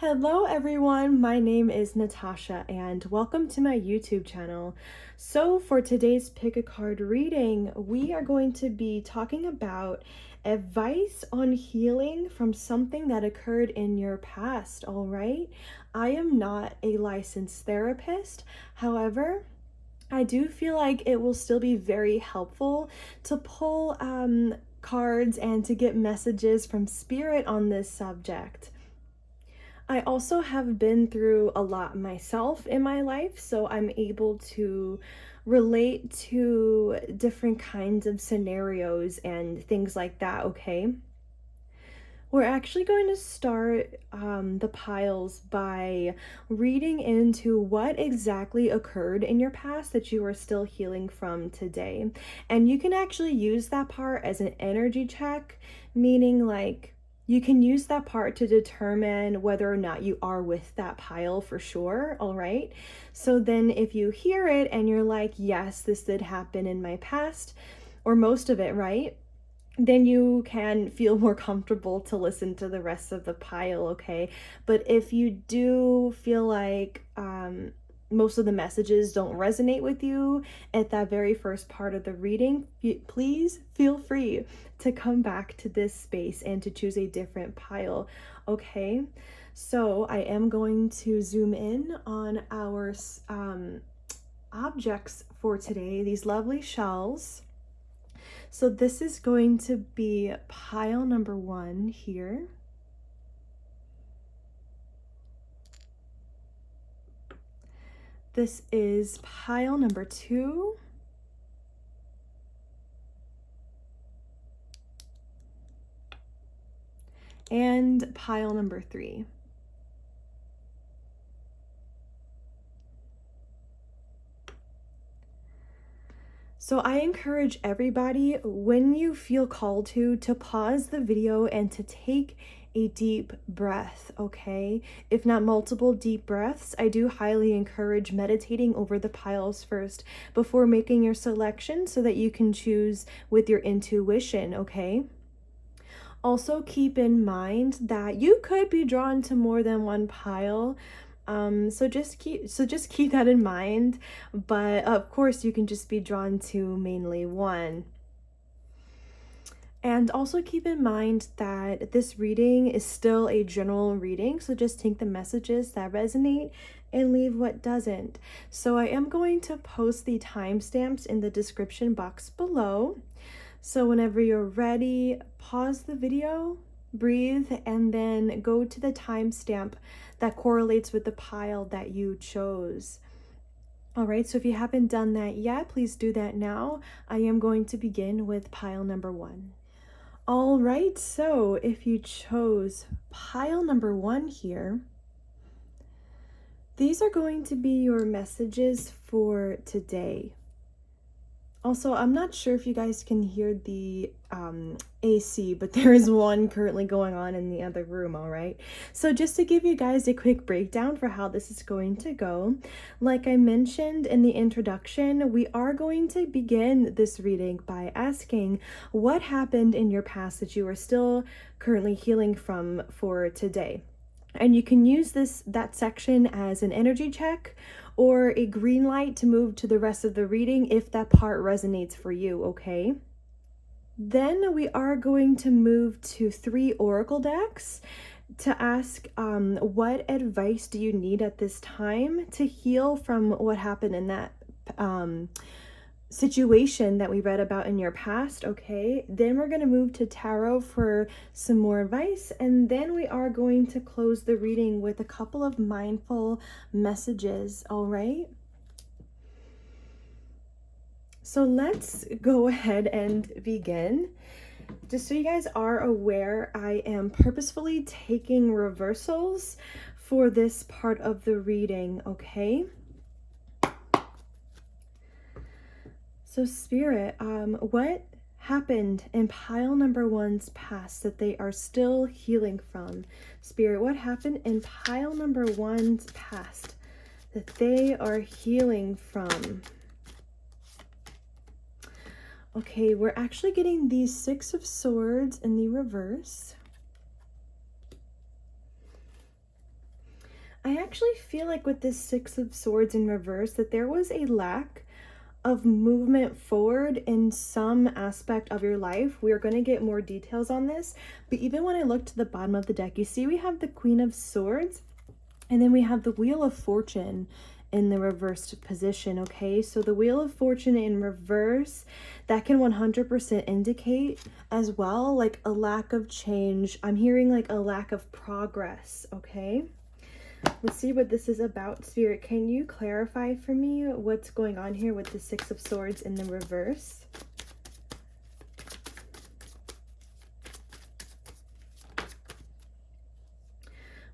Hello everyone, my name is Natasha and welcome to my YouTube channel. So for today's pick a card reading, we are going to be talking about advice on healing from something that occurred in your past, all right? I am not a licensed therapist. However, I do feel like it will still be very helpful to pull cards and to get messages from spirit on this subject. I also have been through a lot myself in my life, so I'm able to relate to different kinds of scenarios and things like that, okay? We're actually going to start the piles by reading into what exactly occurred in your past that you are still healing from today. And you can actually use that part as an energy check, meaning like you can use that part to determine whether or not you are with that pile for sure, all right? So then if you hear it and you're like, yes, this did happen in my past, or most of it, right? Then you can feel more comfortable to listen to the rest of the pile, okay? But if you do feel like most of the messages don't resonate with you at that very first part of the reading, please feel free to come back to this space and to choose a different pile, okay? So I am going to zoom in on our objects for today, these lovely shells. So this is going to be pile number 1 here. This is pile number 2. And pile number 3. So I encourage everybody, when you feel called to pause the video and to take a deep breath, okay? If not multiple deep breaths, I do highly encourage meditating over the piles first before making your selection so that you can choose with your intuition, okay? Also keep in mind that you could be drawn to more than one pile. So just keep that in mind, but of course you can just be drawn to mainly one. And also keep in mind that this reading is still a general reading, so just take the messages that resonate and leave what doesn't. So I am going to post the timestamps in the description box below. So whenever you're ready, pause the video, breathe, and then go to the timestamp that correlates with the pile that you chose. All right, so if you haven't done that yet, please do that now. I am going to begin with pile number 1. All right, so if you chose pile number 1 here, these are going to be your messages for today. Also, I'm not sure if you guys can hear the AC, but there is one currently going on in the other room, all right? So just to give you guys a quick breakdown for how this is going to go, like I mentioned in the introduction, we are going to begin this reading by asking what happened in your past that you are still currently healing from for today. And you can use that section as an energy check or a green light to move to the rest of the reading if that part resonates for you, okay? Then we are going to move to 3 oracle decks to ask what advice do you need at this time to heal from what happened in that situation that we read about in your past, okay? Then we're going to move to tarot for some more advice, and then we are going to close the reading with a couple of mindful messages, all right? So let's go ahead and begin. Just so you guys are aware, I am purposefully taking reversals for this part of the reading, okay? So Spirit, what happened in pile number 1's past that they are still healing from? Spirit, what happened in pile number 1's past that they are healing from? Okay, we're actually getting the 6 of Swords in the reverse. I actually feel like with this Six of Swords in reverse that there was a lack of movement forward in some aspect of your life. We are going to get more details on this, but even when I look to the bottom of the deck, you see we have the Queen of Swords, and then we have the Wheel of Fortune in the reversed position, okay? So the Wheel of Fortune in reverse, that can 100% indicate as well, like a lack of change. I'm hearing like a lack of progress, okay? Let's see what this is about, Spirit. Can you clarify for me what's going on here with the Six of Swords in the reverse?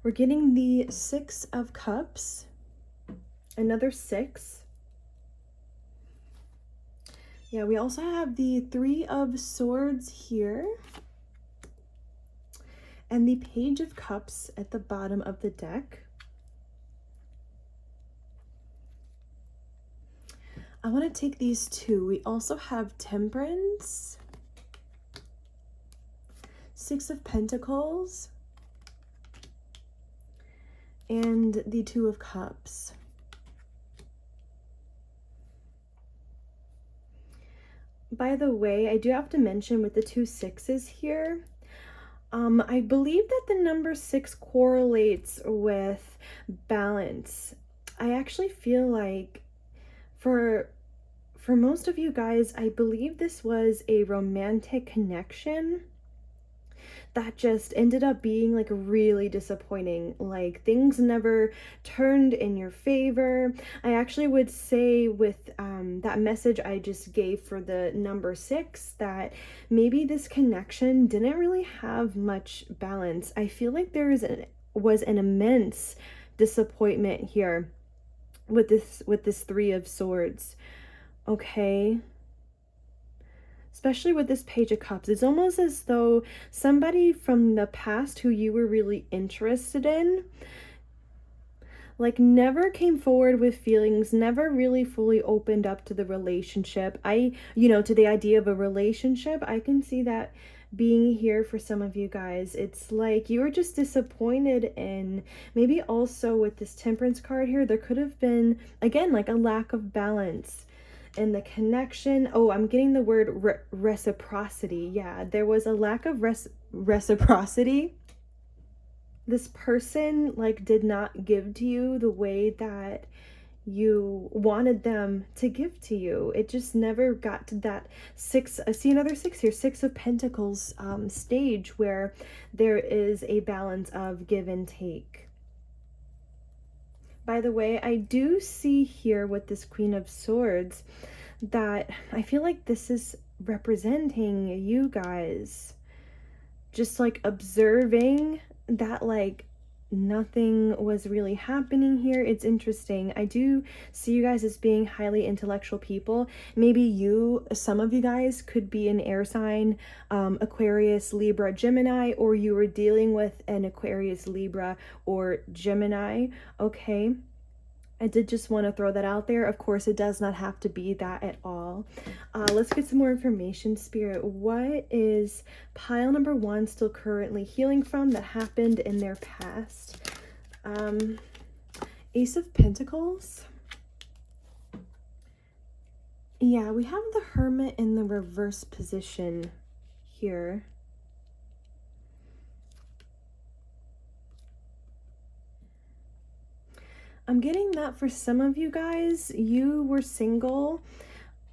We're getting the Six of Cups, another six. Yeah, we also have the Three of Swords here, and the Page of Cups at the bottom of the deck. I want to take these two. We also have Temperance, Six of Pentacles, and the Two of Cups. By the way, I do have to mention with the two sixes here, I believe that the number 6 correlates with balance. I actually feel like for most of you guys, I believe this was a romantic connection that just ended up being like really disappointing. Like things never turned in your favor. I actually would say with that message I just gave for the number 6 that maybe this connection didn't really have much balance. I feel like was an immense disappointment here with this Three of Swords. Okay, especially with this Page of Cups, it's almost as though somebody from the past who you were really interested in, like, never came forward with feelings, never really fully opened up to the relationship. To the idea of a relationship, I can see that being here for some of you guys. It's like you were just disappointed in, maybe also with this Temperance card here, there could have been, again, like a lack of balance and the connection. Oh, I'm getting the word reciprocity. Yeah, there was a lack of reciprocity. This person like did not give to you the way that you wanted them to give to you. It just never got to that six. I see another 6 here, Six of Pentacles stage where there is a balance of give and take. By the way, I do see here with this Queen of Swords that I feel like this is representing you guys just like observing that like nothing was really happening here. It's interesting. I do see you guys as being highly intellectual people. Maybe some of you guys could be an air sign, Aquarius, Libra, Gemini, or you were dealing with an Aquarius, Libra, or Gemini, okay? I did just want to throw that out there. Of course, it does not have to be that at all. Let's get some more information, Spirit. What is pile number 1 still currently healing from that happened in their past? Ace of Pentacles. Yeah, we have the Hermit in the reverse position here. I'm getting that for some of you guys, you were single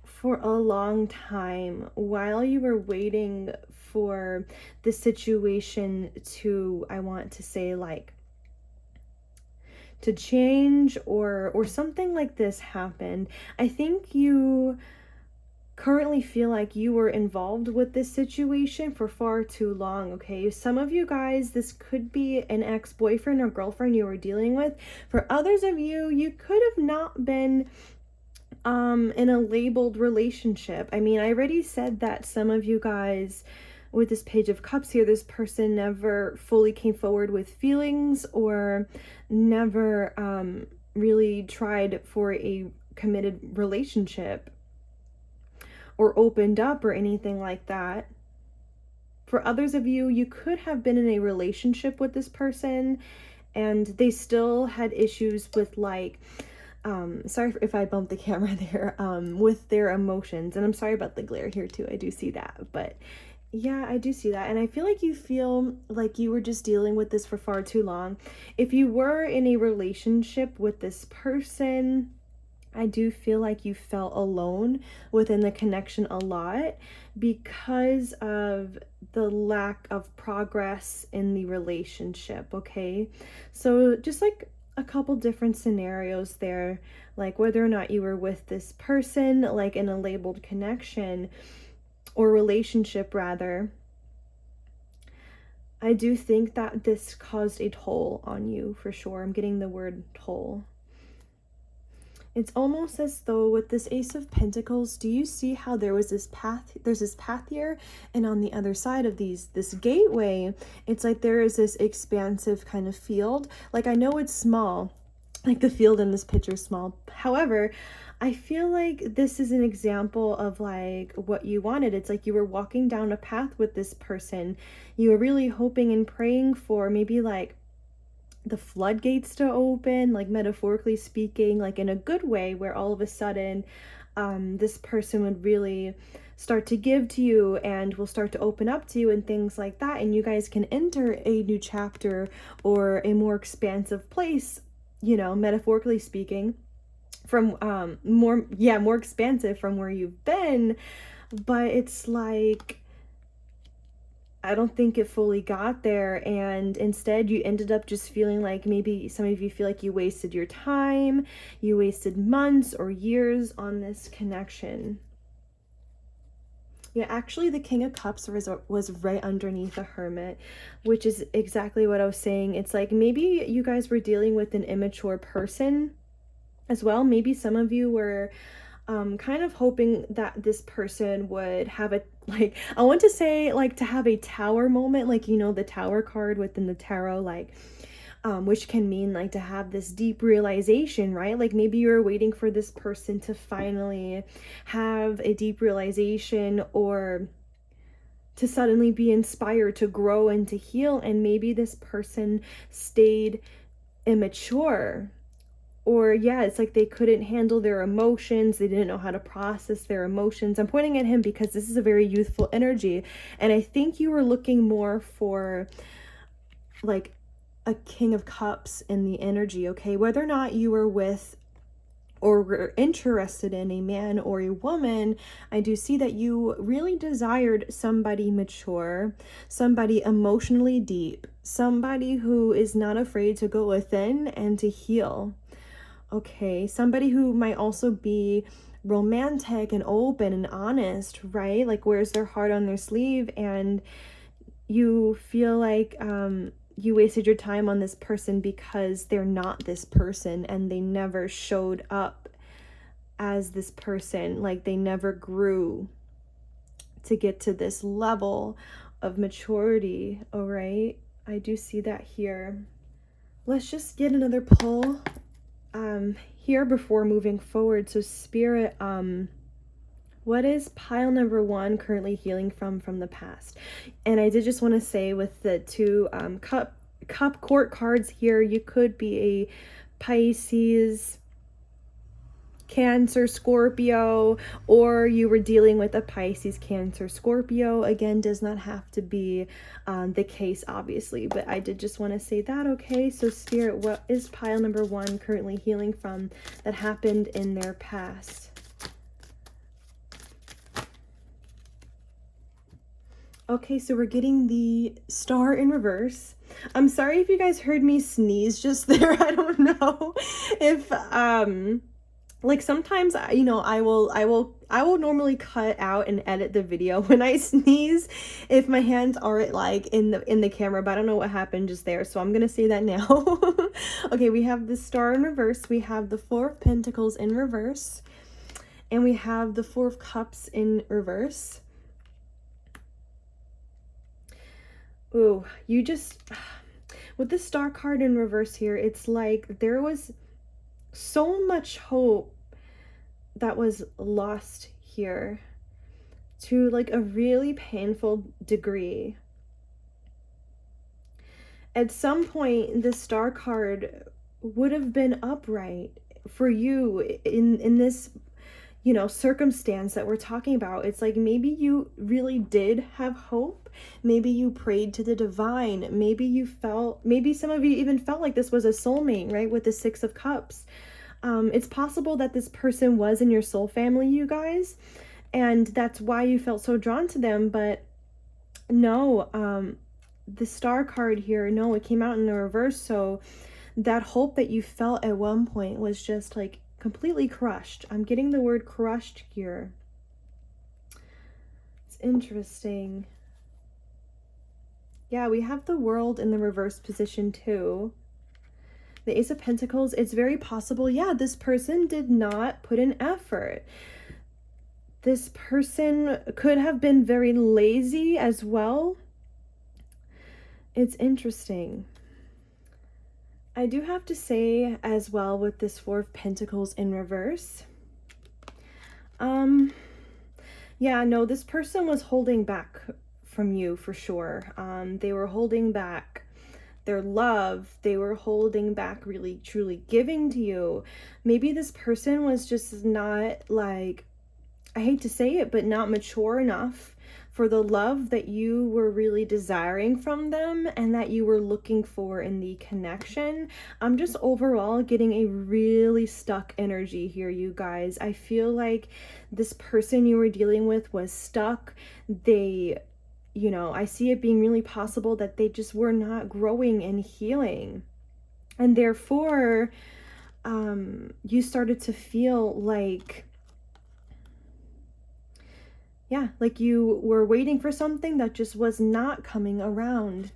for a long time while you were waiting for the situation to, I want to say, like, to change or something like this happened. I think you currently feel like you were involved with this situation for far too long, okay? Some of you guys, this could be an ex-boyfriend or girlfriend you were dealing with. For others of you, you could have not been in a labeled relationship. I mean, I already said that some of you guys with this Page of Cups here, this person never fully came forward with feelings or never really tried for a committed relationship or opened up or anything like that. For others of you, you could have been in a relationship with this person and they still had issues with like, sorry if I bumped the camera there, with their emotions. And I'm sorry about the glare here too. I do see that, but yeah, I do see that. And I feel like you feel like you were just dealing with this for far too long. If you were in a relationship with this person, I do feel like you felt alone within the connection a lot because of the lack of progress in the relationship, okay? So just like a couple different scenarios there, like whether or not you were with this person, like in a labeled connection or relationship rather, I do think that this caused a toll on you for sure. I'm getting the word toll. It's almost as though with this Ace of Pentacles, do you see how there's this path here, and on the other side of this gateway, it's like there is this expansive kind of field. Like I know it's small, like the field in this picture is small. However, I feel like this is an example of like what you wanted. It's like you were walking down a path with this person. You were really hoping and praying for maybe like the floodgates to open, like metaphorically speaking, like in a good way, where all of a sudden this person would really start to give to you and will start to open up to you and things like that, and you guys can enter a new chapter or a more expansive place, you know, metaphorically speaking, from more expansive from where you've been. But it's like I don't think it fully got there, and instead you ended up just feeling like maybe some of you feel like you wasted your time, you wasted months or years on this connection. Yeah, actually the King of Cups was right underneath the Hermit, which is exactly what I was saying. It's like maybe you guys were dealing with an immature person as well. Maybe some of you were kind of hoping that this person would have a, like, I want to say like to have a tower moment, like, you know, the tower card within the tarot, like, which can mean like to have this deep realization, right? Like maybe you're waiting for this person to finally have a deep realization or to suddenly be inspired to grow and to heal, and maybe this person stayed immature. Or yeah, it's like they couldn't handle their emotions. They didn't know how to process their emotions. I'm pointing at him because this is a very youthful energy. And I think you were looking more for like a King of Cups in the energy, okay? Whether or not you were with or were interested in a man or a woman, I do see that you really desired somebody mature, somebody emotionally deep, somebody who is not afraid to go within and to heal. Okay, somebody who might also be romantic and open and honest, right? Like wears their heart on their sleeve, and you feel like you wasted your time on this person because they're not this person and they never showed up as this person. Like they never grew to get to this level of maturity, all right? I do see that here. Let's just get another pull here before moving forward. So Spirit, what is pile number 1 currently healing from the past? And I did just want to say with the two cup court cards here, you could be a Pisces, Cancer, Scorpio, or you were dealing with a Pisces, Cancer, Scorpio. Again, does not have to be the case, obviously, but I did just want to say that, okay? So Spirit, what is pile number 1 currently healing from that happened in their past? Okay, so we're getting the Star in reverse. I'm sorry if you guys heard me sneeze just there. I don't know if like sometimes, you know, I will normally cut out and edit the video when I sneeze if my hands aren't like in the camera, but I don't know what happened just there, so I'm gonna say that now. Okay, we have the Star in reverse, we have the Four of Pentacles in reverse, and we have the Four of Cups in reverse. Ooh, you just, with the Star card in reverse here, it's like there was so much hope that was lost here to like a really painful degree. At some point, the Star card would have been upright for you in this, you know, circumstance that we're talking about. It's like maybe you really did have hope. Maybe you prayed to the divine. Maybe some of you even felt like this was a soulmate, right? With the Six of Cups. It's possible that this person was in your soul family, you guys, and that's why you felt so drawn to them. But no, the Star card here, no, it came out in the reverse. So that hope that you felt at one point was just like completely crushed. I'm getting the word crushed here. It's interesting. Yeah, we have the World in the reverse position too. The Ace of Pentacles, it's very possible, yeah, this person did not put in effort. This person could have been very lazy as well. It's interesting. I do have to say as well with this Four of Pentacles in reverse. Yeah, no, this person was holding back from you for sure. They were holding back their love. They were holding back really truly giving to you. Maybe this person was just not, like, I hate to say it, but not mature enough for the love that you were really desiring from them and that you were looking for in the connection. I'm just overall getting a really stuck energy here, you guys. I feel like this person you were dealing with was stuck. They, you know, I see it being really possible that they just were not growing and healing. And therefore, you started to feel like, yeah, like you were waiting for something that just was not coming around.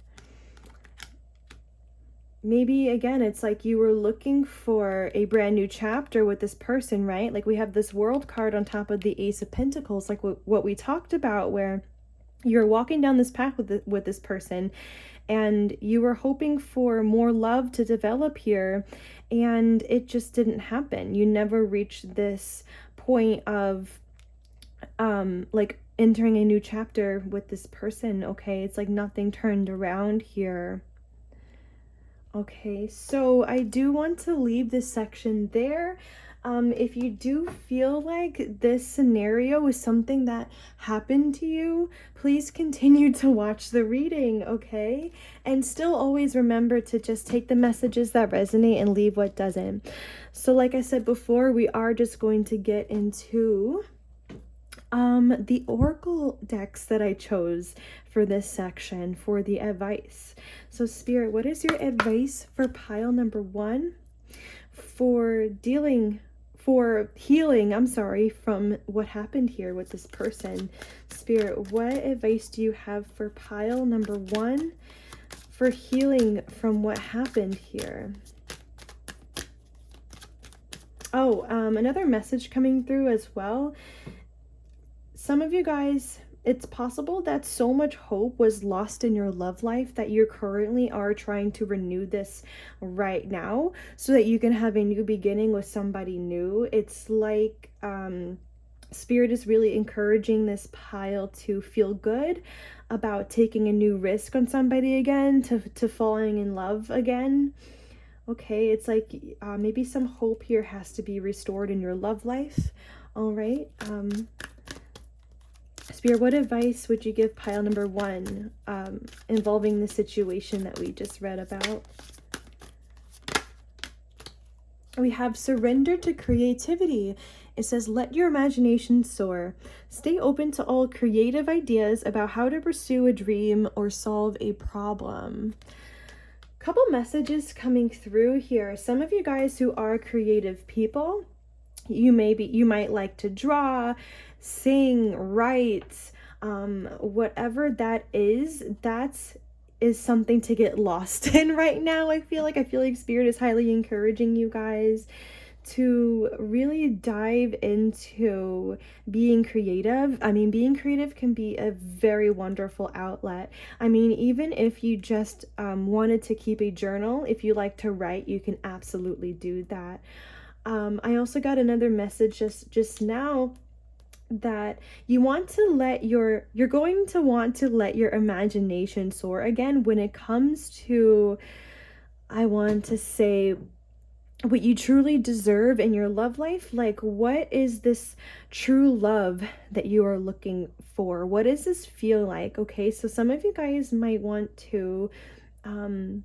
Maybe, again, it's like you were looking for a brand new chapter with this person, right? Like we have this World card on top of the Ace of Pentacles, like what we talked about, where you're walking down this path with this person and you were hoping for more love to develop here, and it just didn't happen. You never reached this point of like entering a new chapter with this person. Okay, it's like nothing turned around here. Okay, so I do want to leave this section there. If you do feel like this scenario is something that happened to you, please continue to watch the reading, okay? And still always remember to just take the messages that resonate and leave what doesn't. So like I said before, we are just going to get into the oracle decks that I chose for this section for the advice. So Spirit, what is your advice for pile number 1 for healing, I'm sorry, from what happened here with this person? Spirit, what advice do you have for pile number 1 for healing from what happened here? Oh, another message coming through as well. Some of you guys, it's possible that so much hope was lost in your love life that you currently are trying to renew this right now so that you can have a new beginning with somebody new. It's like Spirit is really encouraging this pile to feel good about taking a new risk on somebody again, to falling in love again. Okay, it's like maybe some hope here has to be restored in your love life. All right. Spirit, what advice would you give pile number 1 involving the situation that we just read about? We have surrender to creativity. It says, let your imagination soar. Stay open to all creative ideas about how to pursue a dream or solve a problem. Couple messages coming through here. Some of you guys who are creative people, you might like to draw, sing, write, whatever that is something to get lost in right now. I feel like Spirit is highly encouraging you guys to really dive into being creative. I mean, being creative can be a very wonderful outlet. I mean, even if you just wanted to keep a journal, if you like to write, you can absolutely do that. I also got another message just now that you want to let you're going to want to let your imagination soar again when it comes to, I want to say, what you truly deserve in your love life. Like, what is this true love that you are looking for? What does this feel like? Okay, so some of you guys might want to um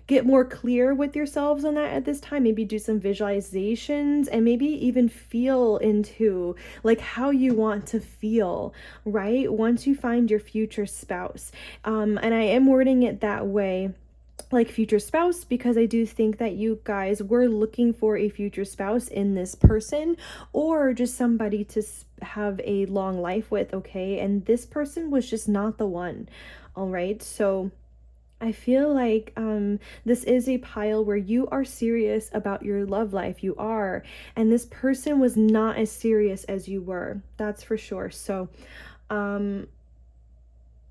get more clear with yourselves on that at this time. Maybe do some visualizations and maybe even feel into like how you want to feel, right? Once you find your future spouse. And I am wording it that way, like future spouse, because I do think that you guys were looking for a future spouse in this person, or just somebody to have a long life with, okay? And this person was just not the one. All right, so I feel like this is a pile where you are serious about your love life. You are. And this person was not as serious as you were. That's for sure. So um,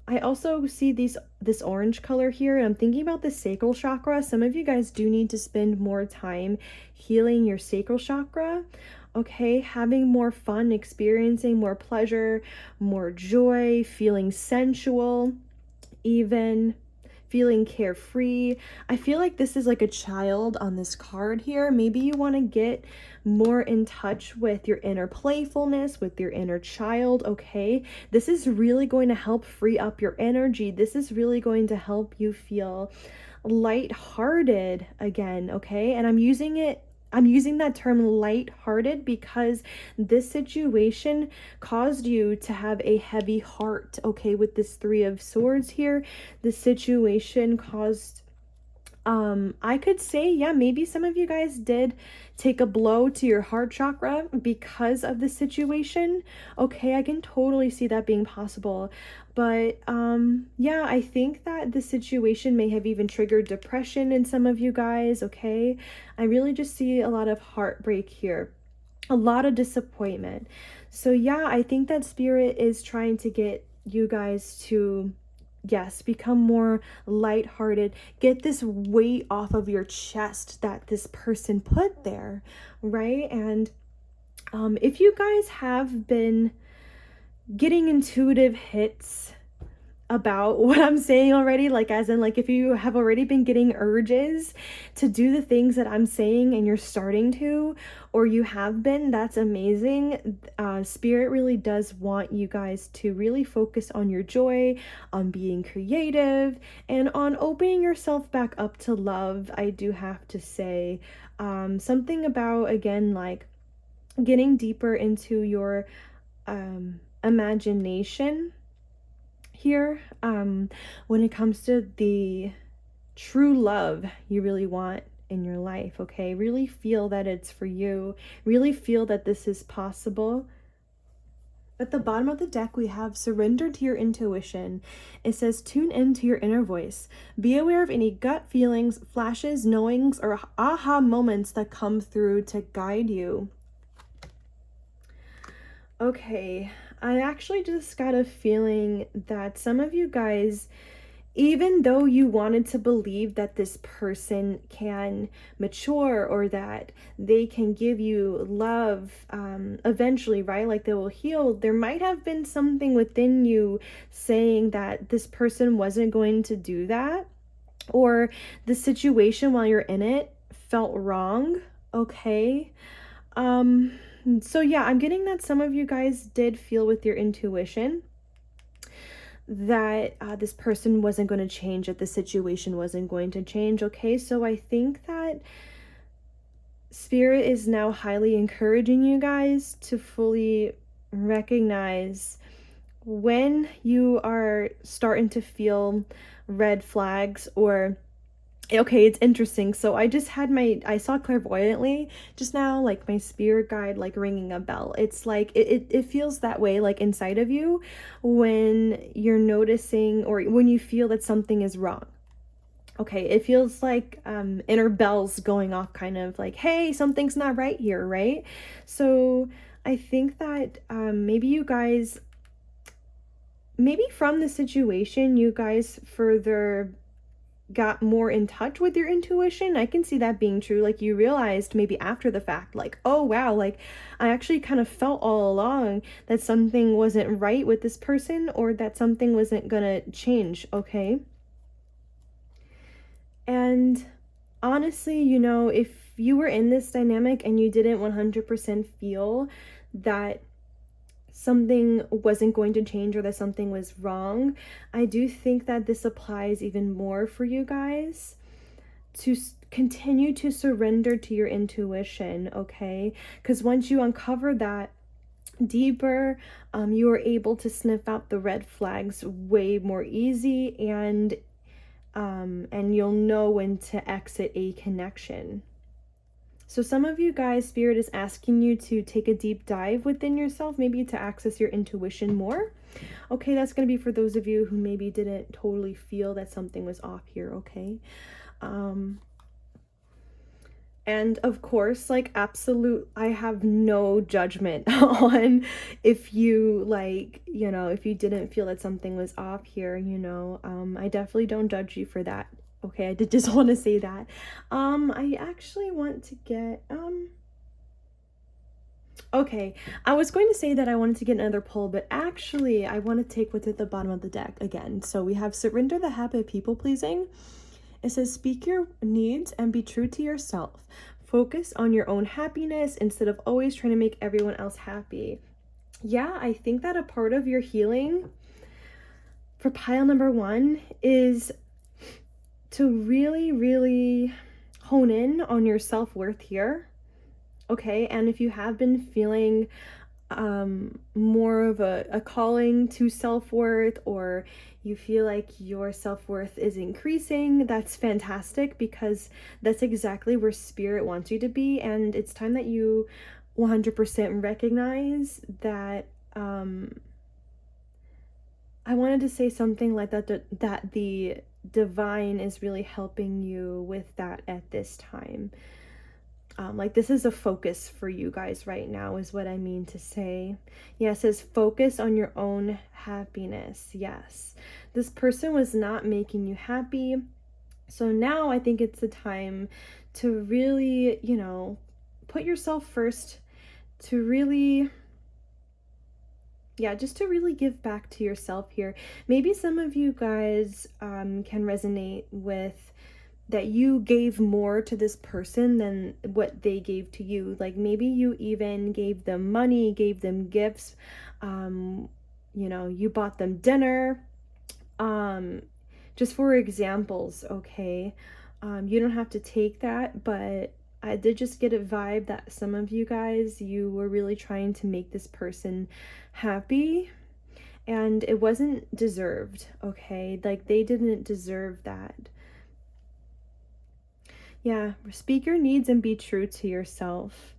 I also see this orange color here, and I'm thinking about the sacral chakra. Some of you guys do need to spend more time healing your sacral chakra. Okay, having more fun, experiencing more pleasure, more joy, feeling sensual, even feeling carefree. I feel like this is like a child on this card here. Maybe you want to get more in touch with your inner playfulness, with your inner child, okay? This is really going to help free up your energy. This is really going to help you feel lighthearted again, okay? And I'm using that term lighthearted because this situation caused you to have a heavy heart, okay? With this Three of Swords here, the situation caused, I could say, yeah, maybe some of you guys did take a blow to your heart chakra because of the situation. Okay, I can totally see that being possible. But yeah, I think that the situation may have even triggered depression in some of you guys, okay? I really just see a lot of heartbreak here, a lot of disappointment. So yeah, I think that spirit is trying to get you guys to, yes, become more lighthearted, get this weight off of your chest that this person put there, right? And if you guys have been getting intuitive hits about what I'm saying already, like as in like if you have already been getting urges to do the things that I'm saying and you're starting to, or you have been, that's amazing. Spirit really does want you guys to really focus on your joy, on being creative, and on opening yourself back up to love. I do have to say something about, again, like getting deeper into your imagination here, when it comes to the true love you really want in your life, okay? Really feel that it's for you. Really feel that this is possible. At the bottom of the deck, we have surrender to your intuition. It says tune into your inner voice. Be aware of any gut feelings, flashes, knowings, or aha moments that come through to guide you. Okay, I actually just got a feeling that some of you guys, even though you wanted to believe that this person can mature or that they can give you love eventually, right? Like they will heal, there might have been something within you saying that this person wasn't going to do that, or the situation while you're in it felt wrong, okay? So yeah, I'm getting that some of you guys did feel with your intuition that this person wasn't going to change, that the situation wasn't going to change, okay? So I think that Spirit is now highly encouraging you guys to fully recognize when you are starting to feel red flags, or okay, it's interesting. So I saw clairvoyantly just now, like my spirit guide, like ringing a bell. It's like, it feels that way, like inside of you when you're noticing or when you feel that something is wrong. Okay, it feels like inner bells going off, kind of like, hey, something's not right here, right? So I think that maybe you guys, maybe from the situation, you guys further got more in touch with your intuition. I can see that being true. Like you realized maybe after the fact, like, oh wow, like I actually kind of felt all along that something wasn't right with this person, or that something wasn't gonna change, okay? And honestly, you know, if you were in this dynamic and you didn't 100% feel that something wasn't going to change or that something was wrong, I do think that this applies even more for you guys to continue to surrender to your intuition, okay? Because once you uncover that deeper, you are able to sniff out the red flags way more easy, and you'll know when to exit a connection. So some of you guys, Spirit is asking you to take a deep dive within yourself, maybe to access your intuition more. Okay, that's going to be for those of you who maybe didn't totally feel that something was off here, okay? And of course, like, I have no judgment on if you, like, you know, if you didn't feel that something was off here, you know. I definitely don't judge you for that. Okay, I did just want to say that. I actually want to get, okay, I was going to say that I wanted to get another pull, but actually I want to take what's at the bottom of the deck again. So we have Surrender the Habit of People Pleasing. It says, speak your needs and be true to yourself. Focus on your own happiness instead of always trying to make everyone else happy. Yeah, I think that a part of your healing for pile number 1 is to really, really hone in on your self-worth here. Okay, and if you have been feeling more of a calling to self-worth, or you feel like your self-worth is increasing, that's fantastic, because that's exactly where Spirit wants you to be. And it's time that you 100% recognize that. I wanted to say something like that the divine is really helping you with that at this time. Like, this is a focus for you guys right now, is what I mean to say. Yeah, it says focus on your own happiness. Yes, this person was not making you happy. So now I think it's the time to really, you know, put yourself first, to really, yeah, just to really give back to yourself here. Maybe some of you guys can resonate with that you gave more to this person than what they gave to you. Like, maybe you even gave them money, gave them gifts, you know, you bought them dinner, just for examples, okay? You don't have to take that, but I did just get a vibe that some of you guys, you were really trying to make this person happy, and it wasn't deserved, okay? Like, they didn't deserve that. Yeah, speak your needs and be true to yourself.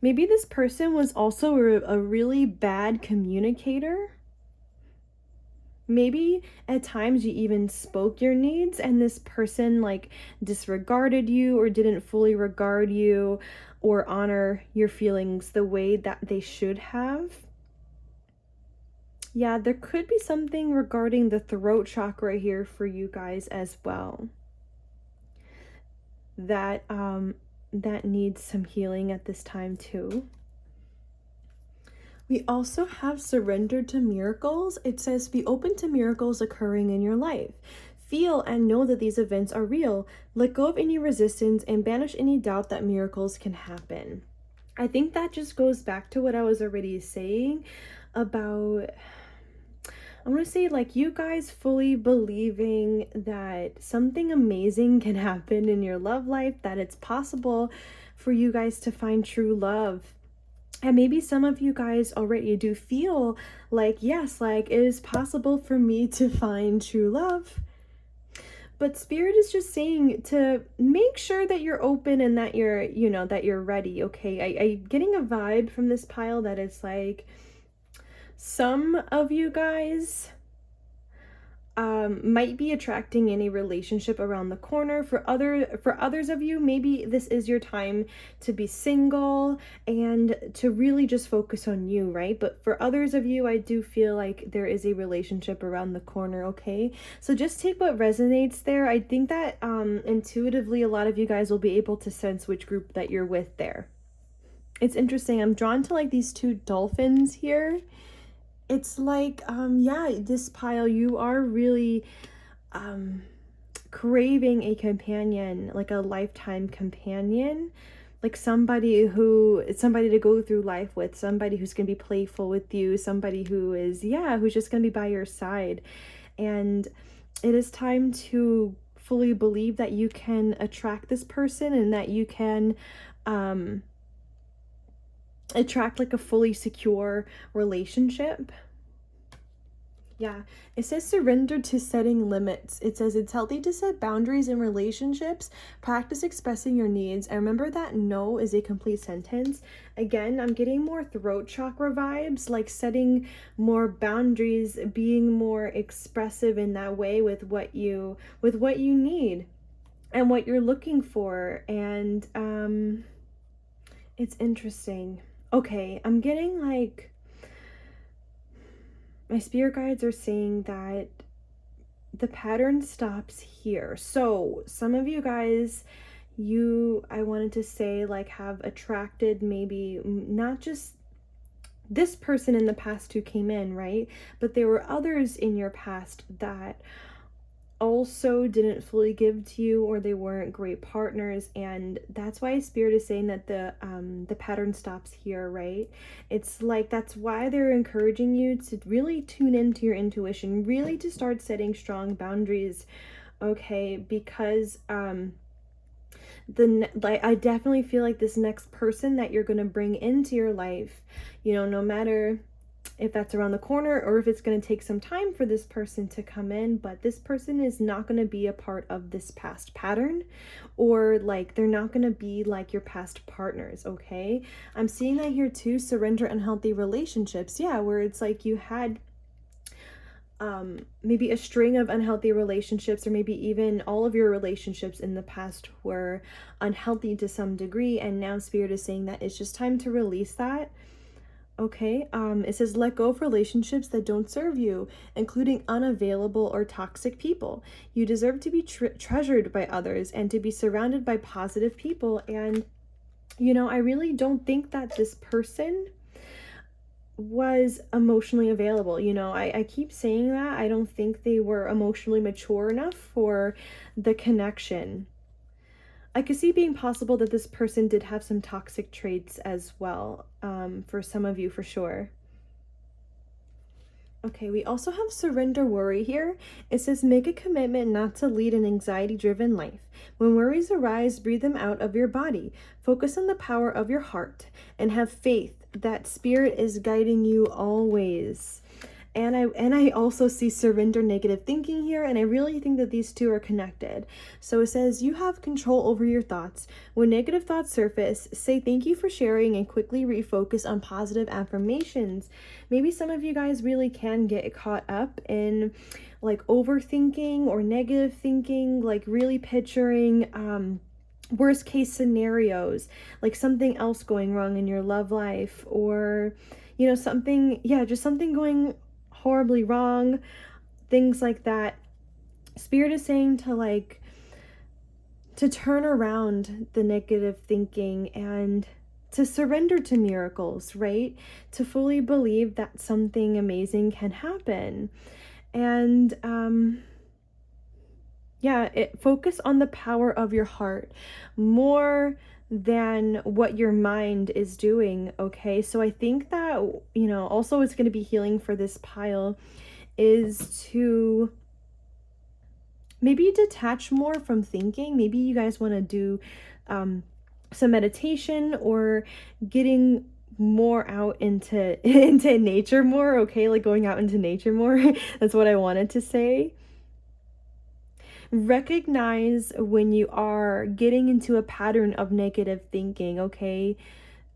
Maybe this person was also a really bad communicator. Maybe at times you even spoke your needs and this person, like, disregarded you or didn't fully regard you or honor your feelings the way that they should have. Yeah, there could be something regarding the throat chakra here for you guys as well, that that needs some healing at this time too. We also have surrendered to miracles. It says, be open to miracles occurring in your life. Feel and know that these events are real. Let go of any resistance and banish any doubt that miracles can happen. I think that just goes back to what I was already saying about, I'm going to say, like, you guys fully believing that something amazing can happen in your love life, that it's possible for you guys to find true love. And maybe some of you guys already do feel like, yes, like, it is possible for me to find true love. But Spirit is just saying to make sure that you're open and that you're, you know, that you're ready, okay? I'm getting a vibe from this pile that it's like, some of you guys might be attracting any relationship around the corner. For others of you, maybe this is your time to be single and to really just focus on you, right? But for others of you, I do feel like there is a relationship around the corner, okay? So just take what resonates there. I think that intuitively a lot of you guys will be able to sense which group that you're with there. It's interesting. I'm drawn to like these two dolphins here. It's like, yeah, this pile, you are really craving a companion, like a lifetime companion, like somebody to go through life with, somebody who's going to be playful with you, somebody who is, yeah, who's just going to be by your side. And it is time to fully believe that you can attract this person and that you can attract like a fully secure relationship. Yeah, it says surrender to setting limits. It says it's healthy to set boundaries in relationships, practice expressing your needs, and remember that no is a complete sentence. Again, I'm getting more throat chakra vibes, like setting more boundaries, being more expressive in that way with what you need and what you're looking for. And it's interesting. Okay, I'm getting like, my spirit guides are saying that the pattern stops here. So some of you guys, I wanted to say, like, have attracted maybe not just this person in the past who came in, right? But there were others in your past that also didn't fully give to you, or they weren't great partners, and that's why spirit is saying that the pattern stops here, right? It's like that's why they're encouraging you to really tune into your intuition, really to start setting strong boundaries, okay? Because I definitely feel like this next person that you're going to bring into your life, no matter if that's around the corner or if it's going to take some time for this person to come in, but this person is not going to be a part of this past pattern, or like they're not going to be like your past partners, okay? I'm seeing that here too, surrender unhealthy relationships. Yeah, where it's like you had maybe a string of unhealthy relationships, or maybe even all of your relationships in the past were unhealthy to some degree, and now spirit is saying that it's just time to release that. Okay, it says let go of relationships that don't serve you, including unavailable or toxic people. You deserve to be treasured by others and to be surrounded by positive people. And, I really don't think that this person was emotionally available. I keep saying that. I don't think they were emotionally mature enough for the connection. I could see being possible that this person did have some toxic traits as well, for some of you for sure. Okay, we also have surrender worry here. It says make a commitment not to lead an anxiety-driven life. When worries arise, breathe them out of your body. Focus on the power of your heart and have faith that spirit is guiding you always. And I also see surrender negative thinking here, and I really think that these two are connected. So it says you have control over your thoughts. When negative thoughts surface, say thank you for sharing and quickly refocus on positive affirmations. Maybe some of you guys really can get caught up in like overthinking or negative thinking, like really picturing worst case scenarios, like something else going wrong in your love life, or something, yeah, just something going horribly wrong, things like that. Spirit is saying to turn around the negative thinking and to surrender to miracles, right? To fully believe that something amazing can happen. And focus on the power of your heart more than what your mind is doing, okay? So I think that, also it's going to be healing for this pile is to maybe detach more from thinking. Maybe you guys want to do some meditation or getting more out into nature more, okay? Like going out into nature more. That's what I wanted to say. Recognize when you are getting into a pattern of negative thinking, okay?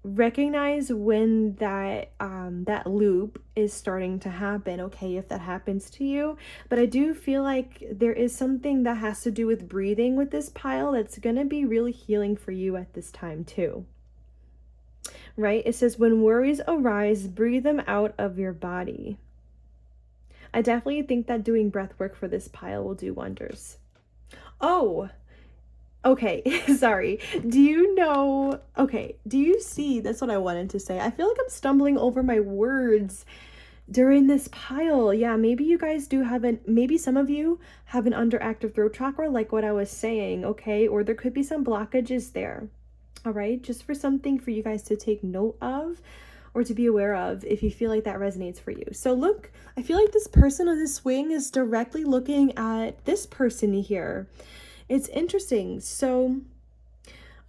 recognize when that loop is starting to happen, okay, if that happens to you. But I do feel like there is something that has to do with breathing with this pile that's going to be really healing for you at this time too. Right? It says, when worries arise, breathe them out of your body. I definitely think that doing breath work for this pile will do wonders. Oh, okay, sorry. Do you see? That's what I wanted to say. I feel like I'm stumbling over my words during this pile. Yeah, maybe you guys do have maybe some of you have an underactive throat chakra, like what I was saying, okay? Or there could be some blockages there. All right, just for something for you guys to take note of or to be aware of if you feel like that resonates for you. So look, I feel like this person on this swing is directly looking at this person here. It's interesting. So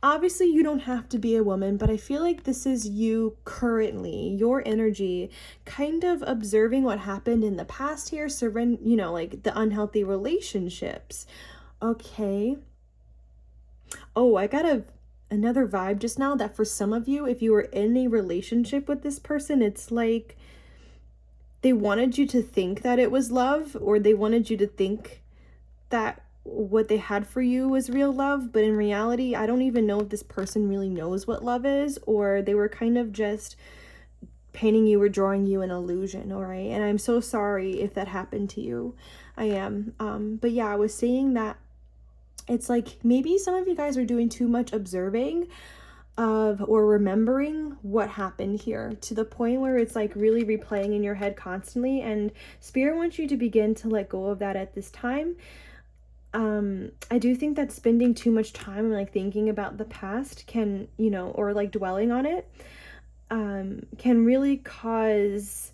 obviously you don't have to be a woman, but I feel like this is you currently, your energy, kind of observing what happened in the past here, like the unhealthy relationships. Okay. Oh, I got another vibe just now that for some of you, if you were in a relationship with this person, it's like they wanted you to think that it was love, or they wanted you to think that what they had for you was real love, but in reality, I don't even know if this person really knows what love is, or they were kind of just painting you or drawing you an illusion, all right? And I'm so sorry if that happened to you. I am. But yeah, I was saying that it's like maybe some of you guys are doing too much observing of or remembering what happened here to the point where it's like really replaying in your head constantly, and Spirit wants you to begin to let go of that at this time. I do think that spending too much time like thinking about the past can, or like dwelling on it, can really cause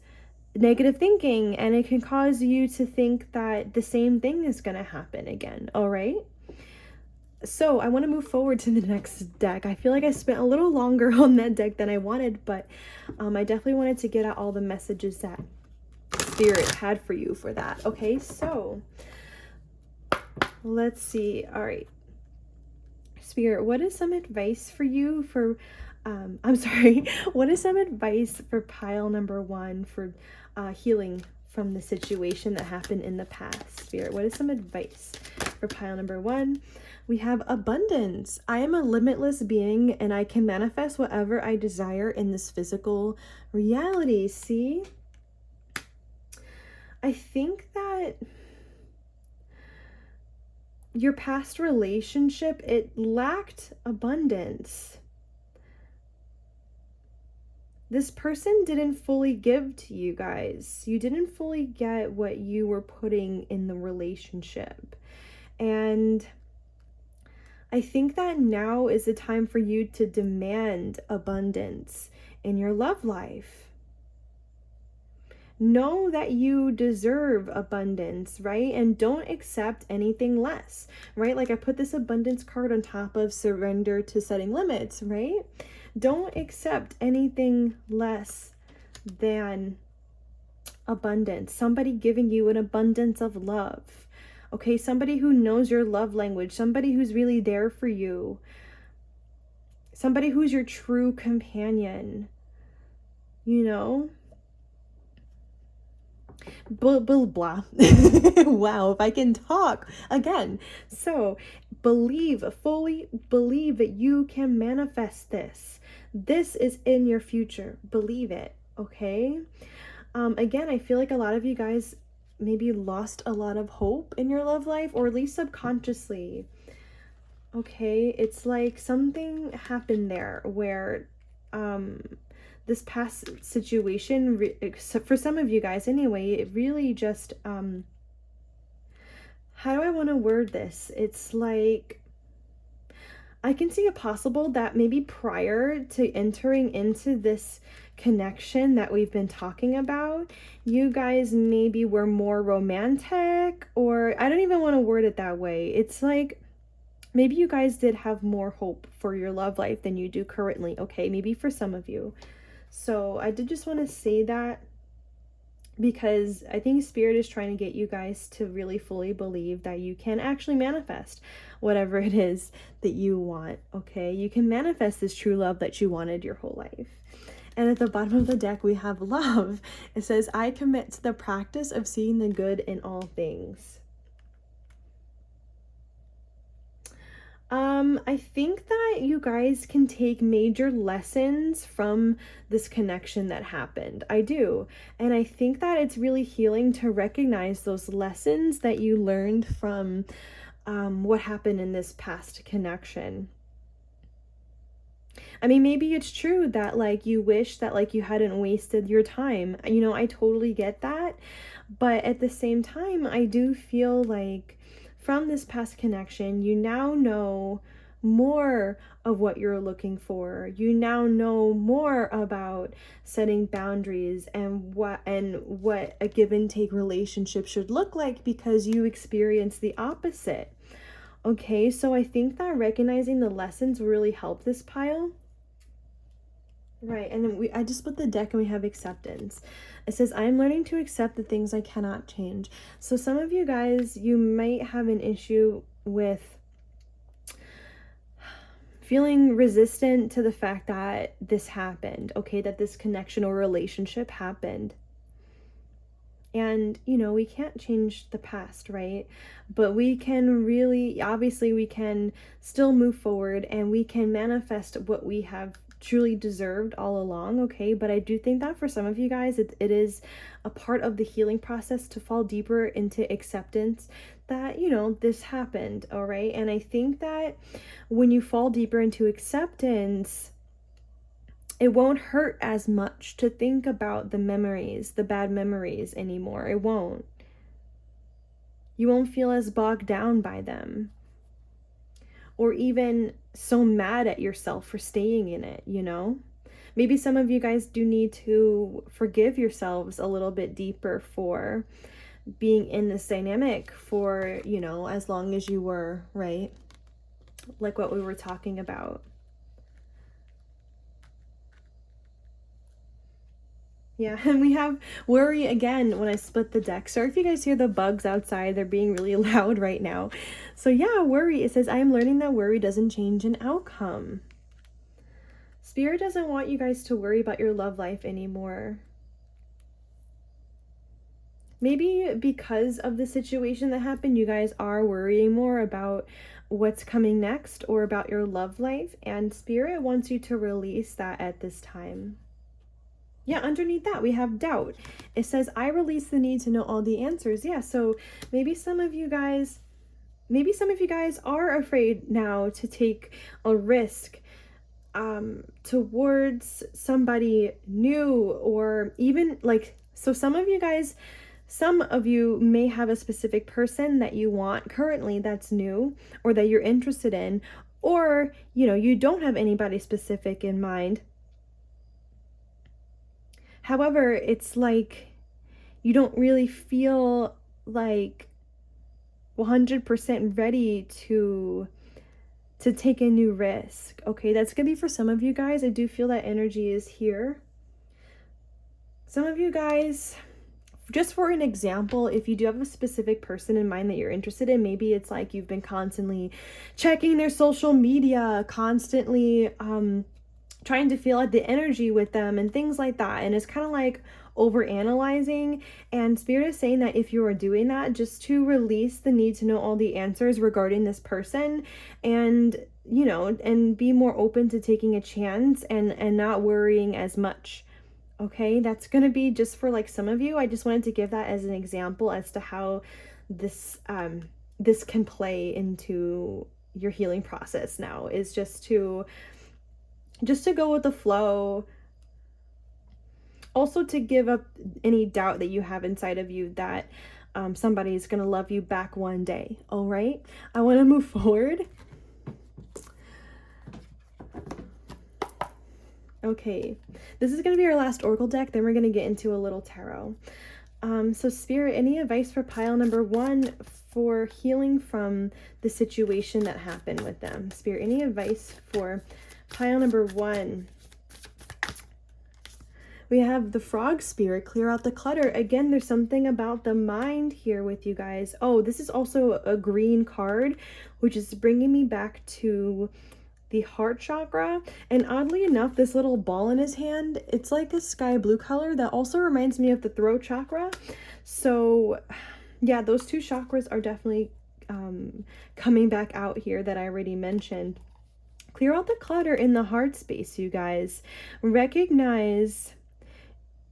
negative thinking, and it can cause you to think that the same thing is going to happen again. All right. So I want to move forward to the next deck. I feel like I spent a little longer on that deck than I wanted, but I definitely wanted to get out all the messages that Spirit had for you for that. Okay, so let's see. All right. Spirit, what is some advice for you for, what is some advice for pile number 1 for healing from the situation that happened in the past? Spirit, what is some advice for pile number 1? We have abundance. I am a limitless being and I can manifest whatever I desire in this physical reality. See? I think that your past relationship, it lacked abundance. This person didn't fully give to you guys. You didn't fully get what you were putting in the relationship. And I think that now is the time for you to demand abundance in your love life. Know that you deserve abundance, right? And don't accept anything less, right? Like I put this abundance card on top of surrender to setting limits, right? Don't accept anything less than abundance. Somebody giving you an abundance of love. Okay, somebody who knows your love language, somebody who's really there for you, somebody who's your true companion, blah, blah, blah. Wow, if I can talk again. So fully believe that you can manifest this. This is in your future. Believe it, okay? Again, I feel like a lot of you guys maybe lost a lot of hope in your love life, or at least subconsciously. Okay, it's like something happened there where this past situation, for some of you guys anyway, it really just how do I want to word this? It's like I can see a possible that maybe prior to entering into this connection that we've been talking about, you guys maybe were more romantic, or I don't even want to word it that way. It's like maybe you guys did have more hope for your love life than you do currently, okay? Maybe for some of you. So I did just want to say that because I think Spirit is trying to get you guys to really fully believe that you can actually manifest whatever it is that you want, okay? You can manifest this true love that you wanted your whole life. And at the bottom of the deck, we have love. It says, I commit to the practice of seeing the good in all things. I think that you guys can take major lessons from this connection that happened. I do. And I think that it's really healing to recognize those lessons that you learned from what happened in this past connection. I mean, maybe it's true that like you wish that like you hadn't wasted your time. You know, I totally get that. But at the same time, I do feel like from this past connection, you now know more of what you're looking for. You now know more about setting boundaries and what a give and take relationship should look like, because you experienced the opposite. Okay, so I think that recognizing the lessons will really help this pile. Right, and then I just split the deck and we have acceptance. It says, I'm learning to accept the things I cannot change. So some of you guys, you might have an issue with feeling resistant to the fact that this happened, okay, that this connection or relationship happened. And, you know, we can't change the past, right? But we can really, obviously, we can still move forward and we can manifest what we have truly deserved all along, okay? But I do think that for some of you guys, it is a part of the healing process to fall deeper into acceptance that, you know, this happened, all right? And I think that when you fall deeper into acceptance, it won't hurt as much to think about the memories, the bad memories anymore. It won't. You won't feel as bogged down by them, or even so mad at yourself for staying in it, you know? Maybe some of you guys do need to forgive yourselves a little bit deeper for being in this dynamic for, you know, as long as you were, right? Like what we were talking about. Yeah, and we have worry again when I split the deck. Sorry if you guys hear the bugs outside. They're being really loud right now. So yeah, worry. It says, I am learning that worry doesn't change an outcome. Spirit doesn't want you guys to worry about your love life anymore. Maybe because of the situation that happened, you guys are worrying more about what's coming next or about your love life. And Spirit wants you to release that at this time. Yeah, underneath that, we have doubt. It says, I release the need to know all the answers. Yeah, so maybe some of you guys are afraid now to take a risk towards somebody new, or even like, so some of you may have a specific person that you want currently that's new or that you're interested in, or, you know, you don't have anybody specific in mind. However, it's like you don't really feel like 100% ready to take a new risk. Okay, that's gonna be for some of you guys. I do feel that energy is here. Some of you guys, just for an example, if you do have a specific person in mind that you're interested in, maybe it's like you've been constantly checking their social media, constantly trying to feel out the energy with them and things like that, and it's kind of like over analyzing. And Spirit is saying that if you are doing that, just to release the need to know all the answers regarding this person, and, you know, and be more open to taking a chance and not worrying as much. Okay, that's gonna be just for like some of you. I just wanted to give that as an example as to how this this can play into your healing process now, is just to go with the flow. Also to give up any doubt that you have inside of you that somebody is going to love you back one day. All right, I want to move forward. Okay, this is going to be our last oracle deck. Then we're going to get into a little tarot. So Spirit, any advice for pile number 1 for healing from the situation that happened with them? Spirit, any advice for pile number 1? We have the frog spirit, clear out the clutter. Again, there's something about the mind here with you guys. Oh, this is also a green card, which is bringing me back to the heart chakra. And oddly enough, this little ball in his hand, it's like a sky blue color that also reminds me of the throat chakra. So yeah, those two chakras are definitely coming back out here that I already mentioned. Clear out the clutter in the heart space, you guys. Recognize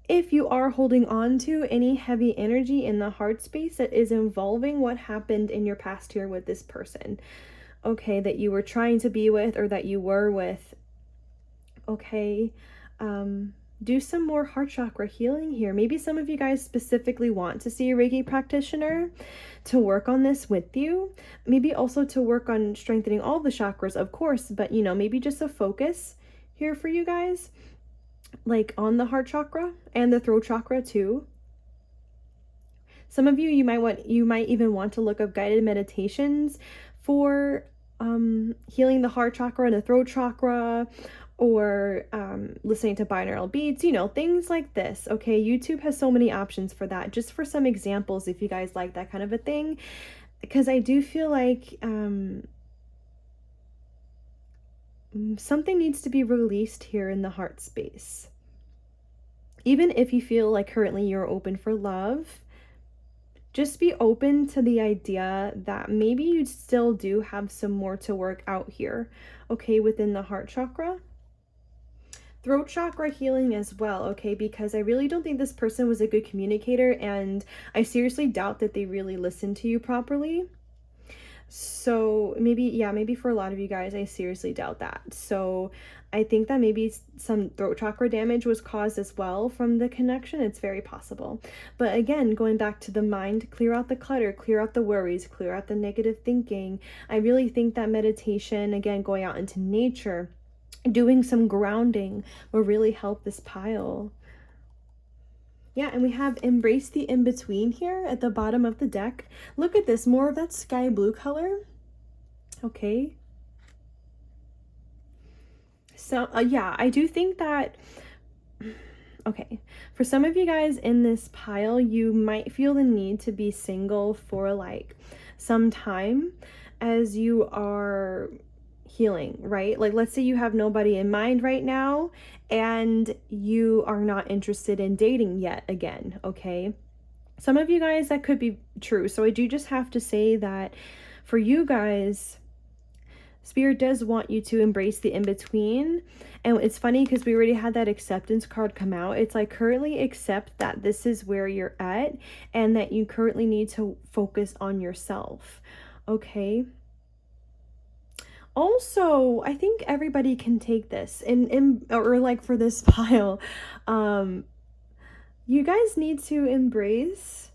if you are holding on to any heavy energy in the heart space that is involving what happened in your past year with this person, okay, that you were trying to be with or that you were with, okay. Do some more heart chakra healing here. Maybe some of you guys specifically want to see a Reiki practitioner to work on this with you. Maybe also to work on strengthening all the chakras, of course, but you know, maybe just a focus here for you guys, like on the heart chakra and the throat chakra too. Some of you, you might even want to look up guided meditations for healing the heart chakra and the throat chakra, or listening to binaural beats, you know, things like this. Okay, YouTube has so many options for that. Just for some examples, if you guys like that kind of a thing, because I do feel like something needs to be released here in the heart space. Even if you feel like currently you're open for love, just be open to the idea that maybe you still do have some more to work out here, okay, within the heart chakra. Throat chakra healing as well, okay, because I really don't think this person was a good communicator, and I seriously doubt that they really listened to you properly. So maybe for a lot of you guys, I seriously doubt that. So I think that maybe some throat chakra damage was caused as well from the connection. It's very possible. But again, going back to the mind, clear out the clutter, clear out the worries, clear out the negative thinking. I really think that meditation, again, going out into nature, doing some grounding will really help this pile. Yeah, and we have embrace the in-between here at the bottom of the deck. Look at this, more of that sky blue color. Okay. So, yeah, I do think that, okay, for some of you guys in this pile, you might feel the need to be single for like some time as you are healing, right? Like, let's say you have nobody in mind right now and you are not interested in dating yet again, okay? Some of you guys, that could be true. So I do just have to say that for you guys, Spirit does want you to embrace the in-between. And it's funny because we already had that acceptance card come out. It's like, currently accept that this is where you're at and that you currently need to focus on yourself, okay? Also, I think everybody can take this or like for this pile, you guys need to embrace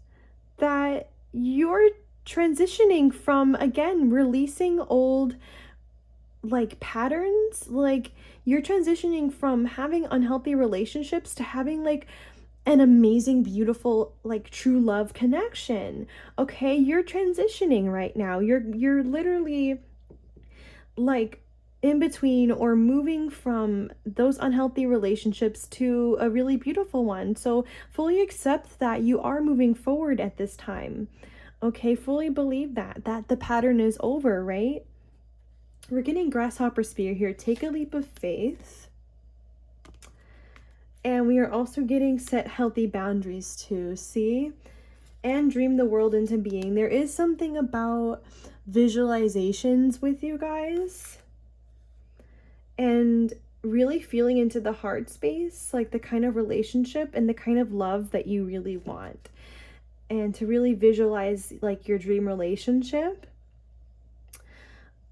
that you're transitioning from, again, releasing old like patterns. Like, you're transitioning from having unhealthy relationships to having like an amazing, beautiful, like true love connection. Okay, you're transitioning right now. You're literally like in between or moving from those unhealthy relationships to a really beautiful one. So fully accept that you are moving forward at this time. Okay, fully believe that the pattern is over, right? We're getting grasshopper spear here. Take a leap of faith. And we are also getting set healthy boundaries too, see? And dream the world into being. There is something about visualizations with you guys and really feeling into the heart space, like the kind of relationship and the kind of love that you really want, and to really visualize like your dream relationship.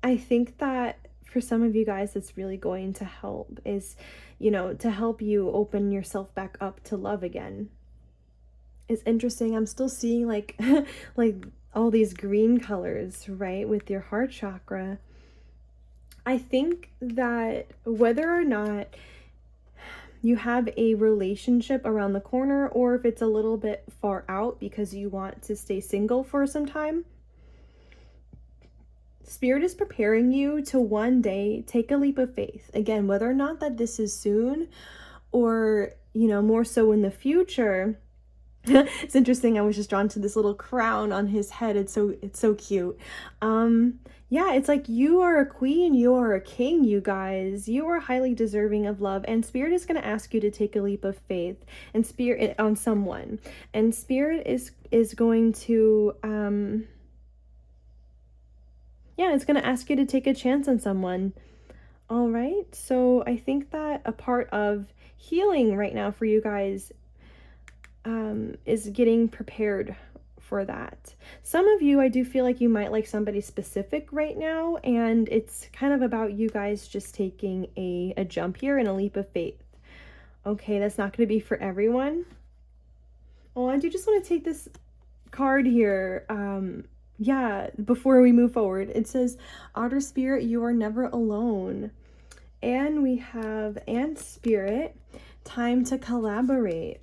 I think that for some of you guys, it's really going to help, is, you know, to help you open yourself back up to love again. It's interesting. I'm still seeing like like all these green colors, right, with your heart chakra. I think that whether or not you have a relationship around the corner, or if it's a little bit far out because you want to stay single for some time, Spirit is preparing you to one day take a leap of faith. Again, whether or not that this is soon or more so in the future. It's interesting. I was just drawn to this little crown on his head. It's so cute. Yeah, it's like you are a queen, you are a king, you guys. You are highly deserving of love, and Spirit is going to ask you to take a leap of faith and Spirit on someone. And Spirit is going to yeah, it's going to ask you to take a chance on someone. All right. So, I think that a part of healing right now for you guys is getting prepared for that. Some of you, I do feel like you might like somebody specific right now, and it's kind of about you guys just taking a jump here and a leap of faith. Okay, that's not going to be for everyone. Oh, I do just want to take this card here. Yeah, before we move forward, it says, Outer Spirit, you are never alone. And we have, and Spirit, time to collaborate.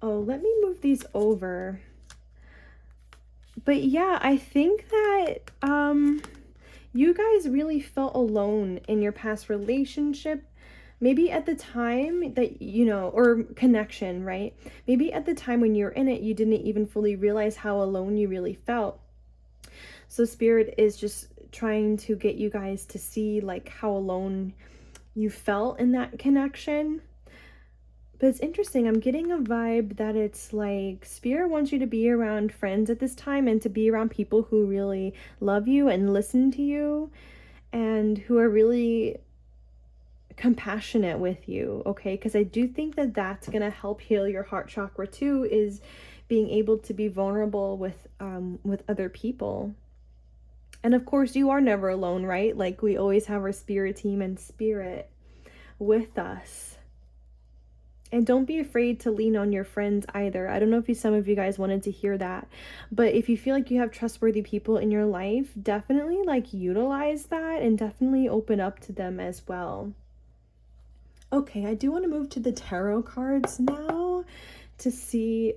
Oh, let me move these over. But yeah, I think that you guys really felt alone in your past relationship. Maybe at the time that, or connection, right? Maybe at the time when you're in it, you didn't even fully realize how alone you really felt. So Spirit is just trying to get you guys to see like how alone you felt in that connection. But it's interesting. I'm getting a vibe that it's like Spirit wants you to be around friends at this time and to be around people who really love you and listen to you and who are really compassionate with you, okay? Because I do think that that's going to help heal your heart chakra too, is being able to be vulnerable with other people. And of course, you are never alone, right? Like we always have our spirit team and Spirit with us. And don't be afraid to lean on your friends either. I don't know if some of you guys wanted to hear that, but if you feel like you have trustworthy people in your life, definitely like utilize that and definitely open up to them as well. Okay, I do want to move to the tarot cards now to see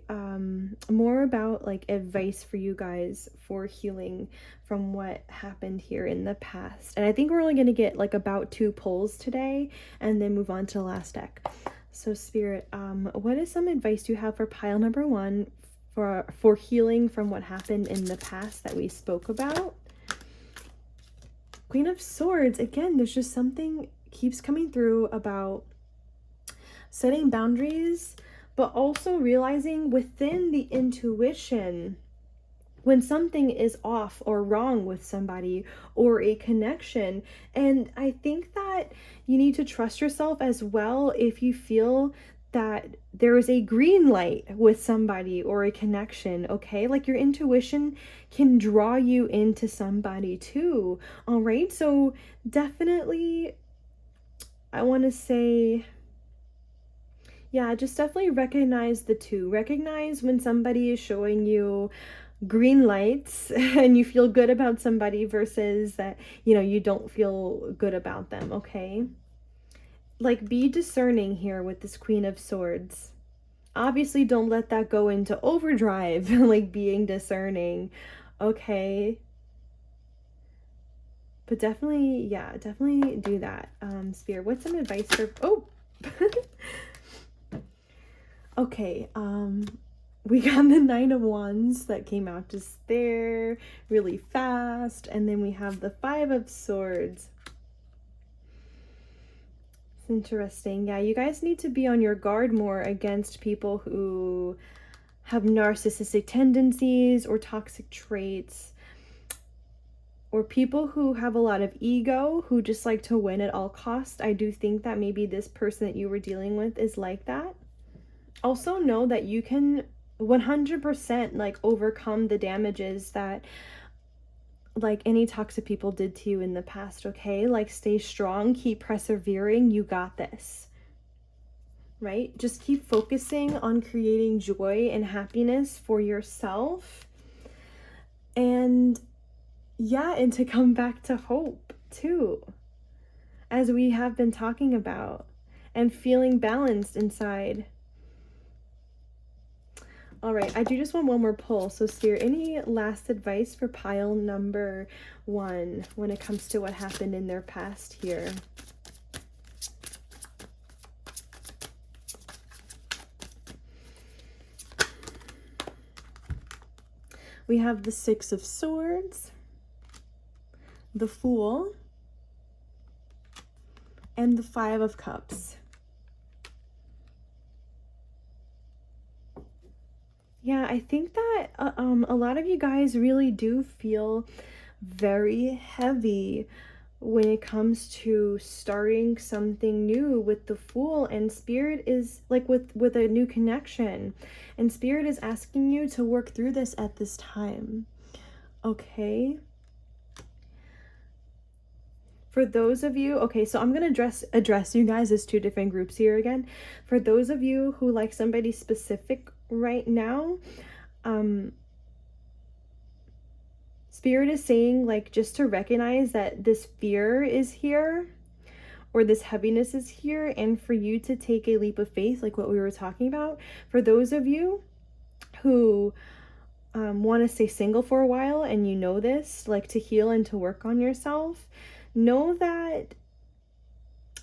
more about like advice for you guys for healing from what happened here in the past. And I think we're only going to get like about 2 pulls today and then move on to the last deck. So Spirit, what is some advice you have for pile number 1 for healing from what happened in the past that we spoke about? Queen of Swords, again, there's just something keeps coming through about setting boundaries, but also realizing within the intuition when something is off or wrong with somebody or a connection. And I think that you need to trust yourself as well if you feel that there is a green light with somebody or a connection, okay? Like your intuition can draw you into somebody too, all right? So definitely, I want to say, yeah, just definitely recognize the two. Recognize when somebody is showing you green lights and you feel good about somebody versus that, you don't feel good about them, okay? Like, be discerning here with this Queen of Swords. Obviously, don't let that go into overdrive, like being discerning, okay? But definitely, yeah, definitely do that. Spirit, what's some advice for, oh! Okay, we got the 9 of Wands that came out just there really fast. And then we have the 5 of Swords. It's interesting. Yeah, you guys need to be on your guard more against people who have narcissistic tendencies or toxic traits, or people who have a lot of ego, who just like to win at all costs. I do think that maybe this person that you were dealing with is like that. Also know that you can 100% like overcome the damages that like any toxic people did to you in the past, okay? Like stay strong, keep persevering, you got this. Right? Just keep focusing on creating joy and happiness for yourself. And yeah, and to come back to hope too, as we have been talking about, and feeling balanced inside. All right, I do just want one more pull. So Spirit, any last advice for pile number 1 when it comes to what happened in their past here? We have the 6 of Swords, the Fool, and the 5 of Cups. Yeah, I think that a lot of you guys really do feel very heavy when it comes to starting something new with the Fool, and Spirit is like with a new connection, and Spirit is asking you to work through this at this time. Okay, for those of you, okay, so I'm gonna address you guys as 2 different groups here again. For those of you who like somebody specific right now, Spirit is saying, like, just to recognize that this fear is here, or this heaviness is here, and for you to take a leap of faith, like what we were talking about. For those of you who want to stay single for a while, and you know this, like, to heal and to work on yourself, know that,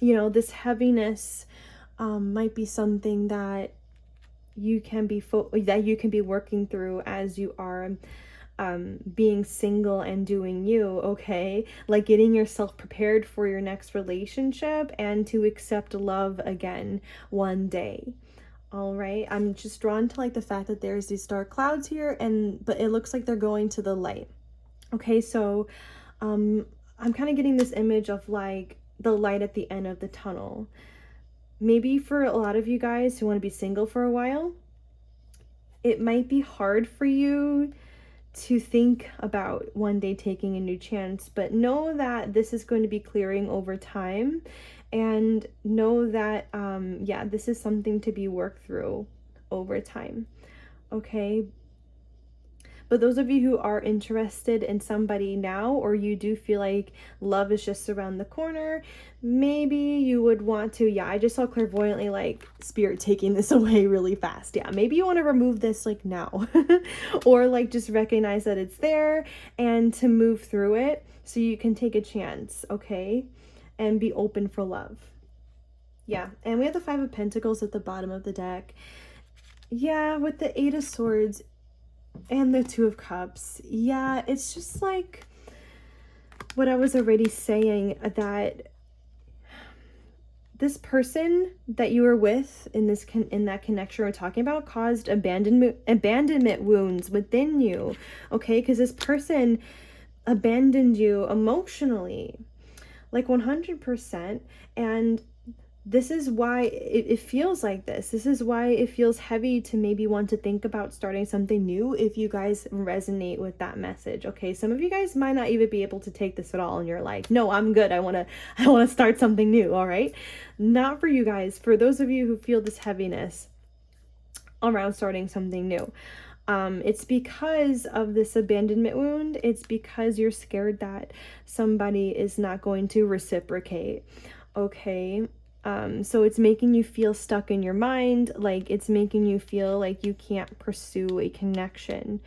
you know, this heaviness might be something that you can be working through as you are being single and doing you, okay? Like getting yourself prepared for your next relationship and to accept love again one day. All right, I'm just drawn to like the fact that there's these dark clouds here, but it looks like they're going to the light. Okay, so I'm kind of getting this image of like the light at the end of the tunnel. Maybe for a lot of you guys who want to be single for a while, it might be hard for you to think about one day taking a new chance, but know that this is going to be clearing over time, and know that yeah, this is something to be worked through over time. Okay, but those of you who are interested in somebody now, or you do feel like love is just around the corner, maybe you would want to, yeah, I just saw clairvoyantly like Spirit taking this away really fast. Yeah, maybe you want to remove this like now or like just recognize that it's there and to move through it so you can take a chance, okay, and be open for love. Yeah, and we have the 5 of Pentacles at the bottom of the deck. Yeah, with the 8 of Swords and the 2 of Cups. Yeah, it's just like what I was already saying, that this person that you were with in that connection we're talking about caused abandonment wounds within you, okay? Because this person abandoned you emotionally, like 100%, and this is why it feels like this. This is why it feels heavy to maybe want to think about starting something new if you guys resonate with that message, okay? Some of you guys might not even be able to take this at all, and you're like, no, I'm good. I want to start something new, all right? Not for you guys. For those of you who feel this heaviness around starting something new, it's because of this abandonment wound. It's because you're scared that somebody is not going to reciprocate, okay? So it's making you feel stuck in your mind, like it's making you feel like you can't pursue a connection.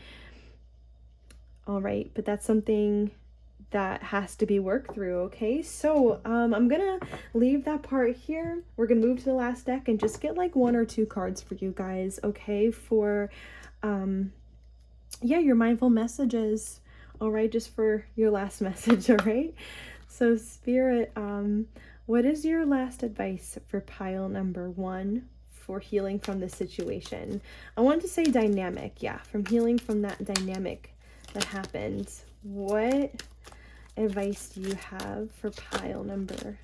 All right, but that's something that has to be worked through, okay? So I'm gonna leave that part here. We're gonna move to the last deck and just get like 1 or 2 cards for you guys, okay? For yeah, your mindful messages, all right? Just for your last message, all right? So Spirit, what is your last advice for pile number 1 for healing from the situation? I want to say dynamic, yeah, from healing from that dynamic that happened. What advice do you have for pile number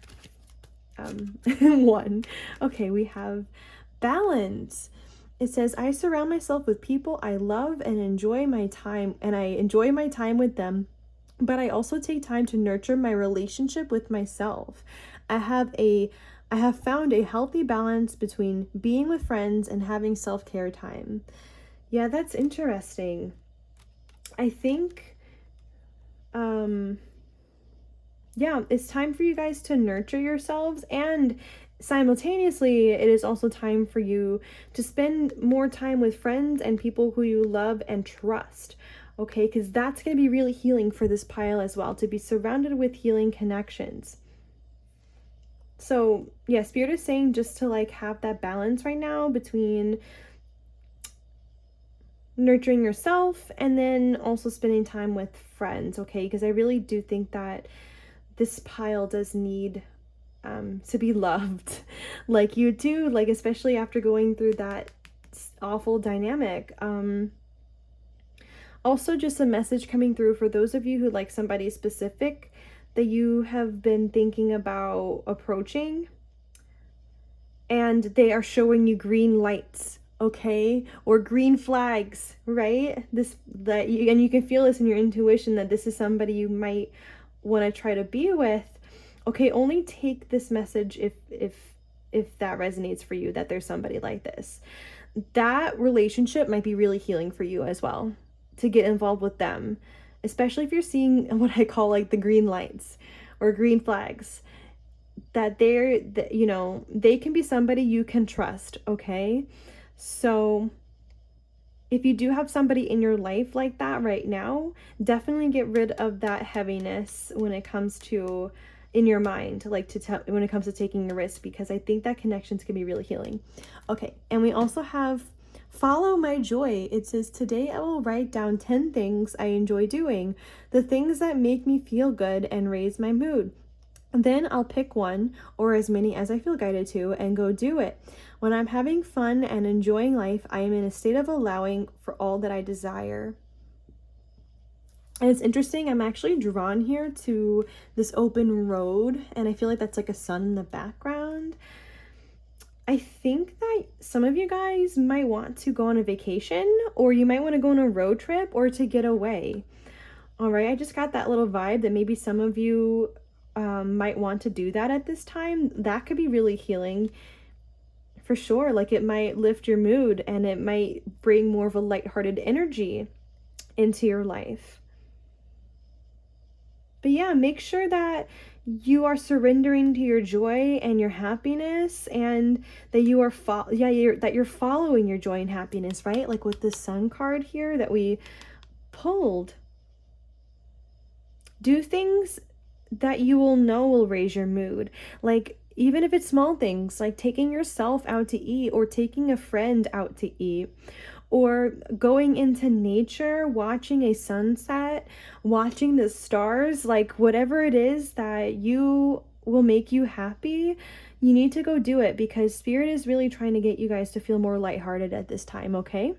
1? Okay, we have balance. It says, I surround myself with people I love and enjoy my time, and I enjoy my time with them, but I also take time to nurture my relationship with myself. I have found a healthy balance between being with friends and having self-care time. Yeah, that's interesting. I think yeah, it's time for you guys to nurture yourselves, and simultaneously, it is also time for you to spend more time with friends and people who you love and trust. Okay, because that's going to be really healing for this pile as well, to be surrounded with healing connections. So yeah, Spirit is saying just to like have that balance right now between nurturing yourself and then also spending time with friends, okay? Because I really do think that this pile does need to be loved like you do, like especially after going through that awful dynamic. Also, just a message coming through for those of you who like somebody specific that you have been thinking about approaching, and they are showing you green lights, okay, or green flags, right? This that you, and you can feel this in your intuition that this is somebody you might want to try to be with. Okay, only take this message if that resonates for you, that there's somebody like this. That relationship might be really healing for you as well, to get involved with them, especially if you're seeing what I call like the green lights or green flags, that you know, they can be somebody you can trust, okay? So if you do have somebody in your life like that right now, definitely get rid of that heaviness when it comes to in your mind, like when it comes to taking a risk, because I think that connections can be really healing. Okay, and we also have follow my joy. It says, today I will write down 10 things I enjoy doing, the things that make me feel good and raise my mood. Then I'll pick one or as many as I feel guided to and go do it. When I'm having fun and enjoying life, I am in a state of allowing for all that I desire. And it's interesting, I'm actually drawn here to this open road, and I feel like that's like a sun in the background. I think that some of you guys might want to go on a vacation, or you might want to go on a road trip or to get away. All right, I just got that little vibe that maybe some of you might want to do that at this time. That could be really healing for sure. Like it might lift your mood and it might bring more of a lighthearted energy into your life. But yeah, make sure that you are surrendering to your joy and your happiness, and that you are that you're following your joy and happiness, right? Like with the Sun card here that we pulled. Do things that you will know will raise your mood. Like even if it's small things, like taking yourself out to eat or taking a friend out to eat, or going into nature, watching a sunset, watching the stars, like whatever it is that you will make you happy, you need to go do it, because Spirit is really trying to get you guys to feel more lighthearted at this time, okay?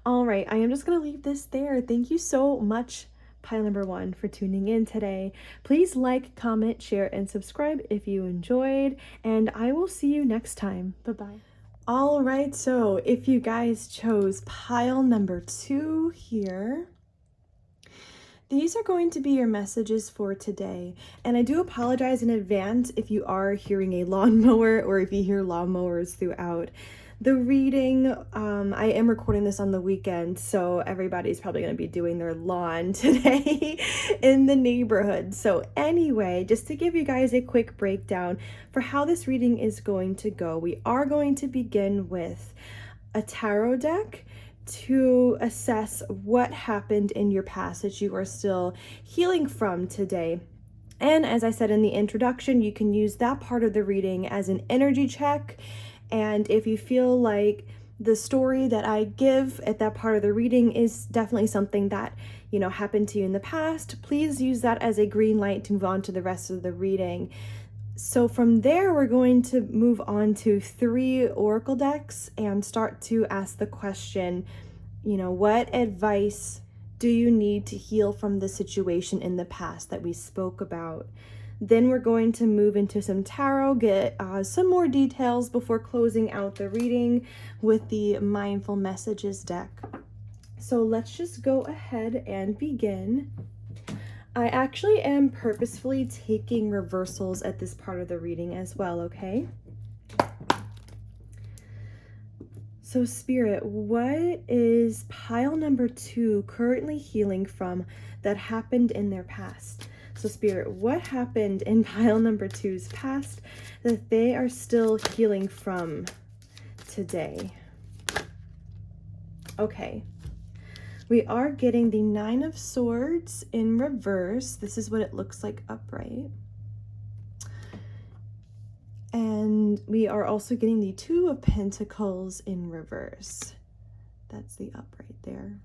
All right, I am just going to leave this there. Thank you so much, pile number 1, for tuning in today. Please like, comment, share, and subscribe if you enjoyed, and I will see you next time. Bye-bye. All right, so if you guys chose pile number 2 here, these are going to be your messages for today. And I do apologize in advance if you are hearing a lawnmower or if you hear lawnmowers throughout the reading. I am recording this on the weekend, so everybody's probably going to be doing their lawn today in the neighborhood. So anyway, just to give you guys a quick breakdown for how this reading is going to go, we are going to begin with a tarot deck to assess what happened in your past that you are still healing from today. And as I said in the introduction, you can use that part of the reading as an energy check. And if you feel like the story that I give at that part of the reading is definitely something that, you know, happened to you in the past, please use that as a green light to move on to the rest of the reading. So from there, we're going to move on to 3 oracle decks and start to ask the question, you know, what advice do you need to heal from the situation in the past that we spoke about? Then we're going to move into some tarot, get some more details before closing out the reading with the Mindful Messages deck. So let's just go ahead and begin. I actually am purposefully taking reversals at this part of the reading as well, okay? So Spirit, what is pile number 2 currently healing from that happened in their past? So Spirit, what happened in pile number 2's past that they are still healing from today? Okay. We are getting the 9 of Swords in reverse. This is what it looks like upright. And we are also getting the 2 of Pentacles in reverse. That's the upright there.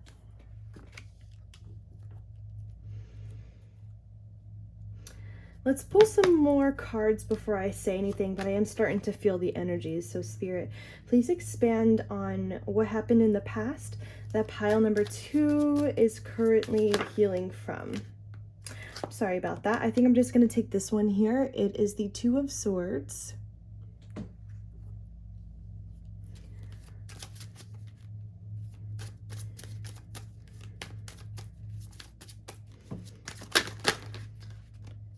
Let's pull some more cards before I say anything, but I am starting to feel the energies. So Spirit, please expand on what happened in the past that pile number 2 is currently healing from. Sorry about that. I think I'm just going to take this one here. It is the 2 of Swords.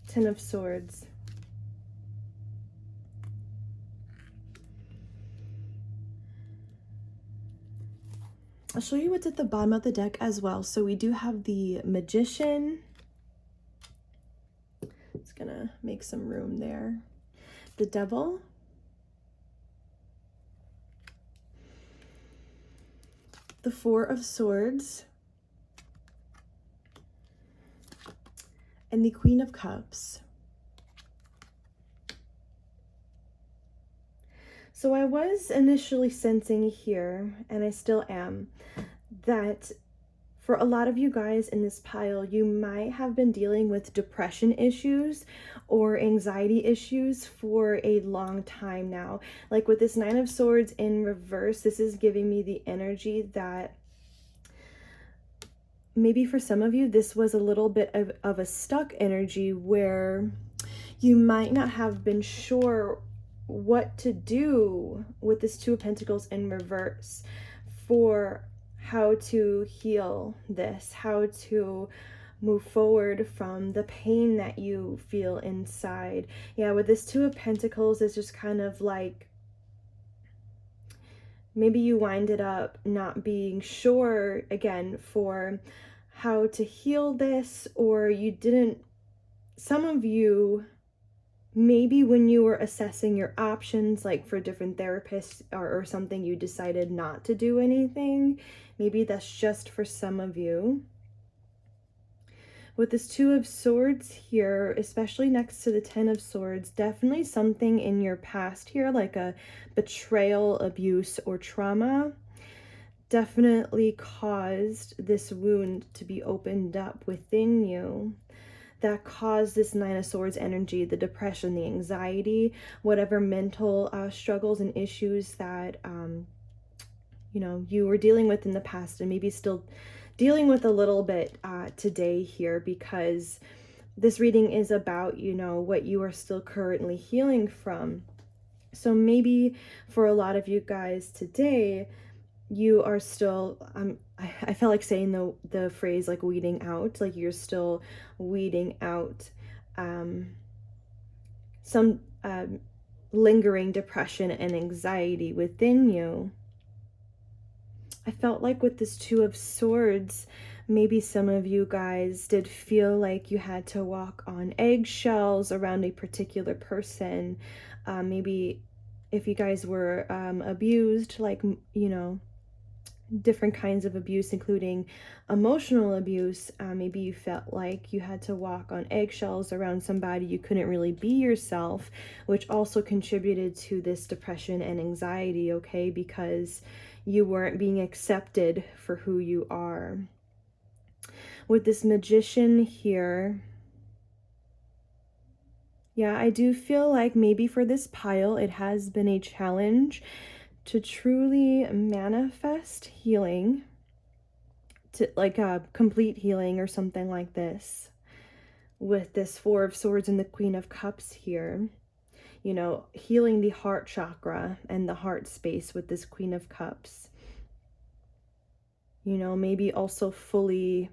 Ten of Swords. I'll show you what's at the bottom of the deck as well. So we do have the Magician. It's gonna make some room there. The Devil. The 4 of Swords. And the Queen of Cups. So I was initially sensing here, and I still am, that for a lot of you guys in this pile, you might have been dealing with depression issues or anxiety issues for a long time now. Like with this 9 of Swords in reverse, this is giving me the energy that maybe for some of you, this was a little bit of a stuck energy where you might not have been sure what to do with this 2 of Pentacles in reverse for how to heal this, how to move forward from the pain that you feel inside. Yeah, with this 2 of Pentacles, it's just kind of like maybe you winded up not being sure again for how to heal this, or you didn't, some of you, maybe when you were assessing your options, like for different therapists or something, you decided not to do anything. Maybe that's just for some of you. With this 2 of Swords here, especially next to the 10 of Swords, definitely something in your past here, like a betrayal, abuse, or trauma, definitely caused this wound to be opened up within you. That caused this 9 of Swords energy, the depression, the anxiety, whatever mental struggles and issues that, you know, you were dealing with in the past and maybe still dealing with a little bit today here, because this reading is about, you know, what you are still currently healing from. So maybe for a lot of you guys today, you are still, I felt like saying the phrase like weeding out, like you're still weeding out some lingering depression and anxiety within you. I felt like with this 2 of Swords, maybe some of you guys did feel like you had to walk on eggshells around a particular person. Maybe if you guys were abused, like, you know, different kinds of abuse, including emotional abuse, maybe you felt like you had to walk on eggshells around somebody. You couldn't really be yourself, which also contributed to this depression and anxiety, okay, because you weren't being accepted for who you are. With this Magician here, yeah, I do feel like maybe for this pile, it has been a challenge to truly manifest healing, to like a complete healing or something like this. With this 4 of Swords and the Queen of Cups here, you know, healing the heart chakra and the heart space with this Queen of Cups. You know, maybe also fully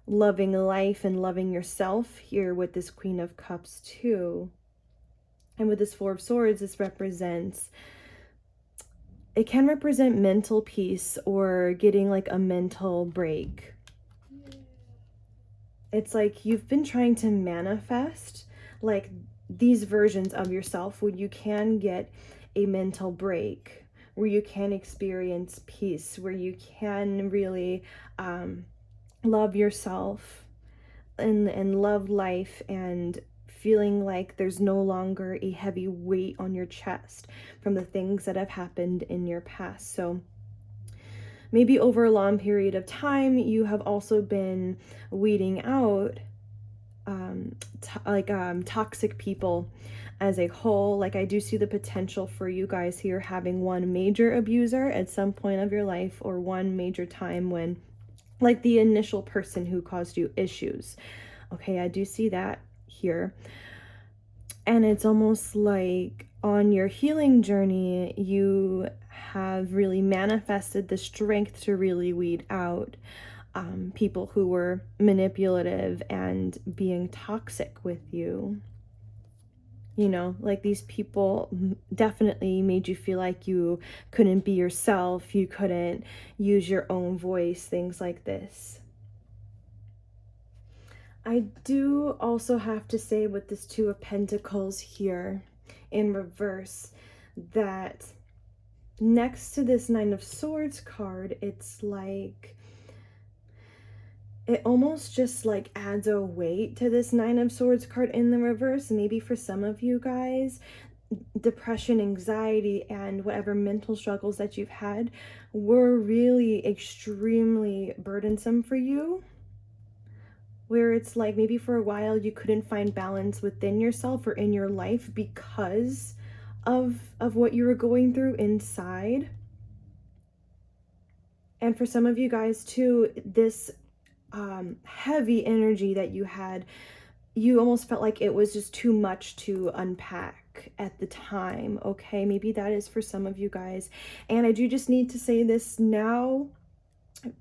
loving life and loving yourself here with this Queen of Cups too. And with this 4 of Swords, this represents, it can represent mental peace or getting like a mental break. it's like you've been trying to manifest like these versions of yourself where you can get a mental break, where you can experience peace, where you can really love yourself and love life, and feeling like there's no longer a heavy weight on your chest from the things that have happened in your past. So maybe over a long period of time, you have also been weeding out toxic people as a whole. Like, I do see the potential for you guys here having one major abuser at some point of your life, or one major time when, like, the initial person who caused you issues. Okay, I do see that here. And it's almost like on your healing journey, you have really manifested the strength to really weed out people who were manipulative and being toxic with you. You know, like, these people definitely made you feel like you couldn't be yourself, you couldn't use your own voice, things like this. I do also have to say, with this Two of Pentacles here in reverse, that next to this Nine of Swords card, it's like it almost just like adds a weight to this Nine of Swords card in the reverse. Maybe for some of you guys, depression, anxiety, and whatever mental struggles that you've had were really extremely burdensome for you, where it's like maybe for a while you couldn't find balance within yourself or in your life because of what you were going through inside. And for some of you guys too, this heavy energy that you had, you almost felt like it was just too much to unpack at the time. Okay, maybe that is for some of you guys. And I do just need to say this now,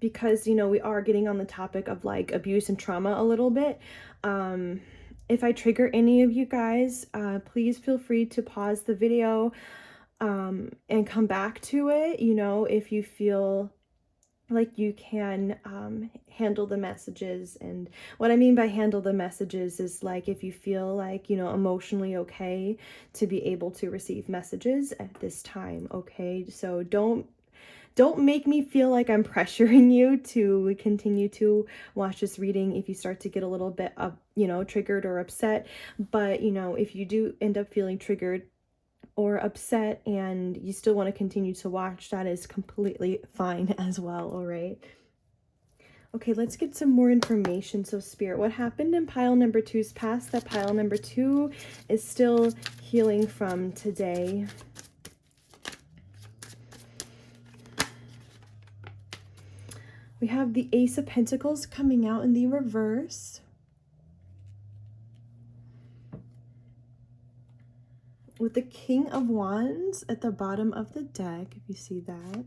because, you know, we are getting on the topic of like abuse and trauma a little bit. If I trigger any of you guys, please feel free to pause the video and come back to it, you know, if you feel like you can handle the messages. And what I mean by handle the messages is like, if you feel like, you know, emotionally okay to be able to receive messages at this time. Okay, so don't make me feel like I'm pressuring you to continue to watch this reading if you start to get a little bit you know, triggered or upset. But, you know, if you do end up feeling triggered or upset and you still want to continue to watch, that is completely fine as well. All right. Okay, let's get some more information. So Spirit, what happened in pile number 2's past that pile number 2 is still healing from today? We have the Ace of Pentacles coming out in the reverse, with the King of Wands at the bottom of the deck, if you see that,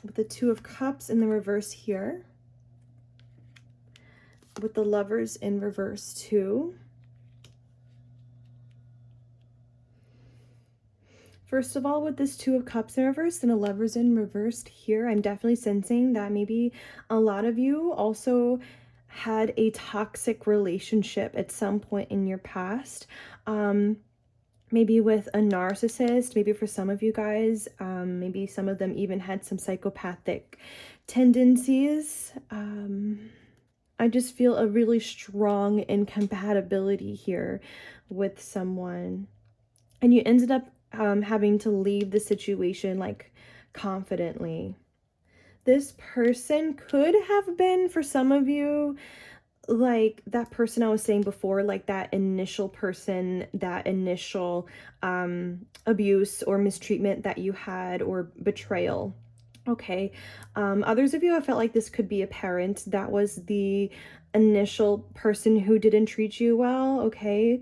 with the Two of Cups in the reverse here, with the Lovers in reverse too. First of all, with this Two of Cups in reverse and a Lovers in reversed here, I'm definitely sensing that maybe a lot of you also had a toxic relationship at some point in your past. Maybe with a narcissist, maybe for some of you guys, maybe some of them even had some psychopathic tendencies. I just feel a really strong incompatibility here with someone. And you ended up having to leave the situation like confidently. This person could have been, for some of you, like that person I was saying before, like that initial person, that initial abuse or mistreatment that you had, or betrayal. Okay. Others of you, I felt like this could be a parent that was the initial person who didn't treat you well. Okay.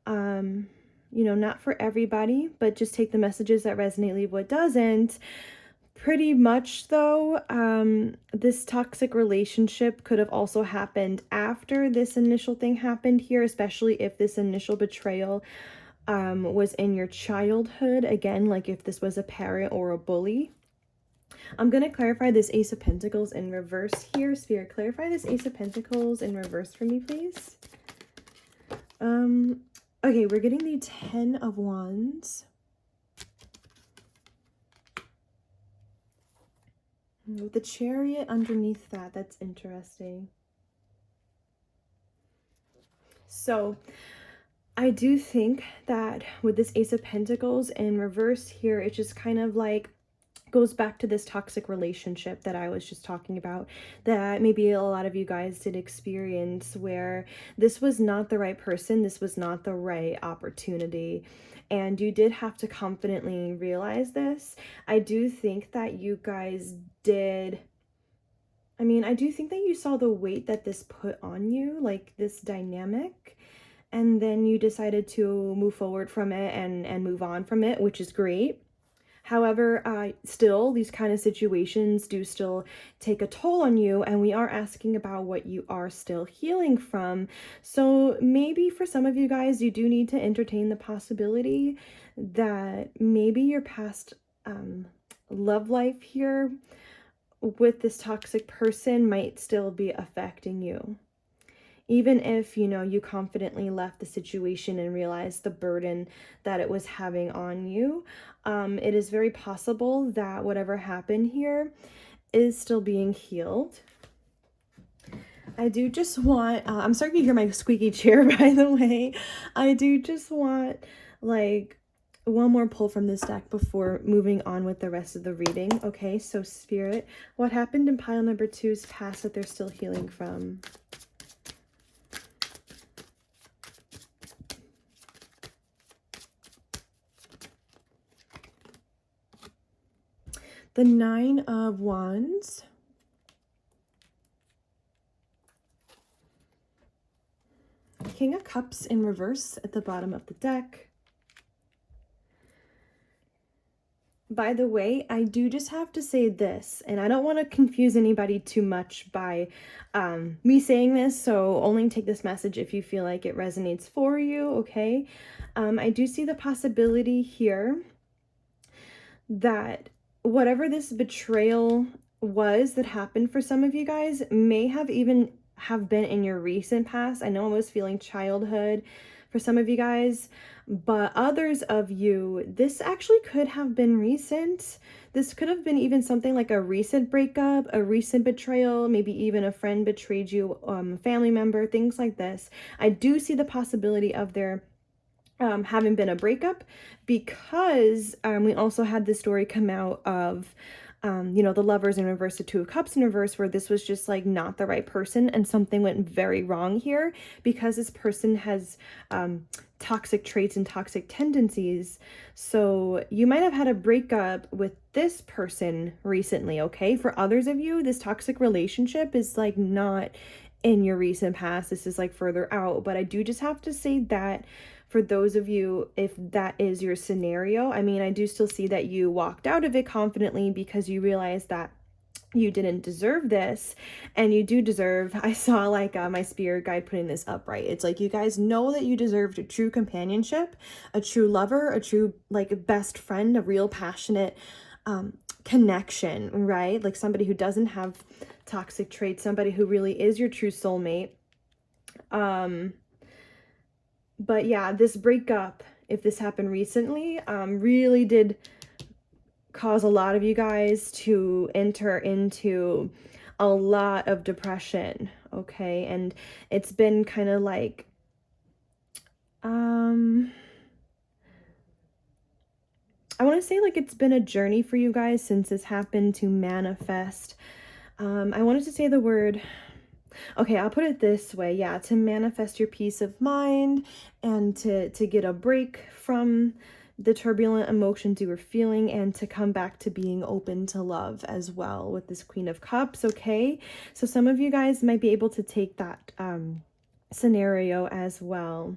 You know, not for everybody, but just take the messages that resonate, leave what doesn't. Pretty much though, this toxic relationship could have also happened after this initial thing happened here, especially if this initial betrayal was in your childhood. Again, like if this was a parent or a bully. I'm going to clarify this Ace of Pentacles in reverse here. Spirit, clarify this Ace of Pentacles in reverse for me, please. Okay, we're getting the 10 of Wands. With the Chariot underneath that, that's interesting. So, I do think that with this Ace of Pentacles in reverse here, it's just kind of like goes back to this toxic relationship that I was just talking about, that maybe a lot of you guys did experience, where this was not the right person, this was not the right opportunity, and you did have to confidently realize this. I do think that you guys did, I do think that you saw the weight that this put on you, like this dynamic, and then you decided to move forward from it and move on from it, which is great. However, still, these kind of situations do still take a toll on you, and we are asking about what you are still healing from. So maybe for some of you guys, you do need to entertain the possibility that maybe your past love life here with this toxic person might still be affecting you. Even if, you confidently left the situation and realized the burden that it was having on you, it is very possible that whatever happened here is still being healed. I do just want, I'm sorry if you hear my squeaky chair, by the way. I do just want, one more pull from this deck before moving on with the rest of the reading. Okay, so Spirit, what happened in pile number 2's past that they're still healing from? The 9 of Wands. King of Cups in reverse at the bottom of the deck. By the way, I do just have to say this, and I don't want to confuse anybody too much by me saying this, so only take this message if you feel like it resonates for you, okay? I do see the possibility here that whatever this betrayal was that happened for some of you guys may have even been in your recent past. I know I was feeling childhood for some of you guys, but others of you, this actually could have been recent. This could have been even something like a recent breakup, a recent betrayal, maybe even a friend betrayed you, family member, things like this. I do see the possibility of there having been a breakup, because we also had this story come out of the Lovers in reverse, the 2 of Cups in reverse, where this was just like not the right person and something went very wrong here, because this person has toxic traits and toxic tendencies. So you might have had a breakup with this person recently, okay? For others of you, this toxic relationship is like not in your recent past. This is like further out, but I do just have to say that for those of you, if that is your scenario, I do still see that you walked out of it confidently because you realized that you didn't deserve this, and you do deserve, I saw like my spirit guide putting this up, right? It's like, you guys know that you deserved a true companionship, a true lover, a true like best friend, a real passionate connection, right? Like somebody who doesn't have toxic traits, somebody who really is your true soulmate. But yeah, this breakup, if this happened recently, really did cause a lot of you guys to enter into a lot of depression, okay? And it's been kind of like, I want to say like it's been a journey for you guys since this happened to manifest. I wanted to say the word... Okay, I'll put it this way. Yeah, to manifest your peace of mind and to get a break from the turbulent emotions you were feeling, and to come back to being open to love as well with this Queen of Cups, okay? So some of you guys might be able to take that scenario as well.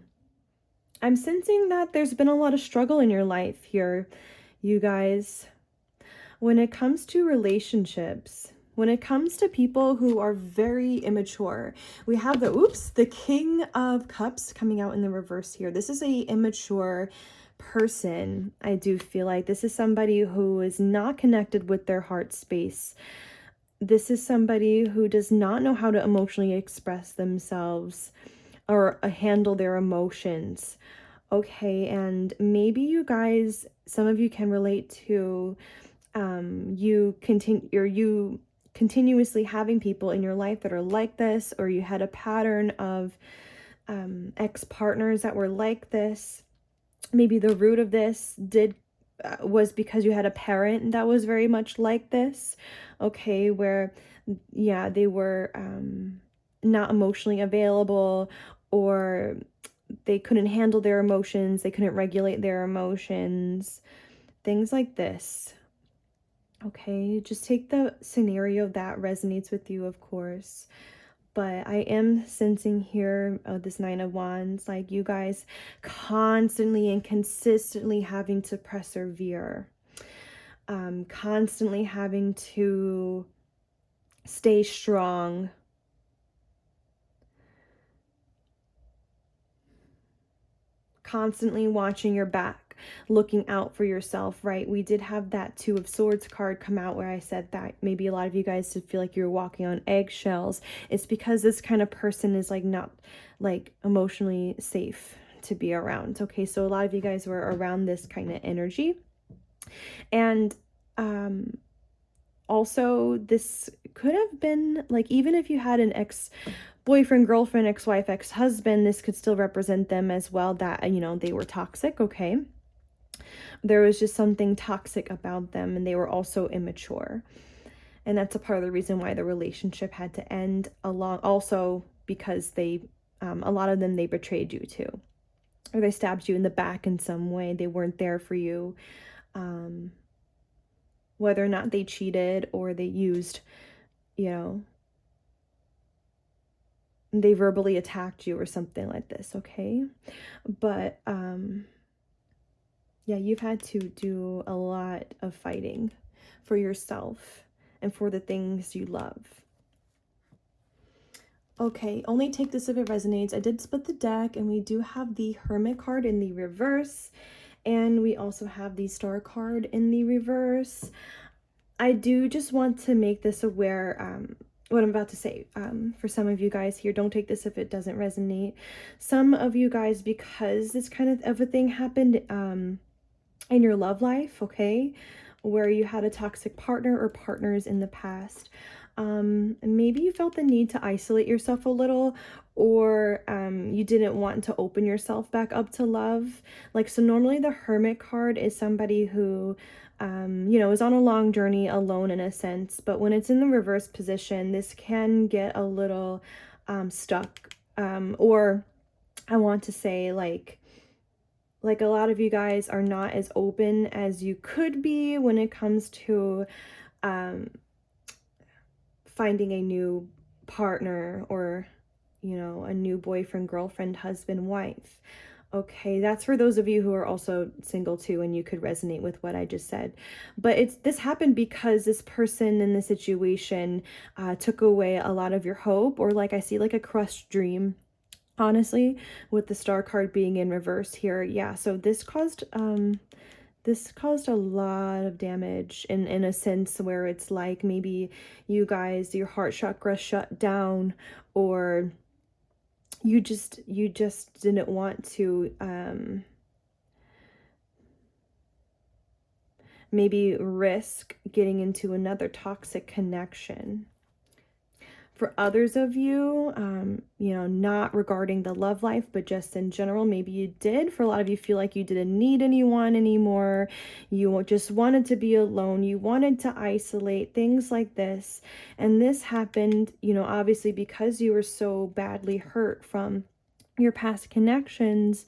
I'm sensing that there's been a lot of struggle in your life here, you guys. When it comes to relationships, when it comes to people who are very immature, we have the King of Cups coming out in the reverse here. This is a immature person, I do feel like this is somebody who is not connected with their heart space. This is somebody who does not know how to emotionally express themselves or handle their emotions. Okay, and maybe you guys, some of you can relate to you continuously having people in your life that are like this, or you had a pattern of ex-partners that were like this. Maybe the root of this was because you had a parent that was very much like this, okay, where yeah, they were not emotionally available, or they couldn't handle their emotions, they couldn't regulate their emotions, things like this. Okay, just take the scenario that resonates with you, of course. But I am sensing here this Nine of Wands, like you guys constantly and consistently having to persevere, constantly having to stay strong, constantly watching your back, looking out for yourself, right? We did have that Two of Swords card come out where I said that maybe a lot of you guys did feel like you're walking on eggshells. It's because this kind of person is like not like emotionally safe to be around. Okay, so a lot of you guys were around this kind of energy. And also this could have been like, even if you had an boyfriend, girlfriend, ex-wife, ex-husband, this could still represent them as well, that, you know, they were toxic, okay? There was just something toxic about them, and they were also immature. And that's a part of the reason why the relationship had to end, along also because they, a lot of them, they betrayed you too. Or they stabbed you in the back in some way. They weren't there for you. Whether or not they cheated or they used, you know, they verbally attacked you or something like this, okay? But yeah, you've had to do a lot of fighting for yourself and for the things you love. Okay, only take this if it resonates. I did split the deck, and we do have the Hermit card in the reverse, and we also have the Star card in the reverse. I do just want to make this aware, what I'm about to say, for some of you guys here. Don't take this if it doesn't resonate. Some of you guys, because this kind of a thing happened in your love life, okay, where you had a toxic partner or partners in the past, maybe you felt the need to isolate yourself a little, or you didn't want to open yourself back up to love. Like, so normally the Hermit card is somebody who you know, is on a long journey alone in a sense, but when it's in the reverse position, this can get a little stuck, or I want to say like a lot of you guys are not as open as you could be when it comes to finding a new partner, or, you know, a new boyfriend, girlfriend, husband, wife. Okay, that's for those of you who are also single too, and you could resonate with what I just said. But this happened because this person in the situation took away a lot of your hope, or like I see like a crushed dream, honestly, with the Star card being in reverse here. Yeah, so this caused a lot of damage in a sense, where it's like maybe you guys, your heart chakra shut down, or you just didn't want to maybe risk getting into another toxic connection. For others of you, you know, not regarding the love life, but just in general, maybe you did. For a lot of you, feel like you didn't need anyone anymore. You just wanted to be alone. You wanted to isolate, things like this. And this happened, you know, obviously because you were so badly hurt from your past connections.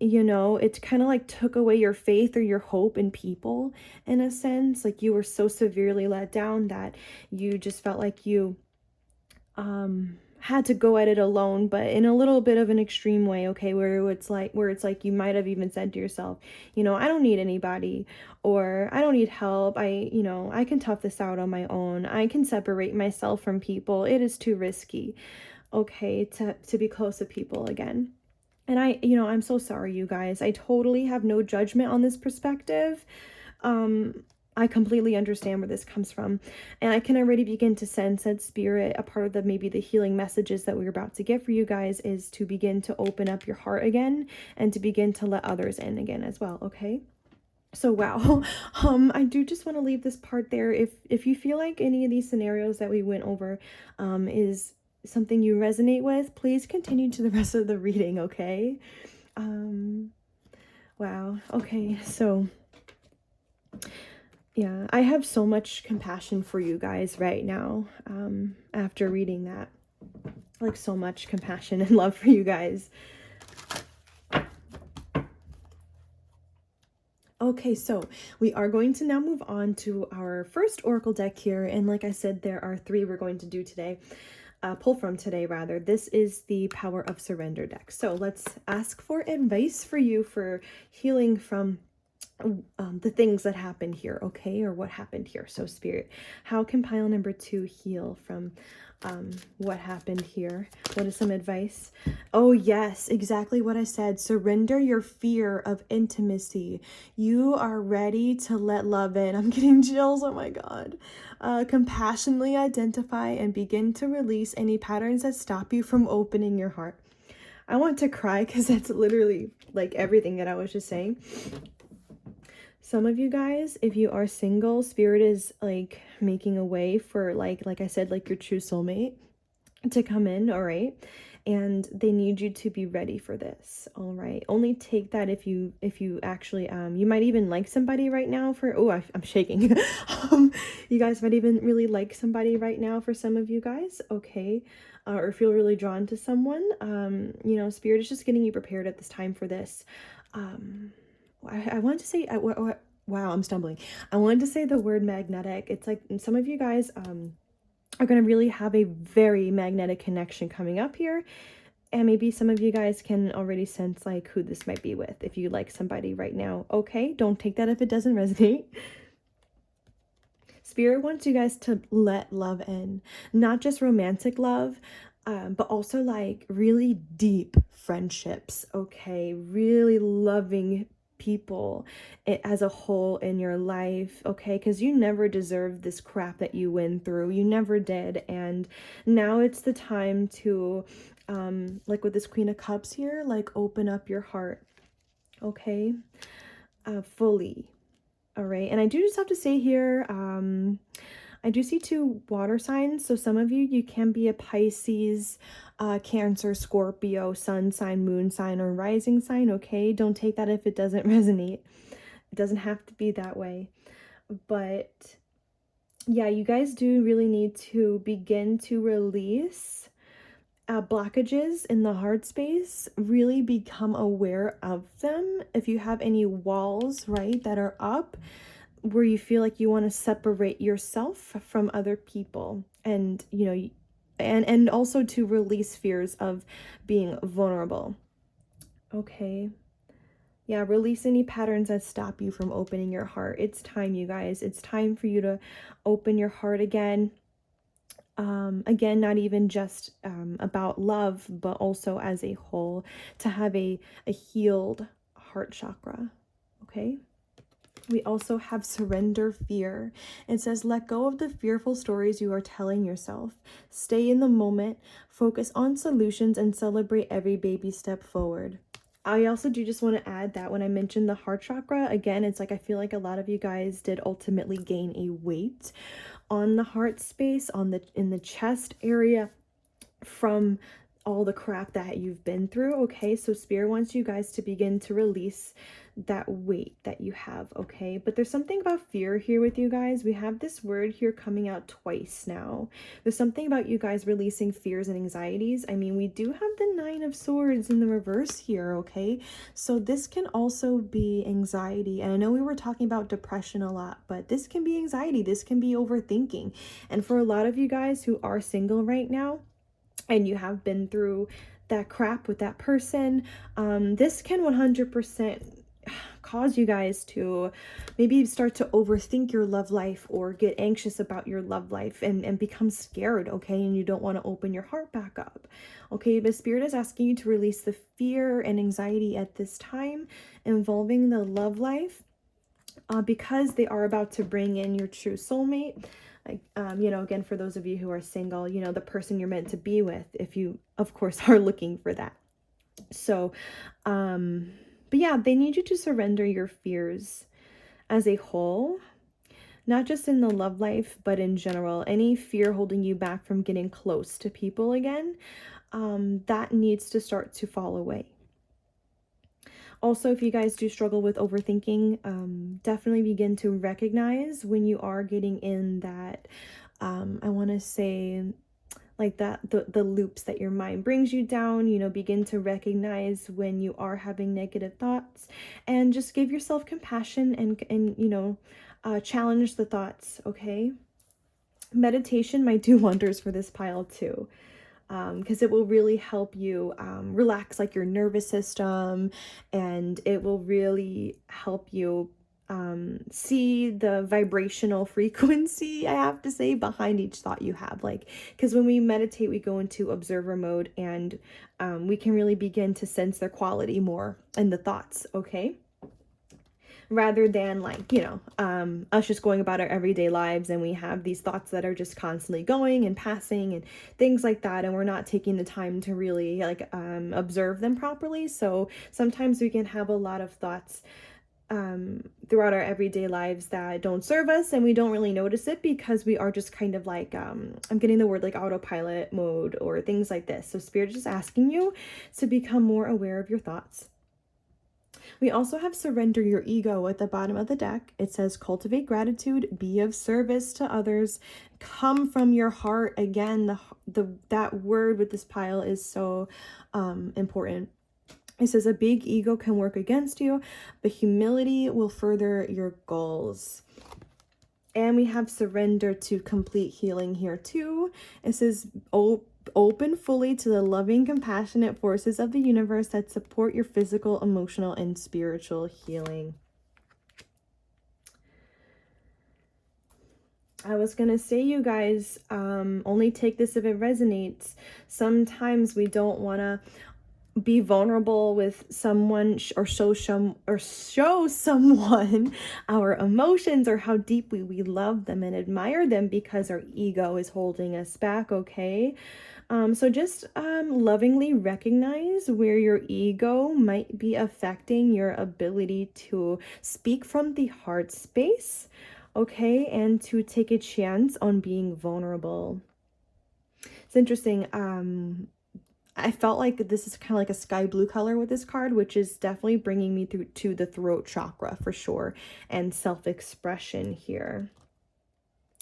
You know, it kind of like took away your faith or your hope in people in a sense. Like, you were so severely let down that you just felt like you had to go at it alone, but in a little bit of an extreme way, okay, where it's like you might have even said to yourself, you know, I don't need anybody, or I don't need help. You know, I can tough this out on my own. I can separate myself from people. It is too risky, okay, to be close to people again. And I'm so sorry, you guys. I totally have no judgment on this perspective. I completely understand where this comes from. And I can already begin to sense that spirit, a part of maybe the healing messages that we're about to get for you guys, is to begin to open up your heart again and to begin to let others in again as well, okay? So wow, I do just want to leave this part there. If you feel like any of these scenarios that we went over is something you resonate with, please continue to the rest of the reading, okay? Wow. Okay, so yeah, I have so much compassion for you guys right now, after reading that. Like, so much compassion and love for you guys. Okay, so we are going to now move on to our first oracle deck here. And like I said, there are 3 we're going to do today. Pull from today, rather. This is the Power of Surrender deck. So let's ask for advice for you for healing from the things that happened here, okay? Or what happened here. So Spirit, how can pile number 2 heal from what happened here? What is some advice? Oh yes, exactly what I said. Surrender your fear of intimacy. You are ready to let love in. I'm getting chills, oh my god. Compassionately identify and begin to release any patterns that stop you from opening your heart. I want to cry because that's literally like everything that I was just saying. Some of you guys, if you are single, Spirit is like making a way for like I said, like your true soulmate to come in, all right? And they need you to be ready for this, all right? Only take that if you actually you might even like somebody right now for I'm shaking. You guys might even really like somebody right now for some of you guys, okay? Or feel really drawn to someone. Spirit is just getting you prepared at this time for this. I wanted to say, wow, I'm stumbling. I wanted to say the word magnetic. It's like some of you guys are going to really have a very magnetic connection coming up here. And maybe some of you guys can already sense like who this might be with if you like somebody right now. Okay, don't take that if it doesn't resonate. Spirit wants you guys to let love in, not just romantic love, but also like really deep friendships, okay? Really loving people as a whole in your life, okay? Because you never deserved this crap that you went through. You never did. And now it's the time to, like with this Queen of Cups here, like open up your heart, okay? Fully. All right, and I do just have to say here, I do see 2 water signs. So some of you can be a Pisces, Cancer, Scorpio, sun sign, moon sign, or rising sign, okay? Don't take that if it doesn't resonate. It doesn't have to be that way. But yeah, you guys do really need to begin to release blockages in the heart space. Really become aware of them. If you have any walls, right, that are up where you feel like you want to separate yourself from other people, and and also to release fears of being vulnerable, okay? Yeah, release any patterns that stop you from opening your heart. It's time, you guys. It's time for you to open your heart again. Again, not even just about love, but also as a whole, to have a healed heart chakra, okay? We also have surrender fear. It says, let go of the fearful stories you are telling yourself. Stay in the moment, focus on solutions, and celebrate every baby step forward. I also do just want to add that when I mentioned the heart chakra, again, it's like I feel like a lot of you guys did ultimately gain a weight on the heart space, in the chest area, from all the crap that you've been through, okay? So Spirit wants you guys to begin to release that weight that you have, okay? But there's something about fear here with you guys. We have this word here coming out twice now. There's something about you guys releasing fears and anxieties. I mean, we do have the 9 of Swords in the reverse here, okay? So this can also be anxiety. And I know we were talking about depression a lot, but this can be anxiety. This can be overthinking. And for a lot of you guys who are single right now, and you have been through that crap with that person, this can 100% cause you guys to maybe start to overthink your love life or get anxious about your love life and become scared, okay? And you don't want to open your heart back up, okay? But Spirit is asking you to release the fear and anxiety at this time involving the love life, because they are about to bring in your true soulmate. Like, again, for those of you who are single, the person you're meant to be with, if you, of course, are looking for that. So, but yeah, they need you to surrender your fears as a whole, not just in the love life, but in general. Any fear holding you back from getting close to people again, that needs to start to fall away. Also, if you guys do struggle with overthinking, definitely begin to recognize when you are getting in that, I want to say, like that, the loops that your mind brings you down. Begin to recognize when you are having negative thoughts, and just give yourself compassion and challenge the thoughts, okay? Meditation might do wonders for this pile too, because it will really help you relax like your nervous system, and it will really help you see the vibrational frequency, I have to say, behind each thought you have. Like, because when we meditate, we go into observer mode, and we can really begin to sense their quality more in the thoughts, okay? Rather than like, us just going about our everyday lives, and we have these thoughts that are just constantly going and passing and things like that, and we're not taking the time to really like observe them properly. So sometimes we can have a lot of thoughts throughout our everyday lives that don't serve us, and we don't really notice it because we are just kind of like, I'm getting the word like autopilot mode or things like this. So Spirit is just asking you to become more aware of your thoughts. We also have surrender your ego at the bottom of the deck. It says cultivate gratitude, be of service to others, come from your heart. Again, that word with this pile is so important. It says a big ego can work against you, but humility will further your goals. And we have surrender to complete healing here too. It says open fully to the loving, compassionate forces of the universe that support your physical, emotional, and spiritual healing. I was going to say, you guys, only take this if it resonates. Sometimes we don't want to be vulnerable with someone or show someone our emotions or how deeply we love them and admire them because our ego is holding us back, okay? So just lovingly recognize where your ego might be affecting your ability to speak from the heart space, okay? And to take a chance on being vulnerable. It's interesting. I felt like this is kind of like a sky blue color with this card, which is definitely bringing me through to the throat chakra for sure, and self-expression here.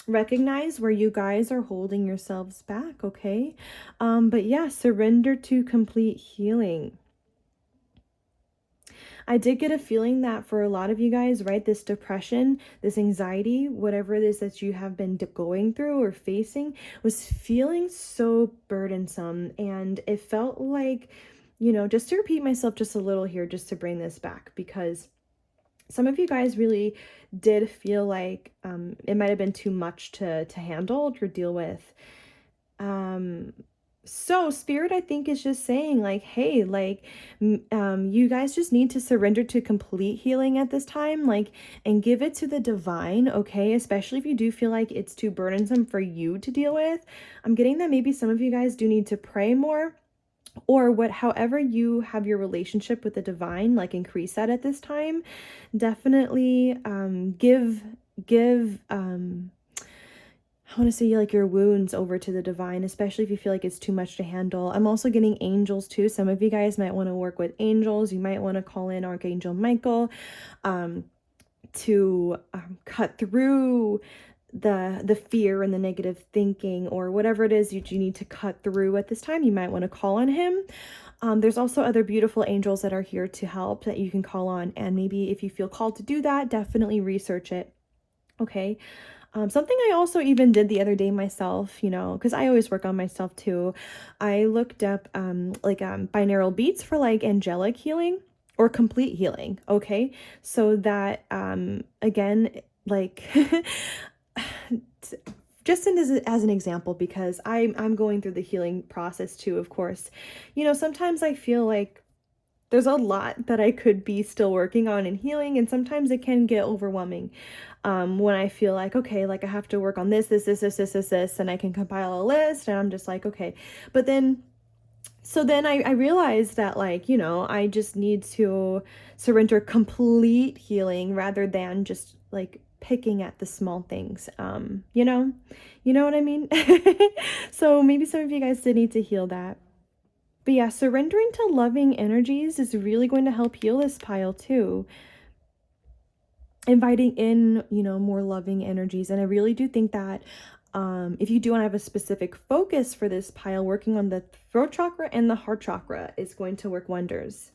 Recognize where you guys are holding yourselves back, okay? But yeah, surrender to complete healing. I did get a feeling that for a lot of you guys, right, this depression, this anxiety, whatever it is that you have been going through or facing, was feeling so burdensome. And it felt like, just to repeat myself just a little here, just to bring this back, because some of you guys really did feel like it might have been too much to handle or deal with. So Spirit, I think, is just saying like, hey, like, you guys just need to surrender to complete healing at this time, like, and give it to the divine, okay? Especially if you do feel like it's too burdensome for you to deal with. I'm getting that maybe some of you guys do need to pray more, or however you have your relationship with the divine, like increase that at this time. Definitely give I want to say like your wounds over to the divine, especially if you feel like it's too much to handle. I'm also getting angels too. Some of you guys might want to work with angels. You might want to call in Archangel Michael to cut through the fear and the negative thinking, or whatever it is you need to cut through at this time. You might want to call on him. There's also other beautiful angels that are here to help that you can call on. And maybe if you feel called to do that, definitely research it. Okay. Something I also even did the other day myself, because I always work on myself too. I looked up binaural beats for like angelic healing, or complete healing. Okay. So that, again, like, just as an example, because I'm going through the healing process too, of course. Sometimes I feel like there's a lot that I could be still working on and healing, and sometimes it can get overwhelming. When I feel like, okay, like I have to work on this, and I can compile a list, and I'm just like, okay. But then, so then I realized that, like, I just need to surrender complete healing rather than just like picking at the small things. You know what I mean? So maybe some of you guys did need to heal that. But yeah, surrendering to loving energies is really going to help heal this pile too. Inviting in, more loving energies. And I really do think that if you do want to have a specific focus for this pile, working on the throat chakra and the heart chakra is going to work wonders.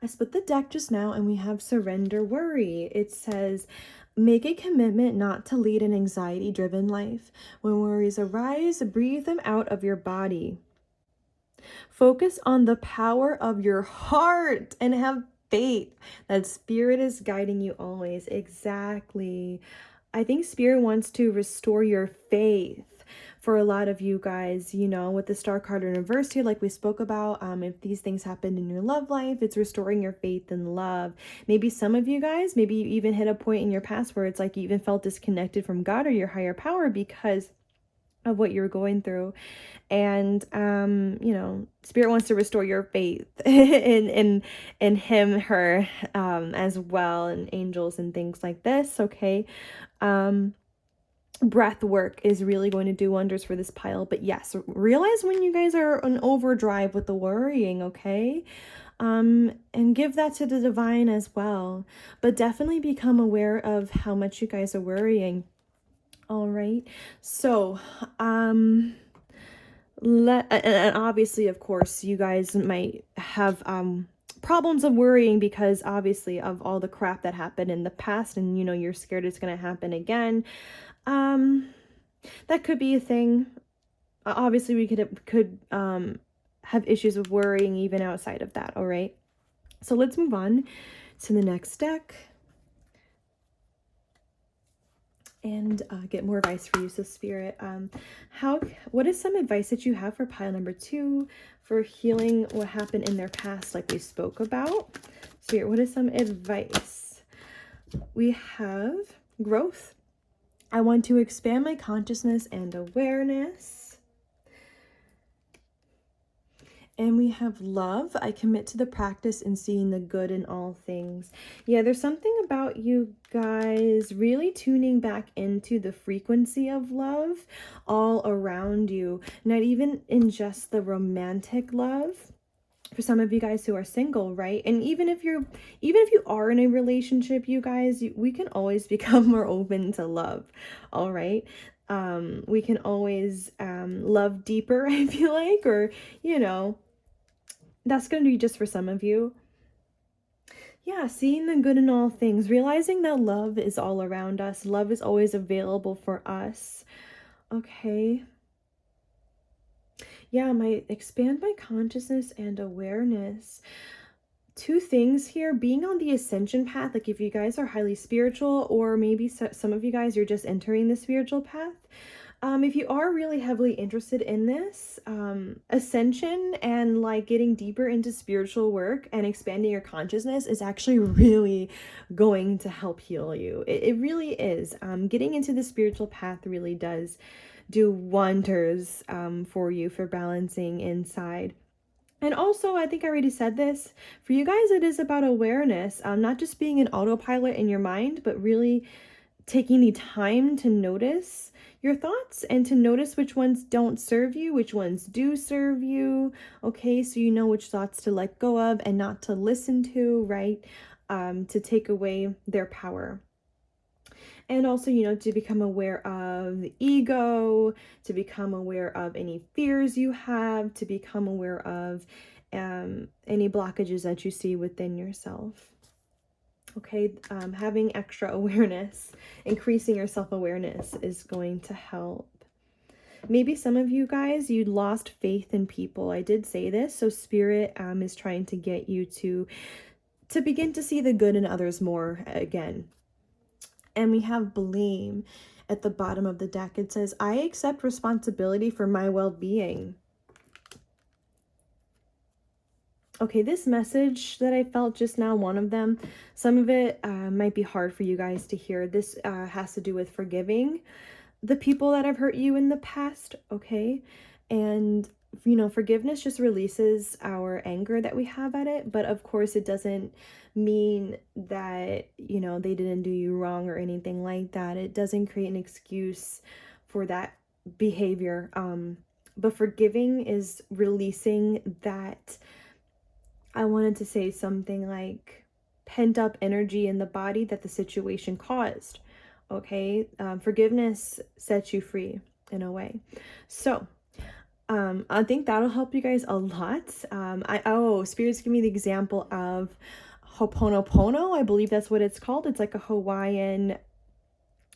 I split the deck just now and we have surrender worry. It says, make a commitment not to lead an anxiety-driven life. When worries arise, breathe them out of your body. Focus on the power of your heart and have faith that spirit is guiding you always. Exactly. I think spirit wants to restore your faith for a lot of you guys, with the star card reverse here, like we spoke about. If these things happen in your love life, it's restoring your faith and love. Maybe some of you guys, maybe you even hit a point in your past where it's like you even felt disconnected from God or your higher power because of what you're going through. And spirit wants to restore your faith in him, her, as well, and angels and things like this. Okay. Breath work is really going to do wonders for this pile. But yes, realize when you guys are on overdrive with the worrying. Okay. And give that to the divine as well, but definitely become aware of how much you guys are worrying. All right. So, and obviously, of course, you guys might have problems of worrying because obviously of all the crap that happened in the past, and you're scared it's going to happen again. That could be a thing. Obviously, we could have issues with worrying even outside of that. All right. So let's move on to the next deck and get more advice for you. So spirit, what is some advice that you have for pile number 2 for healing what happened in their past, like we spoke about? Spirit, what is some advice? We have growth. I want to expand my consciousness and awareness. And we have love. I commit to the practice and seeing the good in all things. Yeah, there's something about you guys really tuning back into the frequency of love all around you. Not even in just the romantic love. For some of you guys who are single, right? And even if you are in a relationship, you guys, we can always become more open to love. All right. We can always love deeper, I feel like, or that's going to be just for some of you. Yeah, seeing the good in all things, realizing that love is all around us. Love is always available for us. Okay. Yeah, expand my consciousness and awareness. 2 things here, being on the ascension path, like if you guys are highly spiritual, or maybe some of you guys, you're just entering the spiritual path. If you are really heavily interested in this, ascension and like getting deeper into spiritual work and expanding your consciousness is actually really going to help heal you. It really is. Getting into the spiritual path really does do wonders for you, for balancing inside. And also, I think I already said this, for you guys, it is about awareness, not just being an autopilot in your mind, but really taking the time to notice your thoughts and to notice which ones don't serve you, which ones do serve you. Okay, so you know which thoughts to let go of and not to listen to, right? To take away their power. And also, to become aware of the ego, to become aware of any fears you have, to become aware of any blockages that you see within yourself. Okay, having extra awareness, increasing your self-awareness is going to help. maybe some of you guys, you lost faith in people. I did say this. So Spirit is trying to get you to begin to see the good in others more again. And we have blame at the bottom of the deck. It says, I accept responsibility for my well-being. Okay, this message that I felt just now, one of them, some of it might be hard for you guys to hear. This has to do with forgiving the people that have hurt you in the past, okay? And, you know, forgiveness just releases our anger that we have at it. But of course, it doesn't mean that, you know, they didn't do you wrong or anything like that. It doesn't create an excuse for that behavior. But forgiving is releasing that, I wanted to say something like pent up energy in the body that the situation caused. Okay, forgiveness sets you free in a way. So I think that'll help you guys a lot. Spirits give me the example of Ho'oponopono. I believe that's what it's called. It's like a Hawaiian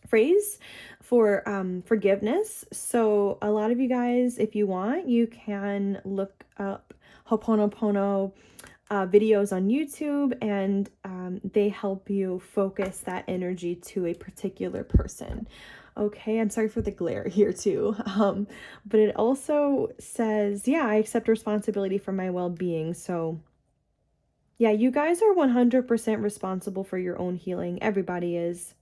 phrase for forgiveness. So a lot of you guys, if you want, you can look up Ho'oponopono videos on YouTube, and they help you focus that energy to a particular person. Okay, I'm sorry for the glare here too. But it also says, yeah, I accept responsibility for my well-being. So yeah, you guys are 100% responsible for your own healing. Everybody is.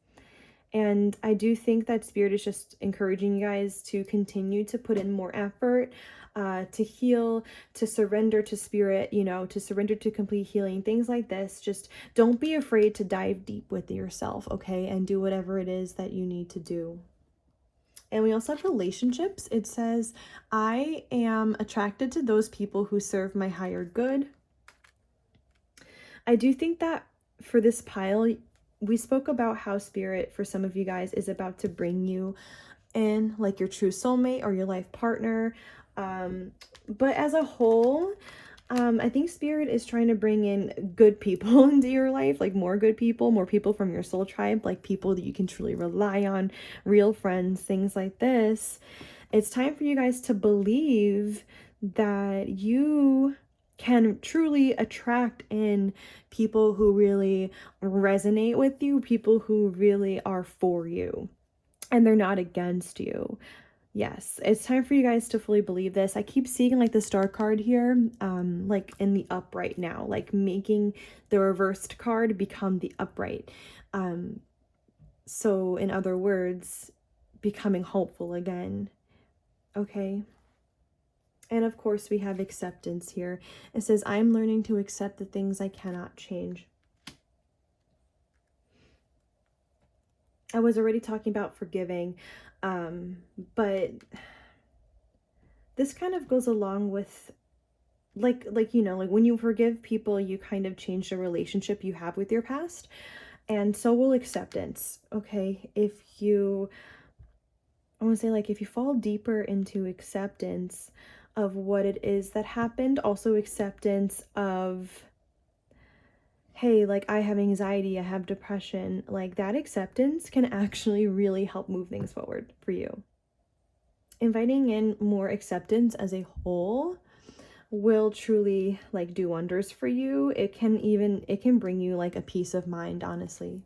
And I do think that Spirit is just encouraging you guys to continue to put in more effort, to heal, to surrender to Spirit, you know, to surrender to complete healing, things like this. Just don't be afraid to dive deep with yourself, okay? And do whatever it is that you need to do. And we also have relationships. It says, I am attracted to those people who serve my higher good. I do think that for this pile, we spoke about how Spirit, for some of you guys, is about to bring you in like your true soulmate or your life partner. But as a whole, I think Spirit is trying to bring in good people into your life, like more good people, more people from your soul tribe, like people that you can truly rely on, real friends, things like this. It's time for you guys to believe that you can truly attract in people who really resonate with you, people who really are for you, and they're not against you. Yes, it's time for you guys to fully believe this. I keep seeing like the star card here, like in the upright now, like making the reversed card become the upright. So in other words, becoming hopeful again. Okay. And of course, we have acceptance here. It says, I'm learning to accept the things I cannot change. I was already talking about forgiving, but this kind of goes along with like you know, like when you forgive people, you kind of change the relationship you have with your past. And so will acceptance. Okay, I want to say, like, if you fall deeper into acceptance of what it is that happened, also acceptance of, hey, like, I have anxiety, I have depression, like, that acceptance can actually really help move things forward for you. Inviting in more acceptance as a whole will truly, like, do wonders for you. It can bring you, like, a peace of mind, honestly.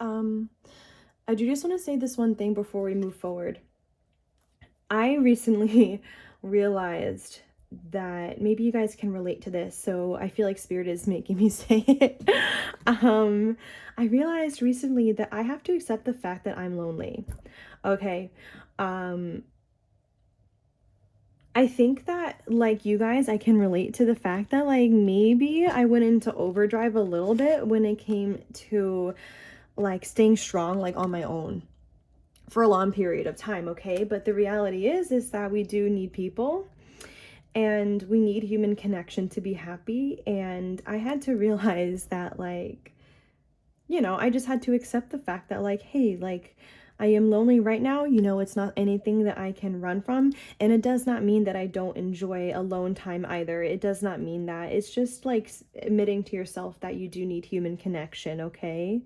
I do just want to say this one thing before we move forward. I recently realized that maybe you guys can relate to this, so I feel like Spirit is making me say it. I realized recently that I have to accept the fact that I'm lonely. Okay. I think that, like you guys, I can relate to the fact that, like, maybe I went into overdrive a little bit when it came to, like, staying strong, like, on my own for a long period of time, okay? But the reality is that we do need people, and we need human connection to be happy. And I had to realize that, like, you know, I just had to accept the fact that, like, hey, like, I am lonely right now. You know, it's not anything that I can run from. And it does not mean that I don't enjoy alone time either. It does not mean that. It's just like admitting to yourself that you do need human connection, okay?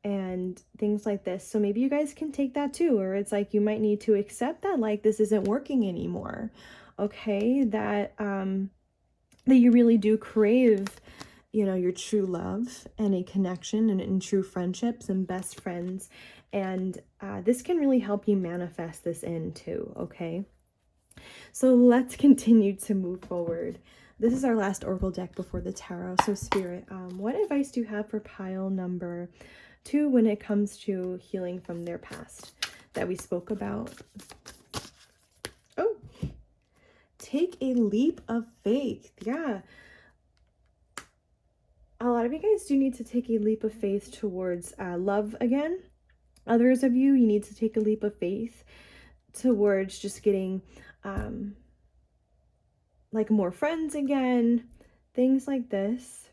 and things like this. So maybe you guys can take that too, or it's like you might need to accept that like this isn't working anymore. Okay, that that you really do crave, you know, your true love and a connection and true friendships and best friends. And this can really help you manifest this in too, okay? So let's continue to move forward. This is our last oracle deck before the tarot. So Spirit, what advice do you have for pile number 2 when it comes to healing from their past that we spoke about? Oh, take a leap of faith. Yeah. A lot of you guys do need to take a leap of faith towards love again. Others of you, you need to take a leap of faith towards just getting like more friends again, things like this.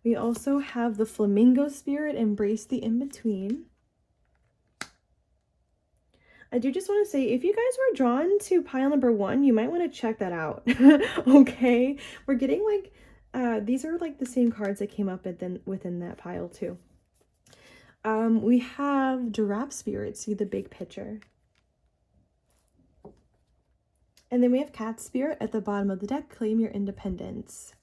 We also have the flamingo spirit, embrace the in-between. I do just want to say, if you guys were drawn to pile number 1, you might want to check that out. Okay, we're getting like these are like the same cards that came up within that pile too. We have giraffe spirit, see the big picture. And then we have cat spirit at the bottom of the deck, claim your independence.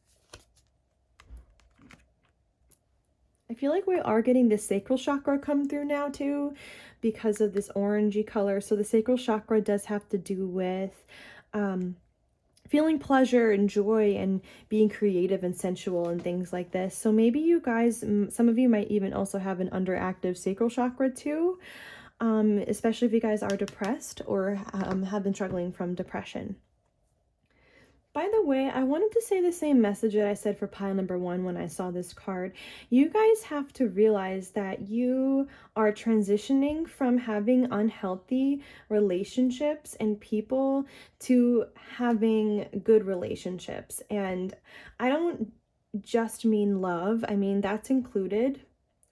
I feel like we are getting the sacral chakra come through now too, because of this orangey color. So the sacral chakra does have to do with feeling pleasure and joy and being creative and sensual and things like this. So maybe you guys, some of you might even also have an underactive sacral chakra too, especially if you guys are depressed or have been struggling from depression. By the way, I wanted to say the same message that I said for pile number 1 when I saw this card. You guys have to realize that you are transitioning from having unhealthy relationships and people to having good relationships. And I don't just mean love. I mean, that's included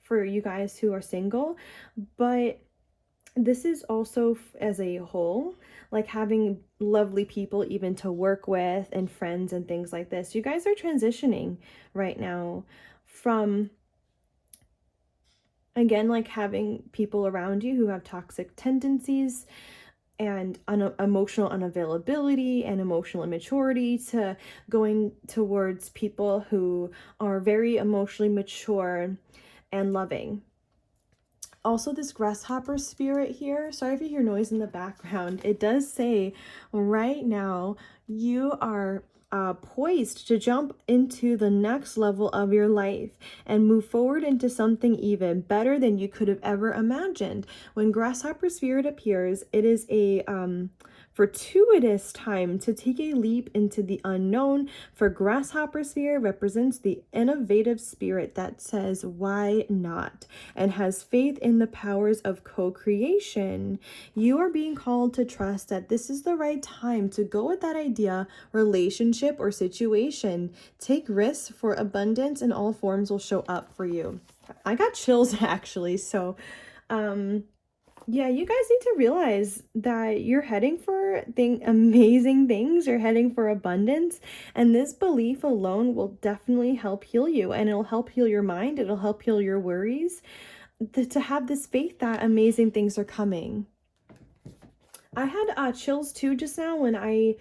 for you guys who are single, but this is also as a whole, like having lovely people even to work with and friends and things like this. You guys are transitioning right now from, again, like having people around you who have toxic tendencies and emotional unavailability and emotional immaturity, to going towards people who are very emotionally mature and loving. Also, this grasshopper spirit here, sorry if you hear noise in the background, it does say right now you are poised to jump into the next level of your life and move forward into something even better than you could have ever imagined. When grasshopper spirit appears, it is a fortuitous time to take a leap into the unknown. For grasshopper spirit represents the innovative spirit that says why not and has faith in the powers of co-creation. You are being called to trust that this is the right time to go with that idea, relationship, or situation. Take risks, for abundance in all forms will show up for you. I got chills actually. So yeah, you guys need to realize that you're heading for amazing things. You're heading for abundance. And this belief alone will definitely help heal you. And it'll help heal your mind. It'll help heal your worries. To have this faith that amazing things are coming. I had chills too just now when I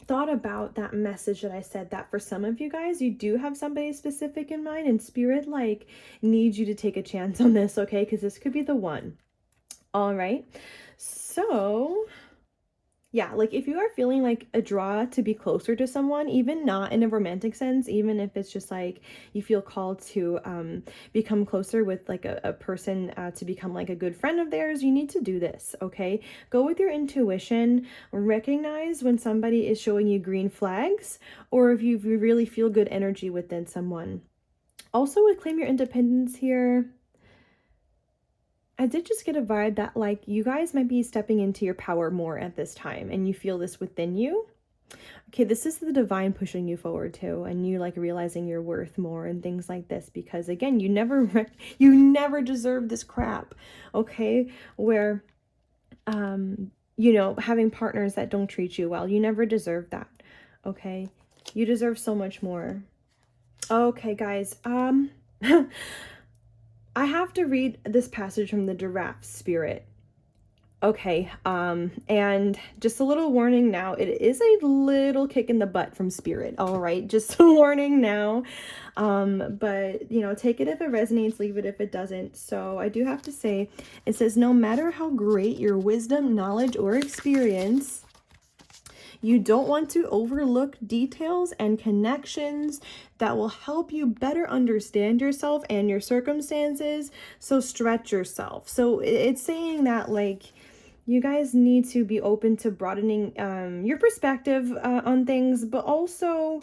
thought about that message that I said, that for some of you guys, you do have somebody specific in mind and spirit like needs you to take a chance on this, okay? Because this could be the one. All right. So yeah, like if you are feeling like a draw to be closer to someone, even not in a romantic sense, even if it's just like you feel called to become closer with like a person to become like a good friend of theirs, you need to do this, okay? Go with your intuition, recognize when somebody is showing you green flags, or if you really feel good energy within someone. Also with claim your independence here, I did just get a vibe that like you guys might be stepping into your power more at this time and you feel this within you. Okay, this is the divine pushing you forward too, and you like realizing your worth more and things like this, because again, you never deserve this crap, okay? Where you know, having partners that don't treat you well, you never deserve that, okay? You deserve so much more. Okay, guys, I have to read this passage from the Giraffe Spirit. Okay, and just a little warning now, it is a little kick in the butt from Spirit, all right? Just a warning now. But, you know, take it if it resonates, leave it if it doesn't. So I do have to say, it says, no matter how great your wisdom, knowledge, or experience, you don't want to overlook details and connections that will help you better understand yourself and your circumstances. So stretch yourself. So it's saying that, like, you guys need to be open to broadening your perspective on things, but also,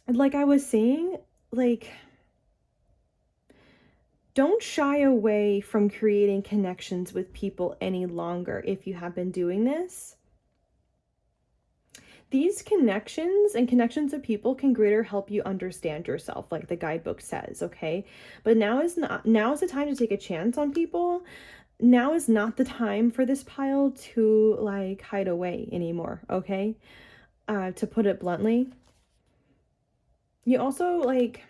like I was saying, like, don't shy away from creating connections with people any longer if you have been doing this. These connections and connections of people can greater help you understand yourself, like the guidebook says, okay? But now is the time to take a chance on people. Now is not the time for this pile to, like, hide away anymore, okay? To put it bluntly. You also, like,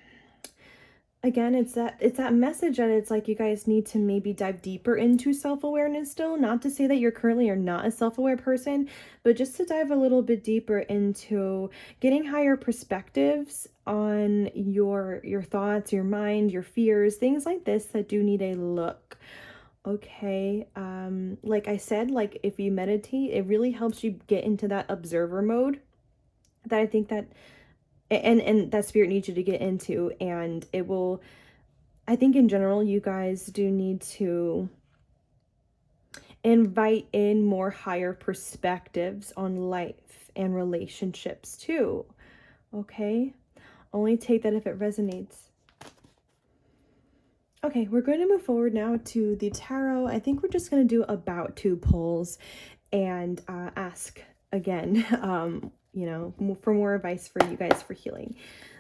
again, it's that message that it's like you guys need to maybe dive deeper into self-awareness still. Not to say that you're currently or not a self-aware person, but just to dive a little bit deeper into getting higher perspectives on your thoughts, your mind, your fears, things like this that do need a look. Okay, like I said, like if you meditate, it really helps you get into that observer mode that I think that and that Spirit needs you to get into, and it will, I think in general, you guys do need to invite in more higher perspectives on life and relationships too. Okay, only take that if it resonates. Okay, we're going to move forward now to the tarot. I think we're just going to do about 2 pulls and ask again, you know, for more advice for you guys for healing.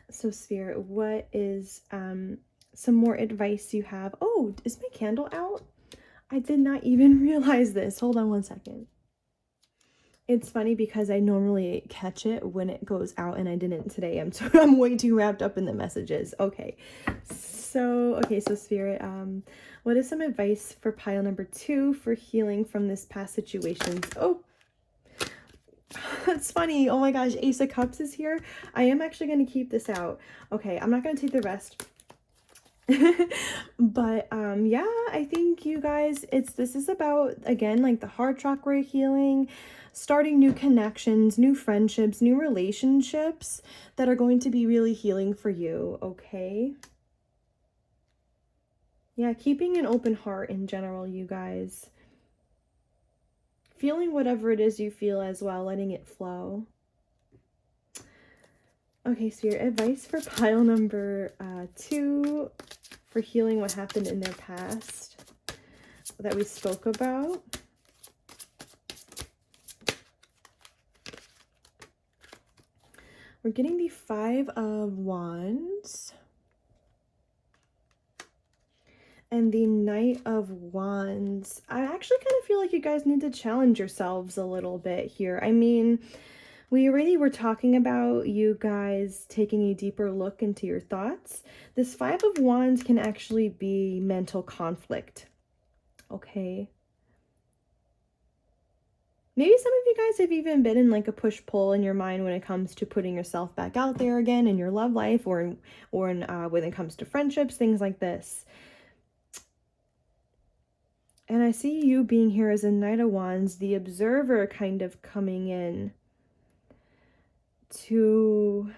So Spirit, what is some more advice you have? Oh, is my candle out? I did not even realize this. Hold on one second. It's funny because I normally catch it when it goes out and I didn't today. I'm way too wrapped up in the messages. Okay. So Spirit, what is some advice for pile number 2 for healing from this past situations? Oh, that's funny. Oh my gosh, Ace of Cups is here. I am actually going to keep this out. Okay, I'm not going to take the rest. But yeah, I think you guys, this is about, again, like the heart chakra healing, starting new connections, new friendships, new relationships that are going to be really healing for you, okay? Yeah, keeping an open heart in general, you guys. Feeling whatever it is you feel as well, letting it flow. Okay, Spirit, advice for pile number 2 for healing what happened in their past that we spoke about. We're getting the 5 of Wands and the Knight of Wands. I actually kind of feel like you guys need to challenge yourselves a little bit here. I mean, we already were talking about you guys taking a deeper look into your thoughts. This 5 of Wands can actually be mental conflict, okay? Maybe some of you guys have even been in like a push-pull in your mind when it comes to putting yourself back out there again in your love life or when it comes to friendships, things like this. And I see you being here as a Knight of Wands, the observer kind of coming in to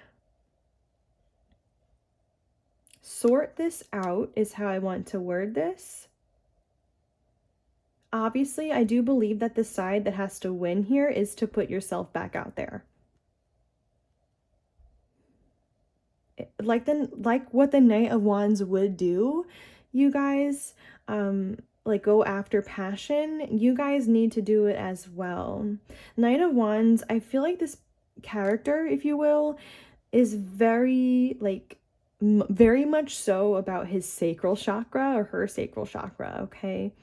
sort this out is how I want to word this. Obviously, I do believe that the side that has to win here is to put yourself back out there. Like what the Knight of Wands would do, you guys, like go after passion, you guys need to do it as well. Knight of Wands, I feel like this character, if you will, is very, like, very much so about his sacral chakra or her sacral chakra, okay?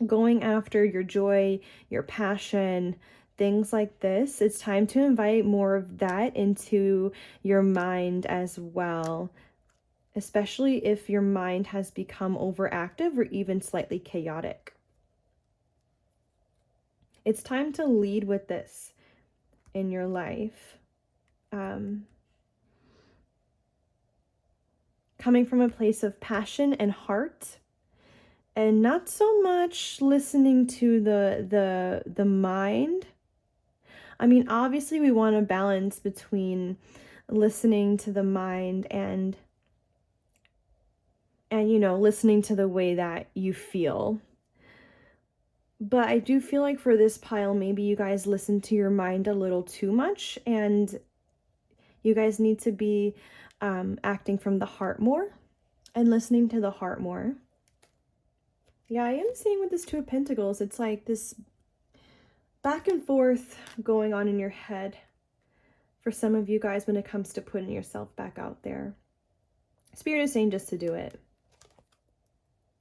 Going after your joy, your passion, things like this. It's time to invite more of that into your mind as well. especially if your mind has become overactive or even slightly chaotic. It's time to lead with this in your life. Coming from a place of passion and heart, and not so much listening to the mind. I mean, obviously we want to balance between listening to the mind and listening to the way that you feel. But I do feel like for this pile, maybe you guys listen to your mind a little too much, and you guys need to be acting from the heart more and listening to the heart more. Yeah, I am seeing with this Two of Pentacles, it's like this back and forth going on in your head for some of you guys when it comes to putting yourself back out there. Spirit is saying just to do it.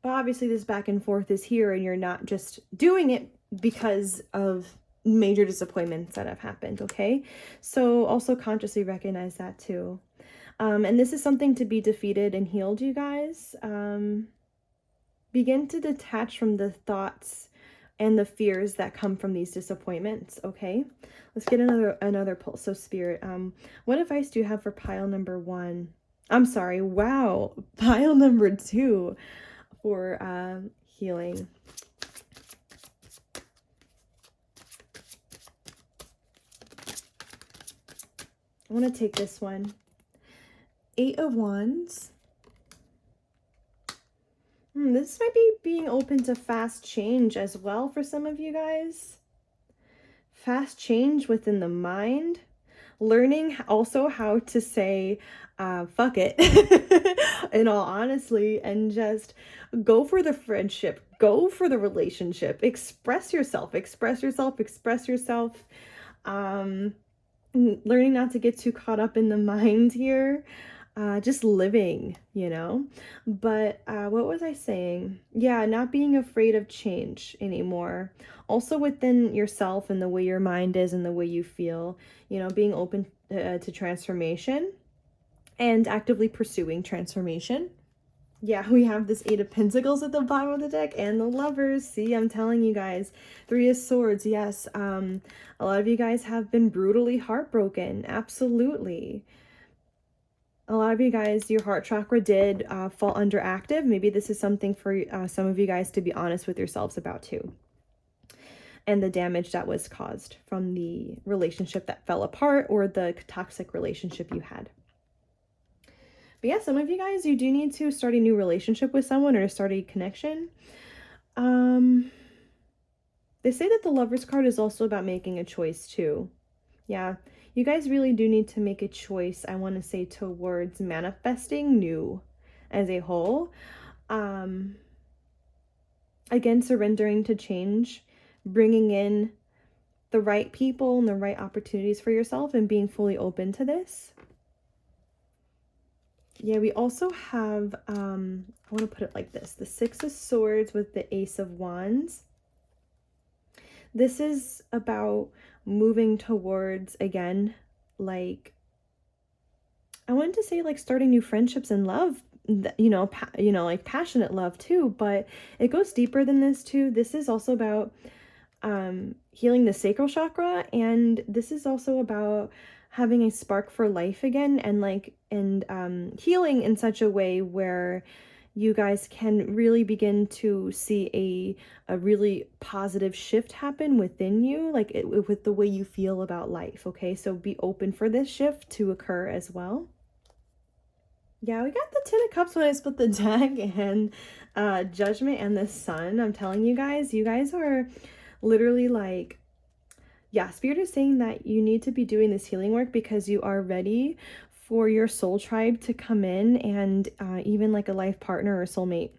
But obviously this back and forth is here, and you're not just doing it because of major disappointments that have happened, okay? So also consciously recognize that too. And this is something to be defeated and healed, you guys. Begin to detach from the thoughts and the fears that come from these disappointments, okay? Let's get another pull. So Spirit, what advice do you have for pile number 1? I'm sorry, wow, pile number 2 for healing. I want to take this one. 8 of Wands. This might be being open to fast change as well for some of you guys. Fast change within the mind. Learning also how to say, fuck it, in all honesty, and just go for the friendship, go for the relationship, express yourself. Learning not to get too caught up in the mind here. Just living, but what was I saying? Yeah, not being afraid of change anymore. Also within yourself and the way your mind is and the way you feel, being open to transformation and actively pursuing transformation. Yeah, we have this 8 of Pentacles at the bottom of the deck and the Lovers. See, I'm telling you guys. 3 of Swords, yes. A lot of you guys have been brutally heartbroken. Absolutely. A lot of you guys, your heart chakra did fall underactive. Maybe this is something for some of you guys to be honest with yourselves about too. And the damage that was caused from the relationship that fell apart or the toxic relationship you had. But yeah, some of you guys, you do need to start a new relationship with someone or start a connection. They say that the Lovers card is also about making a choice too. Yeah, you guys really do need to make a choice, I want to say, towards manifesting new as a whole. Again, surrendering to change, bringing in the right people and the right opportunities for yourself and being fully open to this. Yeah, we also have, I want to put it like this, the 6 of Swords with the Ace of Wands. This is about moving towards, again, like, I wanted to say like starting new friendships and love, like passionate love too, but it goes deeper than this too. This is also about healing the sacral chakra, and this is also about having a spark for life again, and healing in such a way where you guys can really begin to see a really positive shift happen within you, with the way you feel about life, okay? So be open for this shift to occur as well. Yeah, we got the 10 of Cups when I split the deck, and Judgment and the Sun. I'm telling you guys are literally like, yeah, Spirit is saying that you need to be doing this healing work because you are ready for your soul tribe to come in, and even like a life partner or soulmate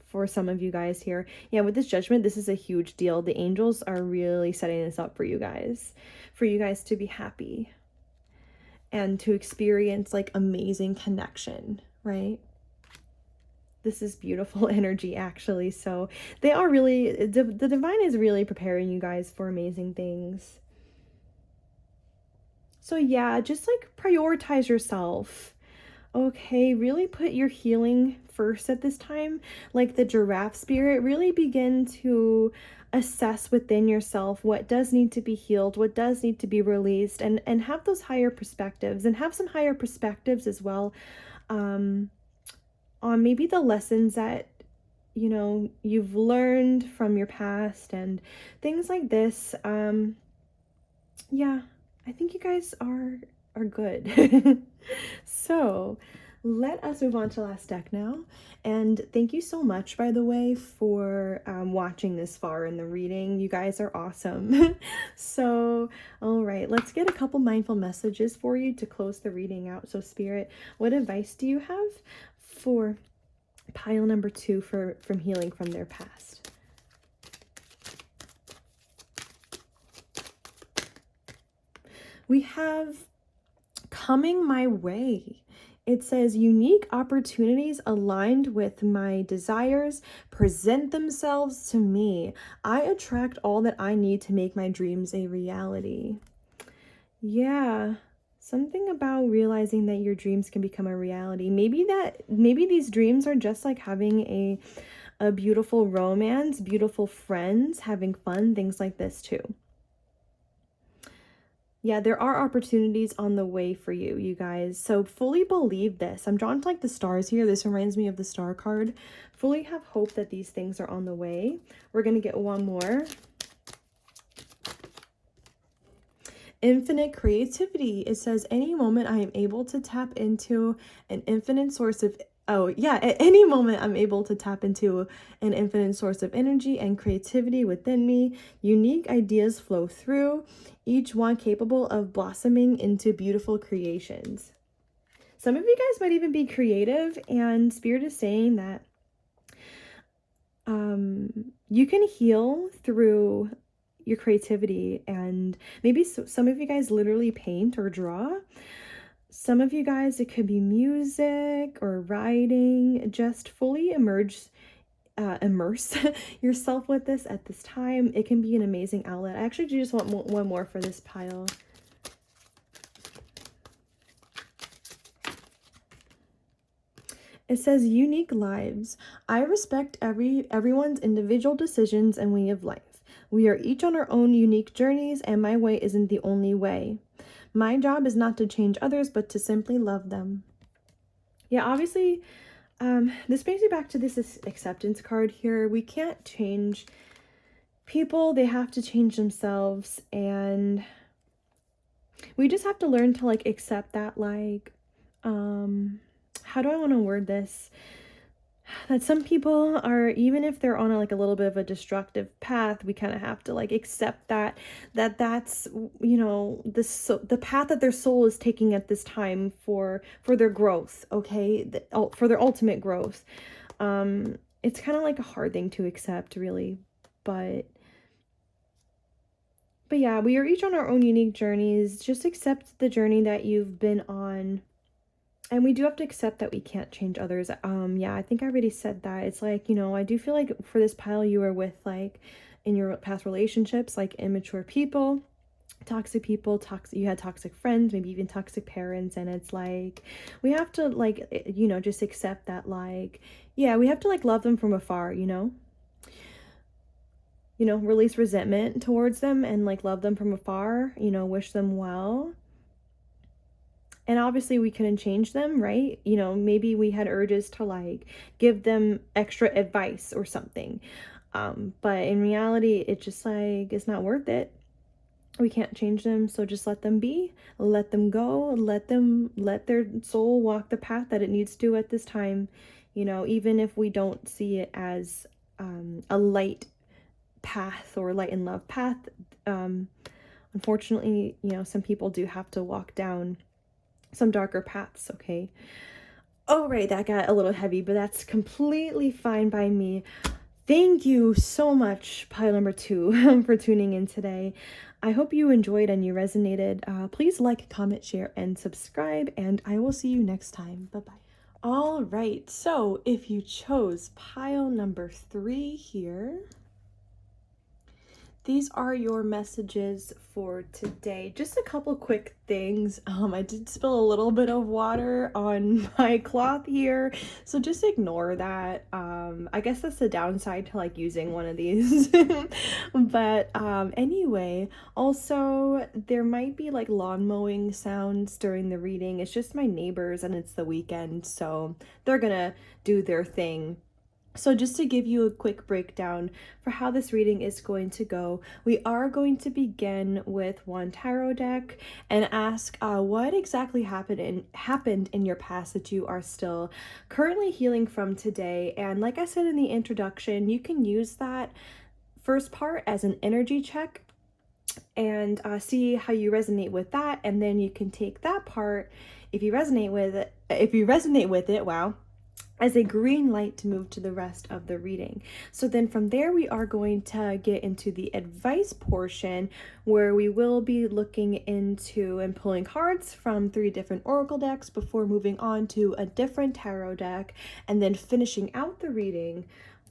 for some of you guys here. Yeah, with this Judgment, this is a huge deal. The angels are really setting this up for you guys to be happy and to experience like amazing connection, right? This is beautiful energy, actually. So they are really, the divine is really preparing you guys for amazing things. So yeah, just like prioritize yourself. Okay, really put your healing first at this time. Like the giraffe spirit, really begin to assess within yourself what does need to be healed, what does need to be released, and have those higher perspectives, and have some higher perspectives as well, um, on maybe the lessons that you've learned from your past and things like this. Yeah, I think you guys are good. So let us move on to last deck now. And thank you so much, by the way, for watching this far in the reading. You guys are awesome. So, all right, let's get a couple mindful messages for you to close the reading out. So, Spirit, what advice do you have for pile number 2 from healing from their past? We have coming my way. It says unique opportunities aligned with my desires present themselves to me. I attract all that I need to make my dreams a reality. Yeah, something about realizing that your dreams can become a reality. Maybe these dreams are just like having a beautiful romance, beautiful friends, having fun, things like this too. Yeah, there are opportunities on the way for you, you guys. So fully believe this. I'm drawn to like the stars here. This reminds me of the star card. Fully have hope that these things are on the way. We're going to get one more. Infinite creativity. It says any moment I am able to tap into an infinite source of at any moment I'm able to tap into an infinite source of energy and creativity within me. Unique ideas flow through, each one capable of blossoming into beautiful creations. Some of you guys might even be creative, and Spirit is saying that you can heal through your creativity, and maybe some of you guys literally paint or draw. Some of you guys, it could be music or writing. Just fully immerse yourself with this at this time. It can be an amazing outlet. I actually just want one more for this pile. It says unique lives. I respect everyone's individual decisions and way of life. We are each on our own unique journeys, and my way isn't the only way. My job is not to change others, but to simply love them. Yeah, obviously, this brings me back to this acceptance card here. We can't change people. They have to change themselves, and we just have to learn to like accept that, like, how do I want to word this? That some people are, even if they're on a little bit of a destructive path, we kind of have to like accept that's the path that their soul is taking at this time for their growth, okay, for their ultimate growth. It's kind of like a hard thing to accept, really, but yeah, we are each on our own unique journeys. Just accept the journey that you've been on. And we do have to accept that we can't change others. Yeah, I think I already said that. It's like, I do feel like for this pile you were with, like, in your past relationships, like immature people, toxic people, you had toxic friends, maybe even toxic parents, and it's like we have to like, just accept that, like, yeah, we have to like love them from afar, release resentment towards them and like love them from afar, wish them well. And obviously we couldn't change them, right? Maybe we had urges to like give them extra advice or something. But in reality, it just like, it's not worth it. We can't change them. So just let them be, let them go, let their soul walk the path that it needs to at this time. Even if we don't see it as a light path or light and love path. Unfortunately, some people do have to walk down some darker paths, okay? All right, that got a little heavy, but that's completely fine by me. Thank you so much, pile number 2, for tuning in today. I hope you enjoyed and you resonated. Please like, comment, share, and subscribe, and I will see you next time. Bye-bye. All right, so if you chose pile number 3 here, These are your messages for today. Just a couple quick things. I did spill a little bit of water on my cloth here, so just ignore that. I guess that's the downside to like using one of these. But anyway, also there might be like lawn mowing sounds during the reading. It's just my neighbors and it's the weekend, so they're gonna do their thing. So just to give you a quick breakdown for how this reading is going to go, we are going to begin with one tarot deck and ask what exactly happened in your past that you are still currently healing from today. And like I said in the introduction, you can use that first part as an energy check and see how you resonate with that, and then you can take that part if you resonate with it, wow, as a green light to move to the rest of the reading. So then from there, we are going to get into the advice portion where we will be looking into and pulling cards from 3 different oracle decks before moving on to a different tarot deck and then finishing out the reading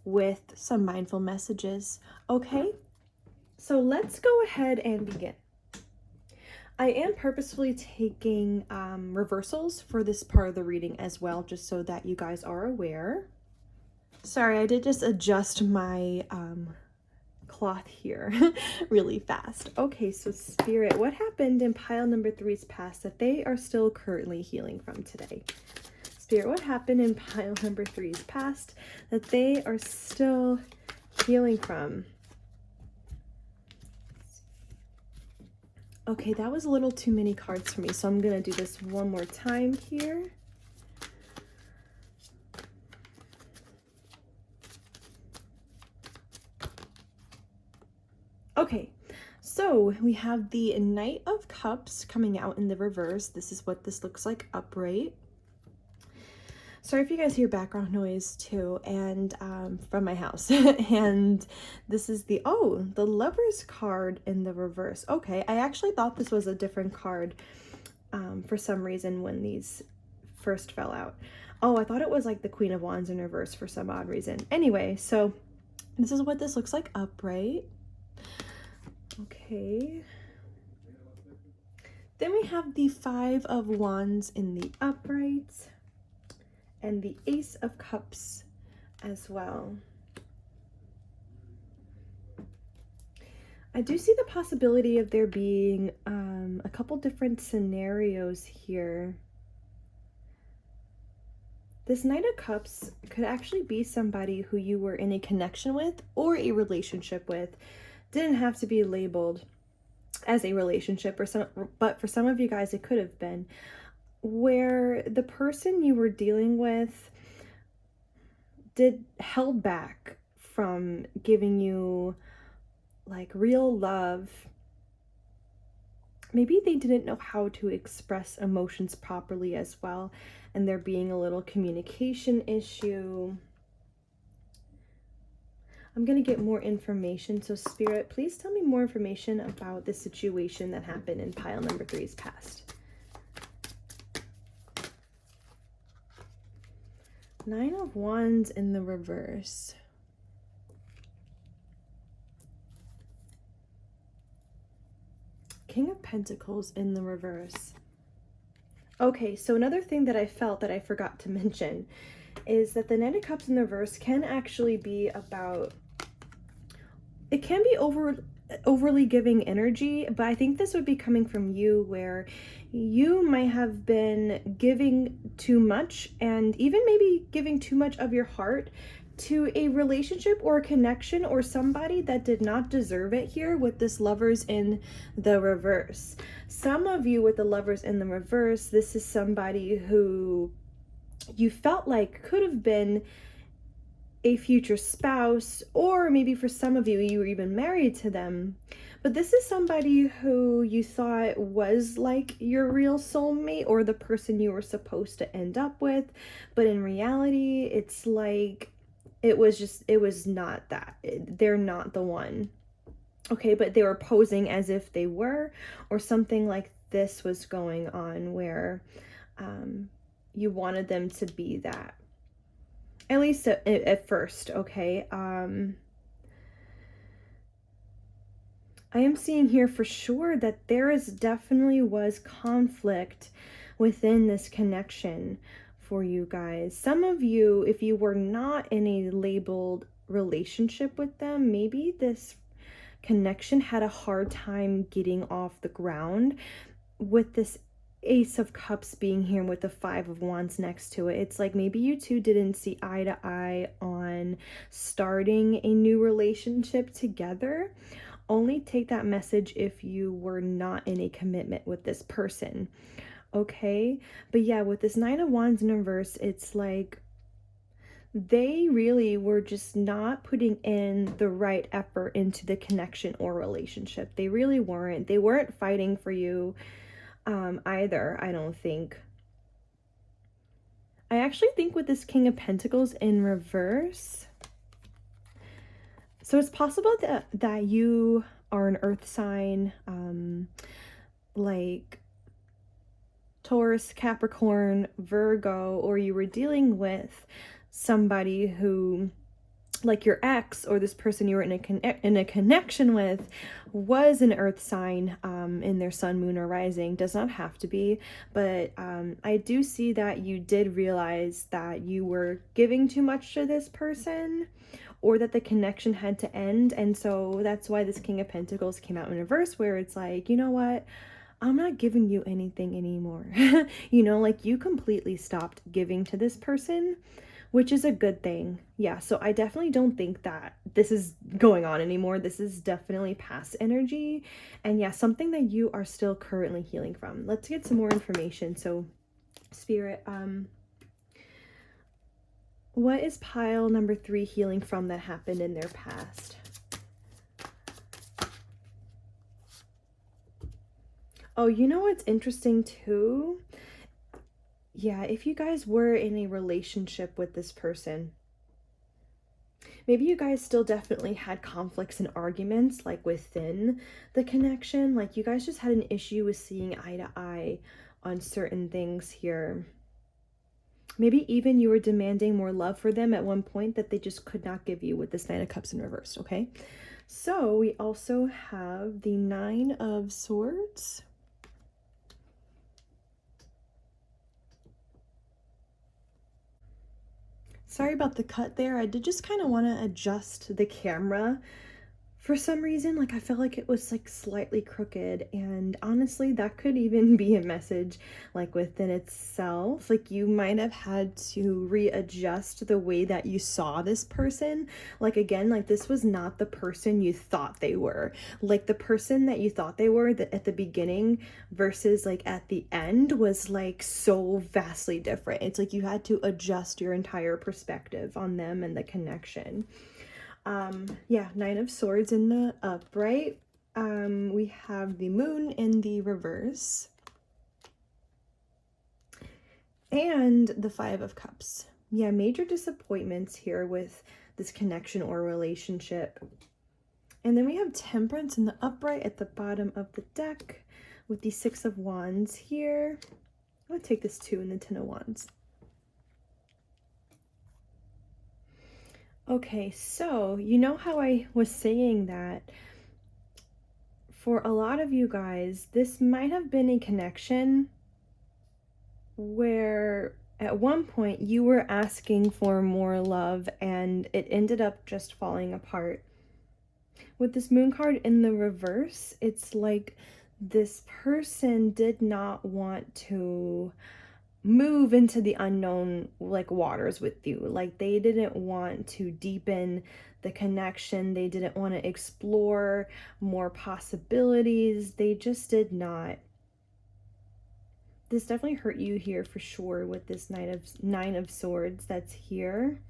with some mindful messages. Okay, so let's go ahead and begin. I am purposefully taking reversals for this part of the reading as well, just so that you guys are aware. Sorry, I did just adjust my cloth here really fast. Okay, so Spirit, what happened in pile number 3's past that they are still currently healing from today? Spirit, what happened in pile number 3's past that they are still healing from? Okay, that was a little too many cards for me, so I'm going to do this one more time here. Okay, so we have the Knight of Cups coming out in the reverse. This is what this looks like upright. Sorry if you guys hear background noise too, and from my house. And this is the Lover's card in the reverse. Okay, I actually thought this was a different card for some reason when these first fell out. Oh, I thought it was like the Queen of Wands in reverse for some odd reason. Anyway, so this is what this looks like upright. Okay. Then we have the 5 of Wands in the upright and the Ace of Cups as well. I do see the possibility of there being a couple different scenarios here. This Knight of Cups could actually be somebody who you were in a connection with or a relationship with. Didn't have to be labeled as a relationship, but for some of you guys it could have been, where the person you were dealing with held back from giving you like real love. Maybe they didn't know how to express emotions properly as well, and there being a little communication issue. I'm going to get more information, so Spirit, please tell me more information about the situation that happened in pile number 3's past. 9 of Wands in the reverse. King of Pentacles in the reverse. Okay, so another thing that I felt that I forgot to mention is that the Knight of Cups in the reverse can actually be about, it can be overly giving energy, but I think this would be coming from you, where you might have been giving too much and even maybe giving too much of your heart to a relationship or a connection or somebody that did not deserve it here with this Lovers in the reverse. Some of you with the Lovers in the reverse, this is somebody who you felt like could have been a future spouse, or maybe for some of you, you were even married to them. But this is somebody who you thought was like your real soulmate or the person you were supposed to end up with. But in reality, it's like, it was not that. They're not the one. Okay, but they were posing as if they were, or something like this was going on where you wanted them to be that. At least at first, okay? I am seeing here for sure that there is definitely was conflict within this connection for you guys. Some of you, if you were not in a labeled relationship with them, maybe this connection had a hard time getting off the ground with this Ace of Cups being here with the Five of Wands next to it. It's like maybe you two didn't see eye to eye on starting a new relationship together. Only take that message if you were not in a commitment with this person, okay? But yeah, with this Nine of Wands in reverse, it's like they really were just not putting in the right effort into the connection or relationship. They really weren't. They weren't fighting for you either, I don't think. I actually think with this King of Pentacles in reverse, so it's possible that you are an earth sign, like Taurus, Capricorn, Virgo, or you were dealing with somebody who, like your ex or this person you were in a connection with, was an earth sign in their sun, moon, or rising. Does not have to be, but I do see that you did realize that you were giving too much to this person, or that the connection had to end. And so that's why this King of Pentacles came out in reverse, where it's like, you know what? I'm not giving you anything anymore. You know, like you completely stopped giving to this person, which is a good thing. Yeah, so I definitely don't think that this is going on anymore. This is definitely past energy. And yeah, something that you are still currently healing from. Let's get some more information. So, Spirit, what is pile number 3 healing from that happened in their past? Oh, you know what's interesting too? Yeah, if you guys were in a relationship with this person, maybe you guys still definitely had conflicts and arguments like within the connection. Like you guys just had an issue with seeing eye to eye on certain things here. Maybe even you were demanding more love for them at one point that they just could not give you with this Nine of Cups in reverse, okay? So we also have the Nine of Swords. Sorry about the cut there. I did just kind of want to adjust the camera for some reason. Like I felt like it was like slightly crooked, and honestly that could even be a message like within itself. Like you might have had to readjust the way that you saw this person. Like again, like this was not the person you thought they were. Like the person that you thought they were at the beginning versus like at the end was like so vastly different. It's like you had to adjust your entire perspective on them and the connection. Yeah, Nine of Swords in the upright. We have the Moon in the reverse. And the Five of Cups. Yeah, major disappointments here with this connection or relationship. And then we have Temperance in the upright at the bottom of the deck with the Six of Wands here. I'm going to take this 2 and the Ten of Wands. Okay, so you know how I was saying that for a lot of you guys, this might have been a connection where at one point you were asking for more love and it ended up just falling apart. With this Moon card in the reverse, it's like this person did not want to move into the unknown like waters with you. Like they didn't want to deepen the connection. They didn't want to explore more possibilities. They just did not. This definitely hurt you here for sure with this Nine of Swords that's here.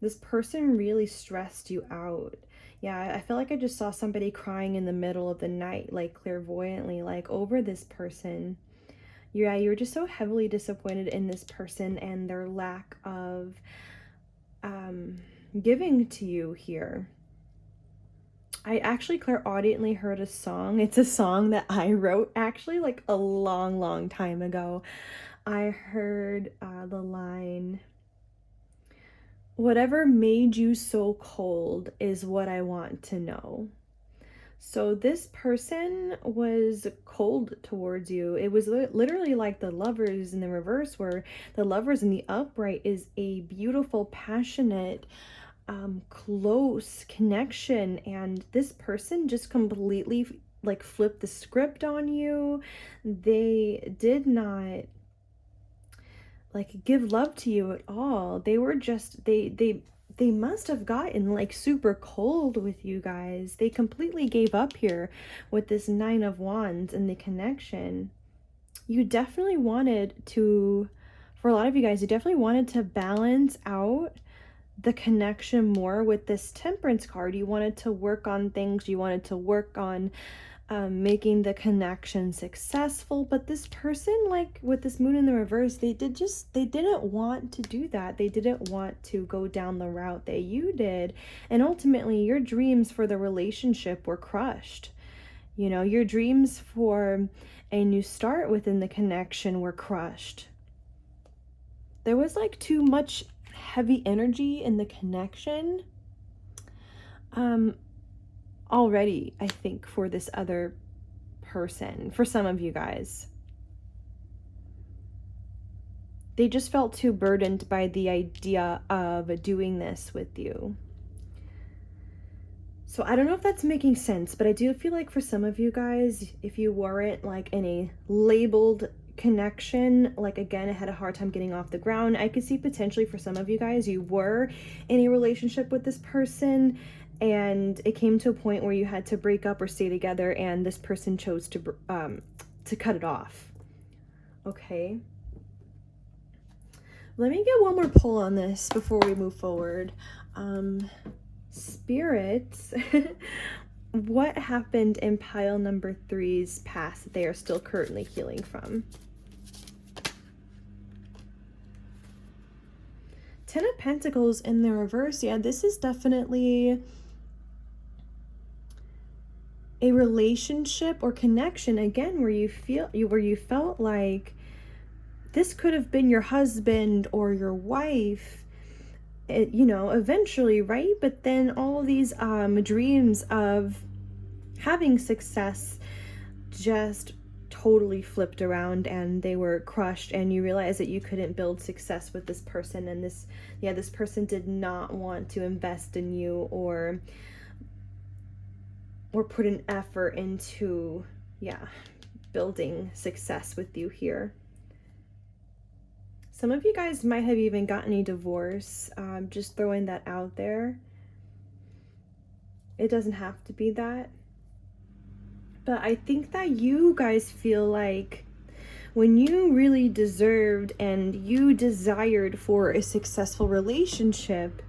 This person really stressed you out. Yeah, I feel like I just saw somebody crying in the middle of the night, like clairvoyantly, like over this person. Yeah, you were just so heavily disappointed in this person and their lack of giving to you here. I actually clairaudiently heard a song. It's a song that I wrote actually like a long time ago. I heard the line, "Whatever made you so cold is what I want to know." So this person was cold towards you. It was literally like the Lovers in the reverse, where the Lovers in the upright is a beautiful, passionate, close connection, and this person just completely like flipped the script on you. They did not like give love to you at all. They were just they must have gotten like super cold with you guys. They completely gave up here with this Nine of Wands and the connection. You definitely wanted to, for a lot of you guys, you definitely wanted to balance out the connection more with this Temperance card. You wanted to work on things, you wanted to work on making the connection successful. But this person, like with this Moon in the reverse, they didn't want to do that. They didn't want to go down the route that you did, and ultimately your dreams for the relationship were crushed. You know, your dreams for a new start within the connection were crushed. There was like too much heavy energy in the connection already, I think, for this other person, for some of you guys. They just felt too burdened by the idea of doing this with you. So I don't know if that's making sense, but I do feel like for some of you guys, if you weren't like in a labeled connection, like again, I had a hard time getting off the ground. I could see potentially for some of you guys, you were in a relationship with this person and it came to a point where you had to break up or stay together, and this person chose to cut it off. Okay. Let me get one more pull on this before we move forward. Spirits, what happened in pile number 3's past that they are still currently healing from? Ten of Pentacles in the reverse. Yeah, this is definitely a relationship or connection again where you felt like this could have been your husband or your wife, you know, eventually, right? But then all these dreams of having success just totally flipped around and they were crushed, and you realize that you couldn't build success with this person, and this person did not want to invest in you or put an effort into building success with you here. Some of you guys might have even gotten a divorce. Just throwing that out there. It doesn't have to be that. But I think that you guys feel like when you really deserved and you desired for a successful relationship,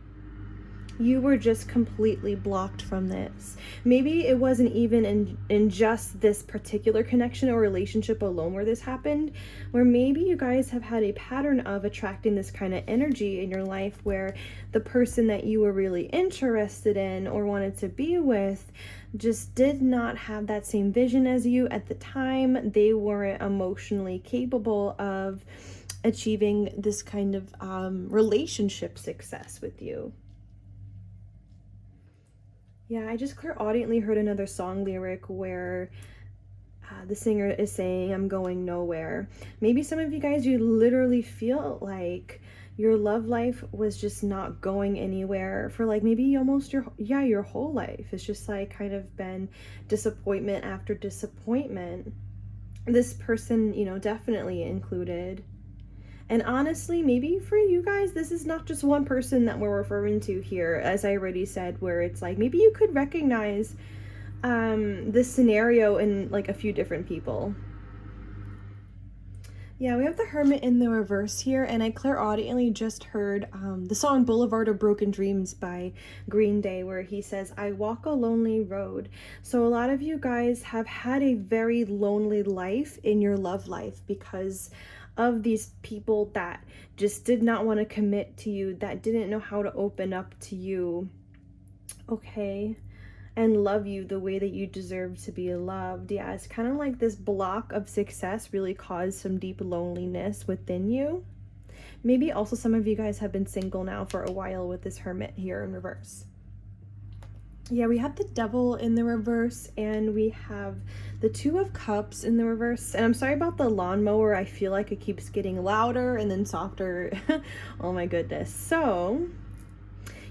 you were just completely blocked from this. Maybe it wasn't even in just this particular connection or relationship alone where this happened, where maybe you guys have had a pattern of attracting this kind of energy in your life where the person that you were really interested in or wanted to be with just did not have that same vision as you at the time. They weren't emotionally capable of achieving this kind of relationship success with you. Yeah, I just clairaudiently heard another song lyric where the singer is saying, "I'm going nowhere." Maybe some of you guys, you literally feel like your love life was just not going anywhere for like maybe almost your whole life. It's just like kind of been disappointment after disappointment. This person, you know, definitely included. And honestly, maybe for you guys, this is not just one person that we're referring to here, as I already said, where it's like maybe you could recognize this scenario in like a few different people. Yeah, we have the Hermit in the reverse here, and I clairaudiently just heard the song Boulevard of Broken Dreams by Green Day, where he says, "I walk a lonely road." So a lot of you guys have had a very lonely life in your love life because of these people that just did not want to commit to you, that didn't know how to open up to you, okay, and love you the way that you deserve to be loved. Yeah, it's kind of like this block of success really caused some deep loneliness within you. Maybe also some of you guys have been single now for a while with this Hermit here in reverse. Yeah, we have the Devil in the reverse, and we have the Two of Cups in the reverse. And I'm sorry about the lawnmower. I feel like it keeps getting louder and then softer. Oh my goodness. So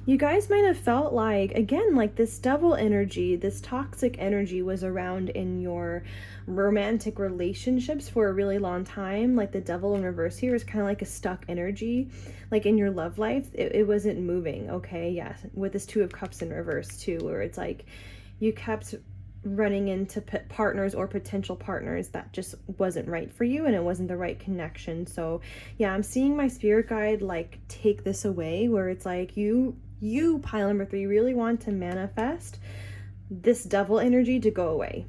you guys might have felt like, again, like this devil energy, this toxic energy was around in your romantic relationships for a really long time. Like the Devil in reverse here is kind of like a stuck energy, like in your love life. It wasn't moving, okay? Yeah, with this Two of Cups in reverse too, where it's like you kept running into partners or potential partners that just wasn't right for you, and it wasn't the right connection. So yeah, I'm seeing my spirit guide like take this away, where it's like you pile number 3 really want to manifest this devil energy to go away,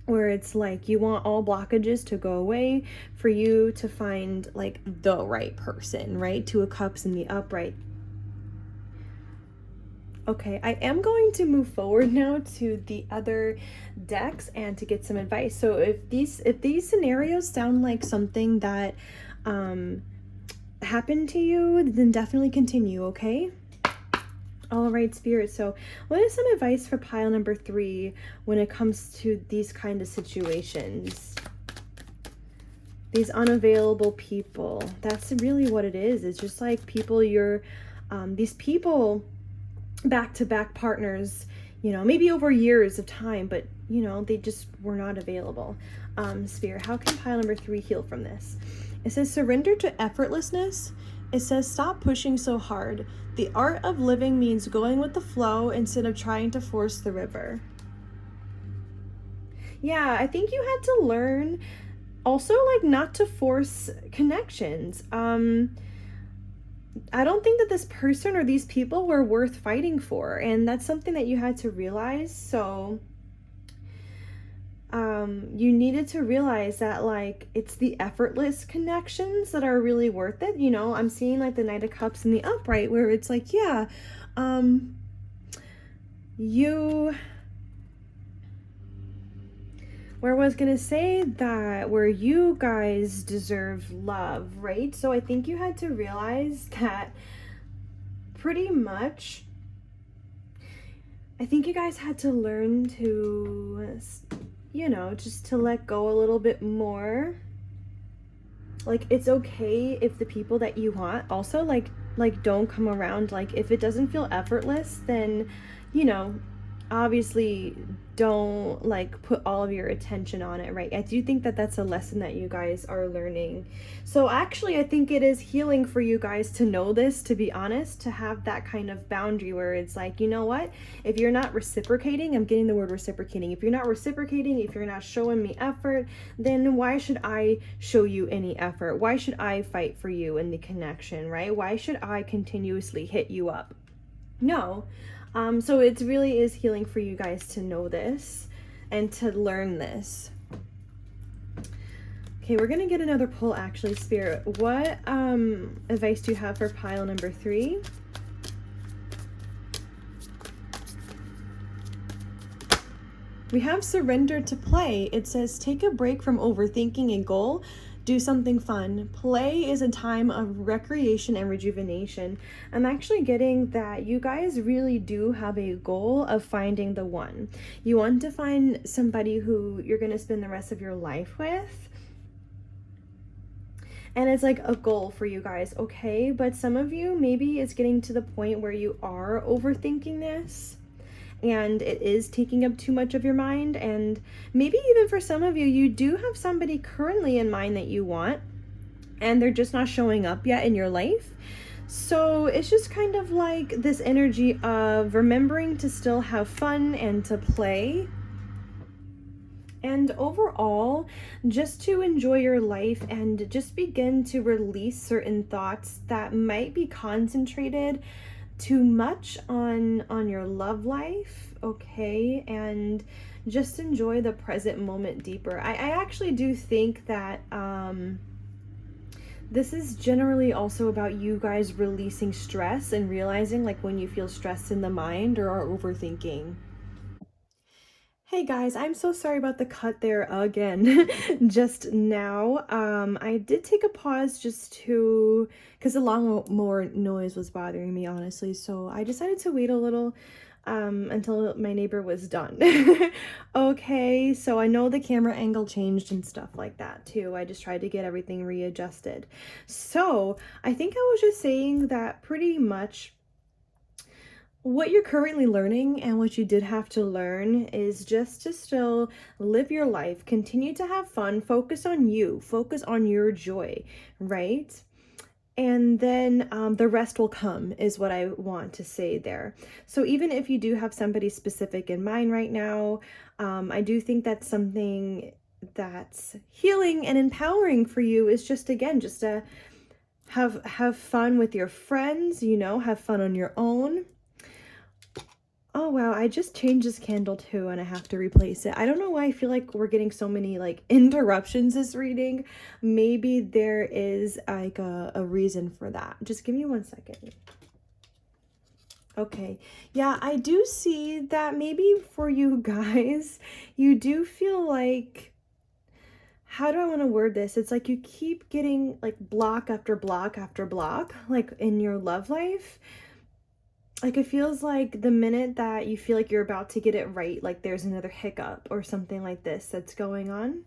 where it's like you want all blockages to go away for you to find like the right person, right? Two of Cups in the upright. Okay, I am going to move forward now to the other decks and to get some advice. So if these scenarios sound like something that happened to you, then definitely continue, okay? All right, Spirit. So what is some advice for pile number 3 when it comes to these kind of situations? These unavailable people. That's really what it is. It's just like people these people, back-to-back partners, you know, maybe over years of time, but you know, they just were not available. Spirit, how can pile number 3 heal from this? It says surrender to effortlessness. It says stop pushing so hard. The art of living means going with the flow instead of trying to force the river. Yeah, I think you had to learn also like not to force connections. I don't think that this person or these people were worth fighting for, and that's something that you had to realize. So you needed to realize that like it's the effortless connections that are really worth it. You know, I'm seeing like the Knight of Cups in the upright, where it's like, yeah, where I was gonna say that where you guys deserve love, right? So I think you had to realize that pretty much, I think you guys had to learn to, you know, just to let go a little bit more. Like it's okay if the people that you want also like don't come around. Like if it doesn't feel effortless, then you know, obviously don't like put all of your attention on it, right? I do think that that's a lesson that you guys are learning. So actually I think it is healing for you guys to know this, to be honest, to have that kind of boundary where it's like, you know what, if you're not reciprocating, I'm getting the word reciprocating, if you're not reciprocating, if you're not showing me effort, then why should I show you any effort? Why should I fight for you in the connection, right? Why should I continuously hit you up? No. So it really is healing for you guys to know this and to learn this. Okay, we're gonna get another pull actually, Spirit. What advice do you have for pile number 3? We have surrender to play. It says take a break from overthinking a goal. Do something fun. Play is a time of recreation and rejuvenation. I'm actually getting that you guys really do have a goal of finding the one. You want to find somebody who you're going to spend the rest of your life with. And it's like a goal for you guys, okay? But some of you, maybe it's getting to the point where you are overthinking this, and it is taking up too much of your mind. And maybe even for some of you, you do have somebody currently in mind that you want, and they're just not showing up yet in your life. So it's just kind of like this energy of remembering to still have fun and to play. And overall, just to enjoy your life and just begin to release certain thoughts that might be concentrated too much on your love life, okay? And just enjoy the present moment deeper. I actually do think that this is generally also about you guys releasing stress and realizing like when you feel stressed in the mind or are overthinking. Hey guys, I'm so sorry about the cut there again. Just now, I did take a pause just because the lawnmower noise was bothering me, honestly. So I decided to wait a little until my neighbor was done. Okay, so I know the camera angle changed and stuff like that too. I just tried to get everything readjusted. So I think I was just saying that pretty much what you're currently learning and what you did have to learn is just to still live your life, continue to have fun, focus on you, focus on your joy, right? And then the rest will come, is what I want to say there. So even if you do have somebody specific in mind right now, I do think that's something that's healing and empowering for you, is just, again, just to have fun with your friends, you know, have fun on your own. Oh wow, I just changed this candle too and I have to replace it. I don't know why I feel like we're getting so many like interruptions this reading. Maybe there is like a reason for that. Just give me 1 second. Okay, yeah, I do see that maybe for you guys, you do feel like, how do I want to word this? It's like you keep getting like block after block after block, like in your love life. Like it feels like the minute that you feel like you're about to get it right, like there's another hiccup or something like this that's going on.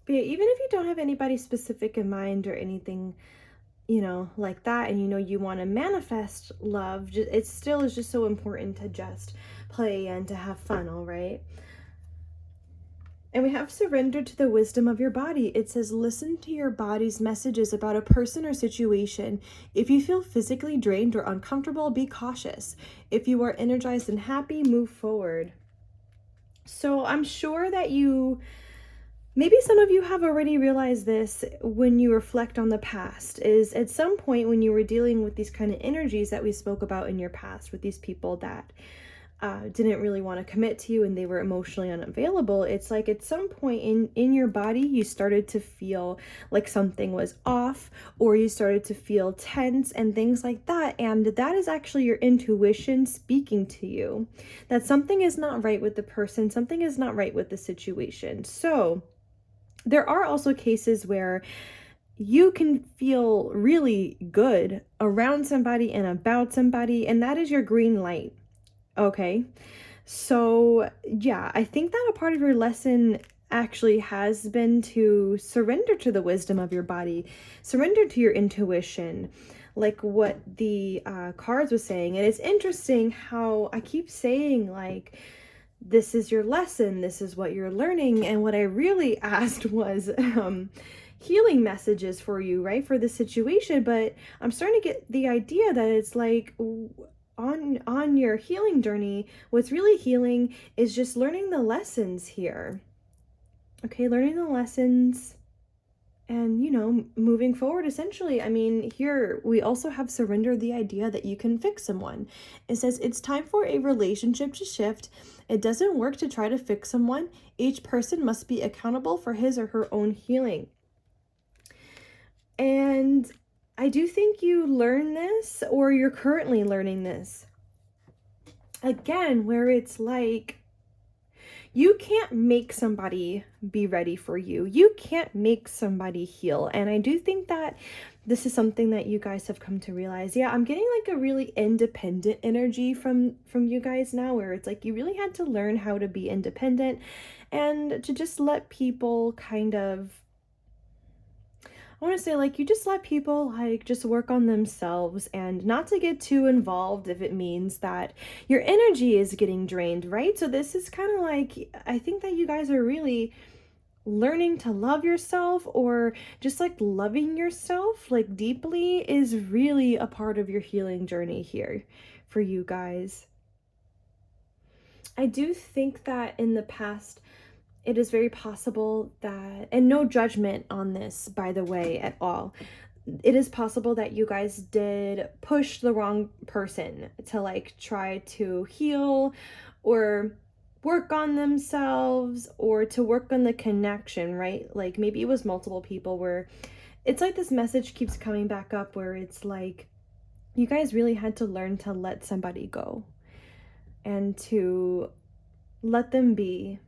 But yeah, even if you don't have anybody specific in mind or anything, you know, like that, and you know you want to manifest love, it still is just so important to just play and to have fun, all right? And we have surrendered to the wisdom of your body. It says, listen to your body's messages about a person or situation. If you feel physically drained or uncomfortable, be cautious. If you are energized and happy, move forward. So I'm sure that maybe some of you have already realized this when you reflect on the past, is at some point when you were dealing with these kind of energies that we spoke about in your past, with these people that didn't really want to commit to you and they were emotionally unavailable, it's like at some point in your body you started to feel like something was off, or you started to feel tense and things like that, and that is actually your intuition speaking to you that something is not right with the person, something is not right with the situation. So there are also cases where you can feel really good around somebody and about somebody, and that is your green light. Okay, so yeah, I think that a part of your lesson actually has been to surrender to the wisdom of your body, surrender to your intuition, like what the cards was saying. And it's interesting how I keep saying, like, this is your lesson, this is what you're learning. And what I really asked was healing messages for you, right, for the situation. But I'm starting to get the idea that it's like, on your healing journey, what's really healing is just learning the lessons here. Okay, learning the lessons and, you know, moving forward, essentially. I mean, here we also have surrendered the idea that you can fix someone. It says it's time for a relationship to shift. It doesn't work to try to fix someone. Each person must be accountable for his or her own healing. And I do think you learn this, or you're currently learning this. Again, where it's like, you can't make somebody be ready for you. You can't make somebody heal. And I do think that this is something that you guys have come to realize. Yeah, I'm getting like a really independent energy from you guys now, where it's like you really had to learn how to be independent and to just let people kind of, I want to say, like, you just let people like just work on themselves and not to get too involved if it means that your energy is getting drained, right? So this is kind of like, I think that you guys are really learning to love yourself, or just like loving yourself like deeply is really a part of your healing journey here for you guys. I do think that in the past, it is very possible that, and no judgment on this, by the way, at all, it is possible that you guys did push the wrong person to like try to heal or work on themselves, or to work on the connection, right? Like maybe it was multiple people, where it's like this message keeps coming back up, where it's like you guys really had to learn to let somebody go and to let them be.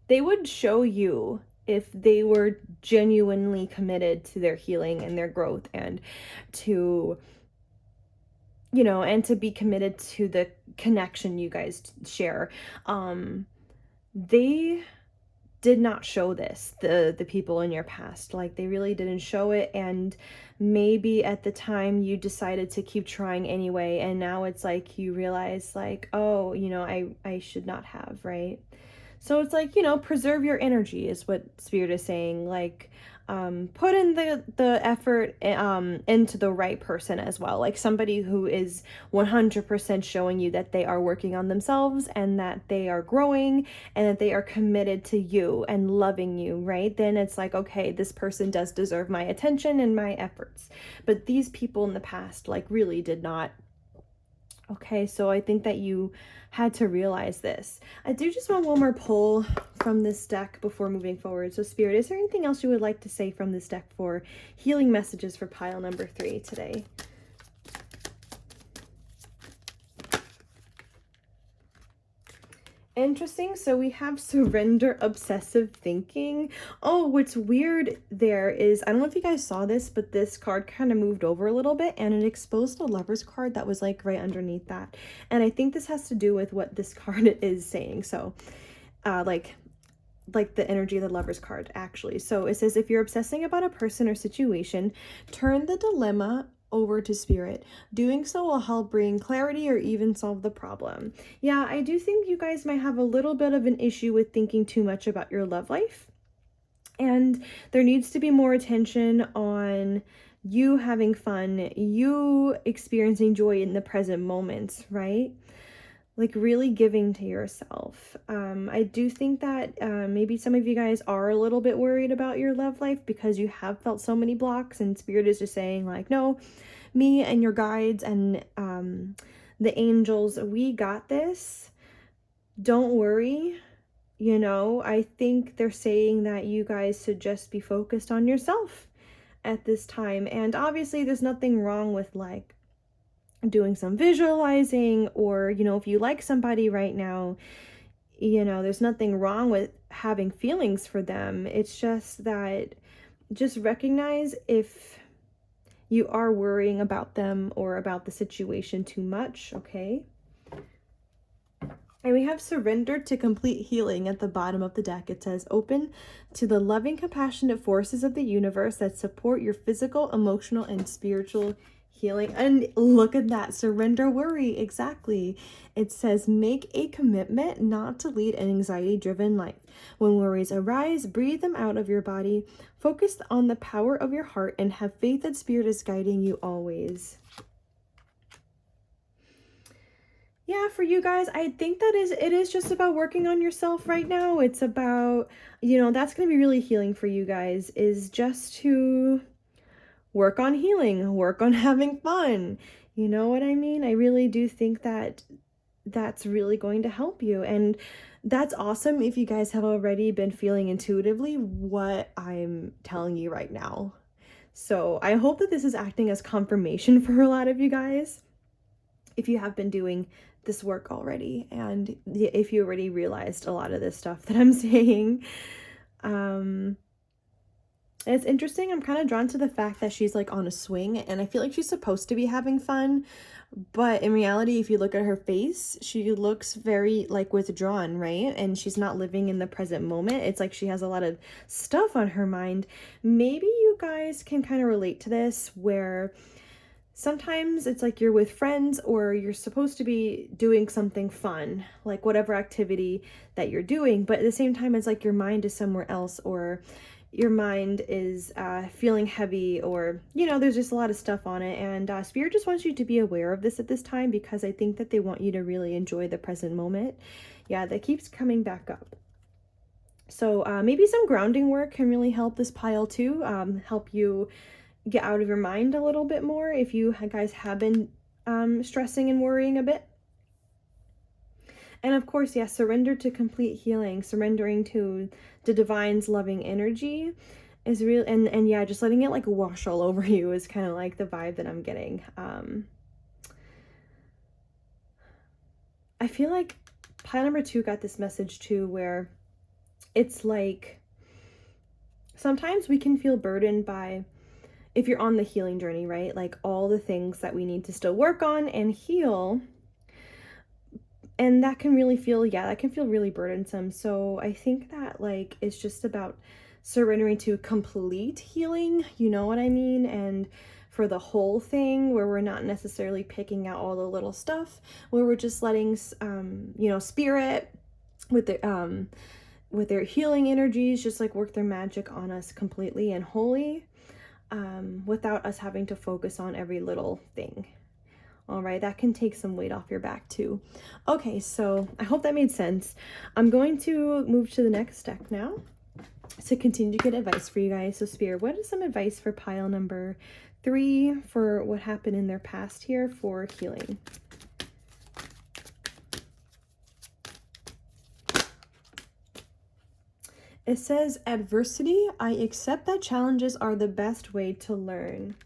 They would show you if they were genuinely committed to their healing and their growth, and to you know, and to be committed to the connection you guys share. They did not show this, the people in your past. Like, they really didn't show it, and maybe at the time you decided to keep trying anyway, and now it's like you realize, like, oh, you know, I should not have, right? So it's like, you know, preserve your energy is what Spirit is saying. Like, put in the effort into the right person as well. Like somebody who is 100% showing you that they are working on themselves and that they are growing and that they are committed to you and loving you, right? Then it's like, okay, this person does deserve my attention and my efforts. But these people in the past, like, really did not. Okay, so I think that you had to realize this. I do just want one more pull from this deck before moving forward. So Spirit, is there anything else you would like to say from this deck for healing messages for pile number 3 today? Interesting. So we have surrender obsessive thinking. Oh, what's weird there is, I don't know if you guys saw this, but this card kind of moved over a little bit and it exposed a Lover's card that was like right underneath that. And I think this has to do with what this card is saying. So like the energy of the Lover's card, actually. So it says, if you're obsessing about a person or situation, turn the dilemma over to Spirit. Doing so will help bring clarity or even solve the problem. Yeah, I do think you guys might have a little bit of an issue with thinking too much about your love life. And there needs to be more attention on you having fun, you experiencing joy in the present moments, right? Like really giving to yourself. I do think that maybe some of you guys are a little bit worried about your love life because you have felt so many blocks, and Spirit is just saying, like, no, me and your guides and the angels, we got this. Don't worry. You know, I think they're saying that you guys should just be focused on yourself at this time. And obviously there's nothing wrong with like doing some visualizing, or, you know, if you like somebody right now, you know, there's nothing wrong with having feelings for them. It's just that, just recognize if you are worrying about them or about the situation too much, okay? And we have surrendered to complete healing at the bottom of the deck. It says, open to the loving, compassionate forces of the universe that support your physical, emotional, and spiritual healing. And look at that, surrender worry. Exactly. It says, make a commitment not to lead an anxiety-driven life. When worries arise, breathe them out of your body. Focus on the power of your heart and have faith that Spirit is guiding you always. Yeah, for you guys, I think that it is just about working on yourself right now. It's about, you know, that's going to be really healing for you guys, is just to work on healing, work on having fun. You know what I mean? I really do think that that's really going to help you. And that's awesome if you guys have already been feeling intuitively what I'm telling you right now. So I hope that this is acting as confirmation for a lot of you guys, if you have been doing this work already, and if you already realized a lot of this stuff that I'm saying. It's interesting. I'm kind of drawn to the fact that she's like on a swing, and I feel like she's supposed to be having fun, but in reality, if you look at her face, she looks very like withdrawn, right? And she's not living in the present moment. It's like she has a lot of stuff on her mind. Maybe you guys can kind of relate to this, where sometimes it's like you're with friends or you're supposed to be doing something fun, like whatever activity that you're doing, but at the same time, it's like your mind is somewhere else, or your mind is feeling heavy, or, you know, there's just a lot of stuff on it. And Spirit just wants you to be aware of this at this time, because I think that they want you to really enjoy the present moment. Yeah, that keeps coming back up. So maybe some grounding work can really help this pile too, help you get out of your mind a little bit more if you guys have been stressing and worrying a bit. And of course, yes, surrender to complete healing, surrendering to the divine's loving energy is real. And yeah, just letting it like wash all over you is kind of like the vibe that I'm getting. I feel like pile number 2 got this message too, where it's like sometimes we can feel burdened by, if you're on the healing journey, right? Like all the things that we need to still work on and heal. And that can really feel, yeah, that can feel really burdensome. So I think that like it's just about surrendering to complete healing, you know what I mean? And for the whole thing, where we're not necessarily picking out all the little stuff, where we're just letting you know, spirit with their healing energies just like work their magic on us completely and wholly, without us having to focus on every little thing. All right, that can take some weight off your back too. Okay, so I hope that made sense. I'm going to move to the next deck now to continue to get advice for you guys. So Spirit, what is some advice for pile number 3 for what happened in their past here for healing? It says, adversity, I accept that challenges are the best way to learn.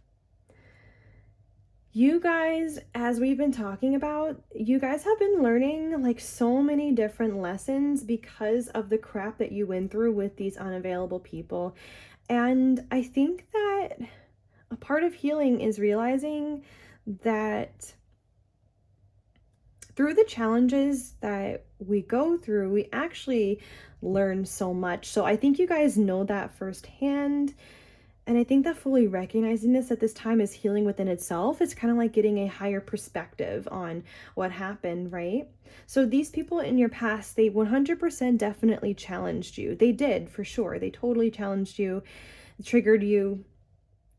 You guys, as we've been talking about, you guys have been learning like so many different lessons because of the crap that you went through with these unavailable people. And I think that a part of healing is realizing that through the challenges that we go through, we actually learn so much. So I think you guys know that firsthand. And I think that fully recognizing this at this time is healing within itself. It's kind of like getting a higher perspective on what happened, right? So these people in your past, they 100% definitely challenged you. They did, for sure. They totally challenged you, triggered you.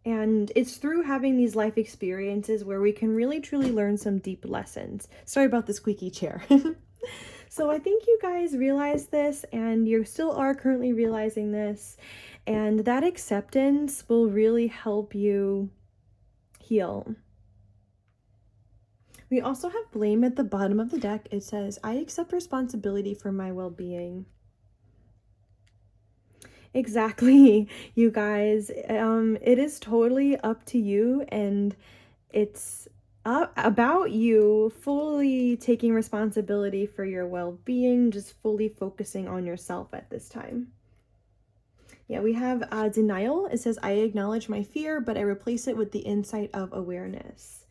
And it's through having these life experiences where we can really truly learn some deep lessons. Sorry about the squeaky chair. So I think you guys realize this, and you still are currently realizing this, and that acceptance will really help you heal. We also have blame at the bottom of the deck. It says, I accept responsibility for my well-being. Exactly, you guys. It is totally up to you, and it's about you fully taking responsibility for your well-being, just fully focusing on yourself at this time. Yeah, we have denial. It says, I acknowledge my fear, but I replace it with the insight of awareness.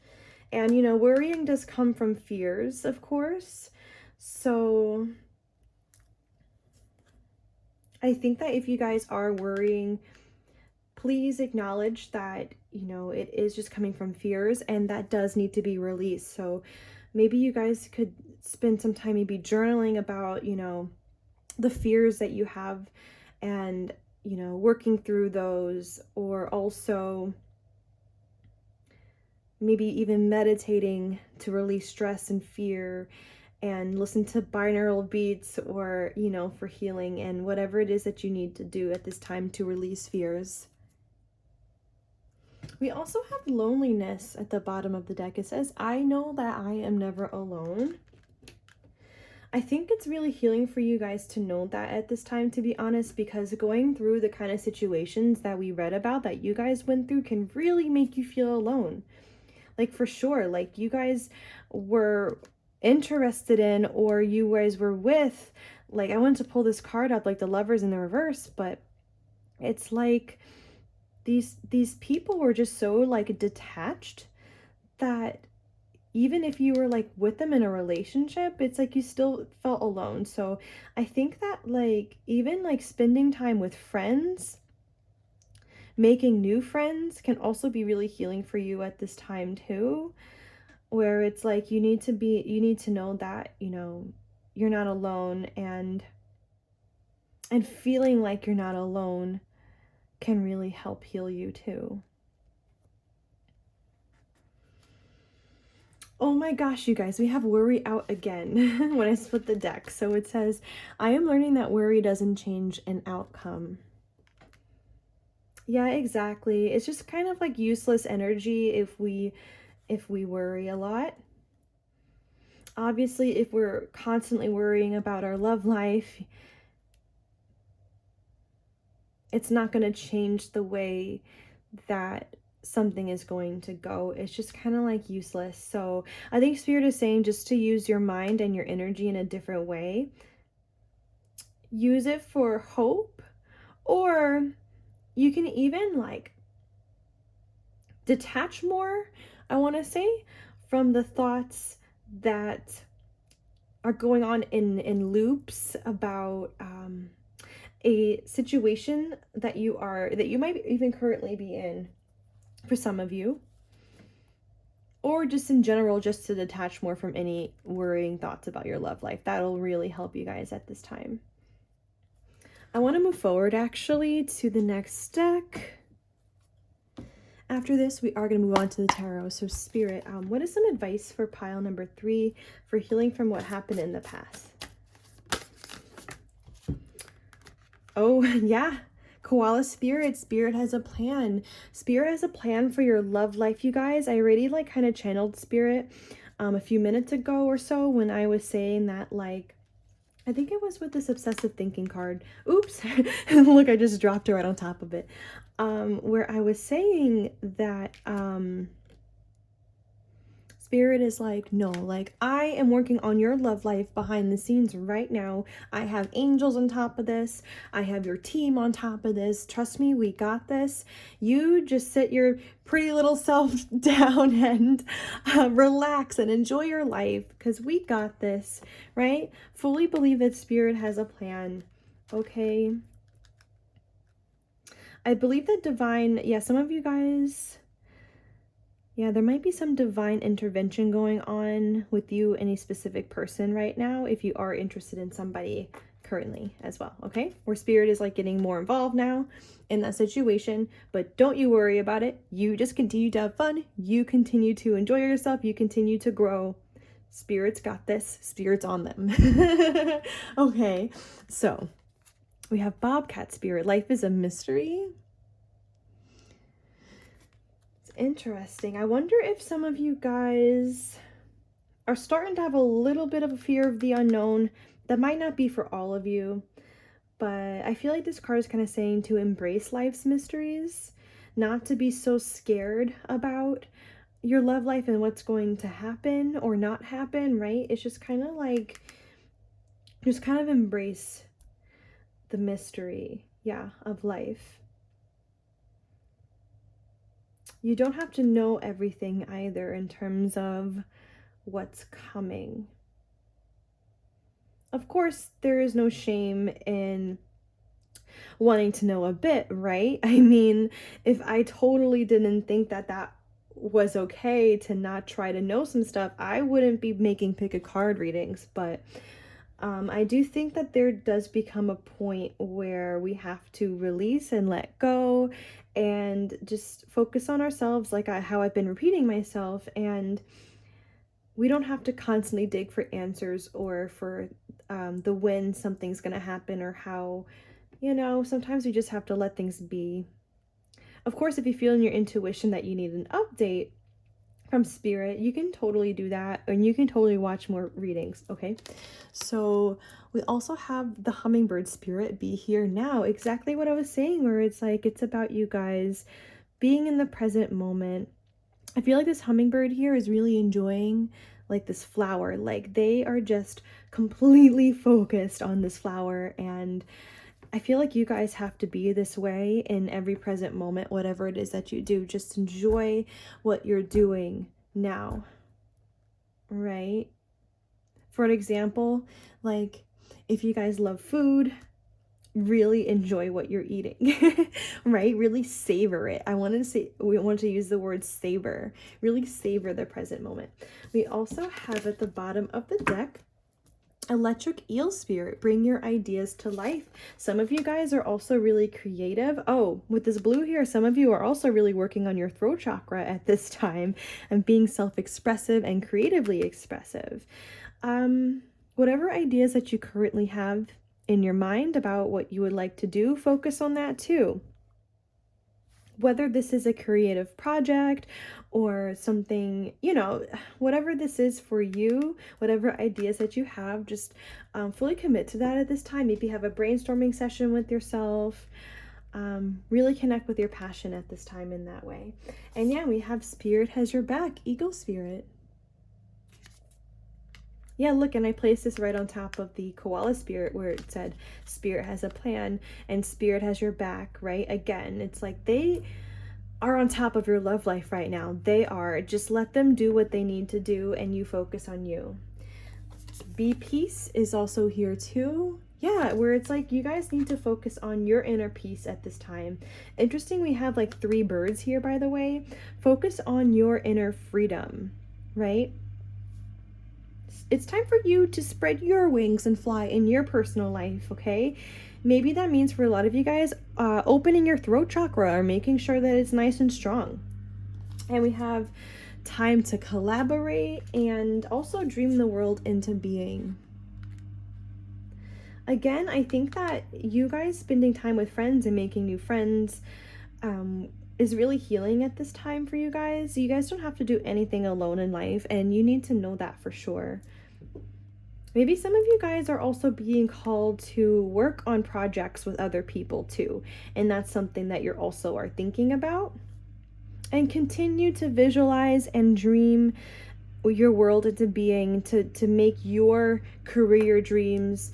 And, you know, worrying does come from fears, of course. So I think that if you guys are worrying, please acknowledge that, you know, it is just coming from fears, and that does need to be released. So maybe you guys could spend some time maybe journaling about, you know, the fears that you have and, you know, working through those, or also maybe even meditating to release stress and fear, and listen to binaural beats, or, you know, for healing, and whatever it is that you need to do at this time to release fears. We also have loneliness at the bottom of the deck. It says, I know that I am never alone. I think it's really healing for you guys to know that at this time, to be honest, because going through the kind of situations that we read about that you guys went through can really make you feel alone. Like, for sure, like you guys were interested in, or you guys were with, like, I wanted to pull this card up, like the Lovers in the reverse, but it's like these people were just so like detached that even if you were like with them in a relationship, it's like you still felt alone. So I think that like even like spending time with friends, making new friends, can also be really healing for you at this time too, where it's like you need to know that, you know, you're not alone, and feeling like you're not alone can really help heal you too. Oh my gosh, you guys, we have worry out again when I split the deck. So it says, I am learning that worry doesn't change an outcome. Yeah, exactly. It's just kind of like useless energy if we worry a lot. Obviously, if we're constantly worrying about our love life, it's not going to change the way that something is going to go. It's just kind of like useless. So I think Spirit is saying just to use your mind and your energy in a different way. Use it for hope, or you can even like detach more, I want to say, from the thoughts that are going on in loops about a situation that you might even currently be in for some of you, or just in general, just to detach more from any worrying thoughts about your love life. That'll really help you guys at this time. I want to move forward actually to the next deck. After this, we are going to move on to the tarot. So Spirit, what is some advice for pile number 3 for healing from what happened in the past? Oh, yeah. Koala Spirit. Spirit has a plan. Spirit has a plan for your love life, you guys. I already like kind of channeled Spirit a few minutes ago or so when I was saying that, like, I think it was with this obsessive thinking card. Oops. Look, I just dropped it right on top of it. Where I was saying that Spirit is like, no, like, I am working on your love life behind the scenes right now. I have angels on top of this. I have your team on top of this. Trust me, we got this. You just sit your pretty little self down and relax and enjoy your life, because we got this, right? Fully believe that Spirit has a plan, okay? I believe that divine, yeah, some of you guys... Yeah, there might be some divine intervention going on with you and a specific person right now if you are interested in somebody currently as well, okay? Where Spirit is like getting more involved now in that situation, but don't you worry about it. You just continue to have fun. You continue to enjoy yourself. You continue to grow. Spirit's got this. Spirit's on them. Okay, so we have Bobcat Spirit. Life is a mystery. Interesting. I wonder if some of you guys are starting to have a little bit of a fear of the unknown. That might not be for all of you, but I feel like this card is kind of saying to embrace life's mysteries, not to be so scared about your love life and what's going to happen or not happen, right? It's just kind of like, just kind of embrace the mystery, yeah, of life. You don't have to know everything either in terms of what's coming. Of course, there is no shame in wanting to know a bit, right? I mean, if I totally didn't think that that was okay to not try to know some stuff, I wouldn't be making pick a card readings. But I do think that there does become a point where we have to release and let go and just focus on ourselves, like how I've been repeating myself. And we don't have to constantly dig for answers or for the when something's going to happen or how, you know, sometimes we just have to let things be. Of course, if you feel in your intuition that you need an update from Spirit, you can totally do that, and you can totally watch more readings, okay? So we also have the Hummingbird Spirit, be here now. Exactly what I was saying, where it's like, it's about you guys being in the present moment. I feel like this hummingbird here is really enjoying like this flower. Like they are just completely focused on this flower, and I feel like you guys have to be this way in every present moment, whatever it is that you do. Just enjoy what you're doing now, right? For an example, like if you guys love food, really enjoy what you're eating, right? Really savor it. We wanted to use the word savor. Really savor the present moment. We also have at the bottom of the deck, Electric Eel Spirit, bring your ideas to life. Some of you guys are also really creative. Oh, with this blue here, some of you are also really working on your throat chakra at this time and being self-expressive and creatively expressive. Whatever ideas that you currently have in your mind about what you would like to do, focus on that too. Whether this is a creative project or something, you know, whatever this is for you, whatever ideas that you have, just fully commit to that at this time. Maybe have a brainstorming session with yourself. Really connect with your passion at this time in that way. And yeah, we have Spirit has your back, Eagle Spirit. Yeah, look, and I placed this right on top of the Koala Spirit where it said Spirit has a plan and Spirit has your back, right? Again, it's like are on top of your love life right now. They are. Just let them do what they need to do and you focus on you. Be peace is also here too. Yeah, where it's like you guys need to focus on your inner peace at this time. Interesting, we have like 3 birds here, by the way. Focus on your inner freedom, right? It's time for you to spread your wings and fly in your personal life, okay? Maybe that means for a lot of you guys, opening your throat chakra or making sure that it's nice and strong. And we have time to collaborate and also dream the world into being. Again, I think that you guys spending time with friends and making new friends is really healing at this time for you guys. You guys don't have to do anything alone in life, and you need to know that for sure. Maybe some of you guys are also being called to work on projects with other people too, and that's something that you're also are thinking about. And continue to visualize and dream your world into being, to make your career dreams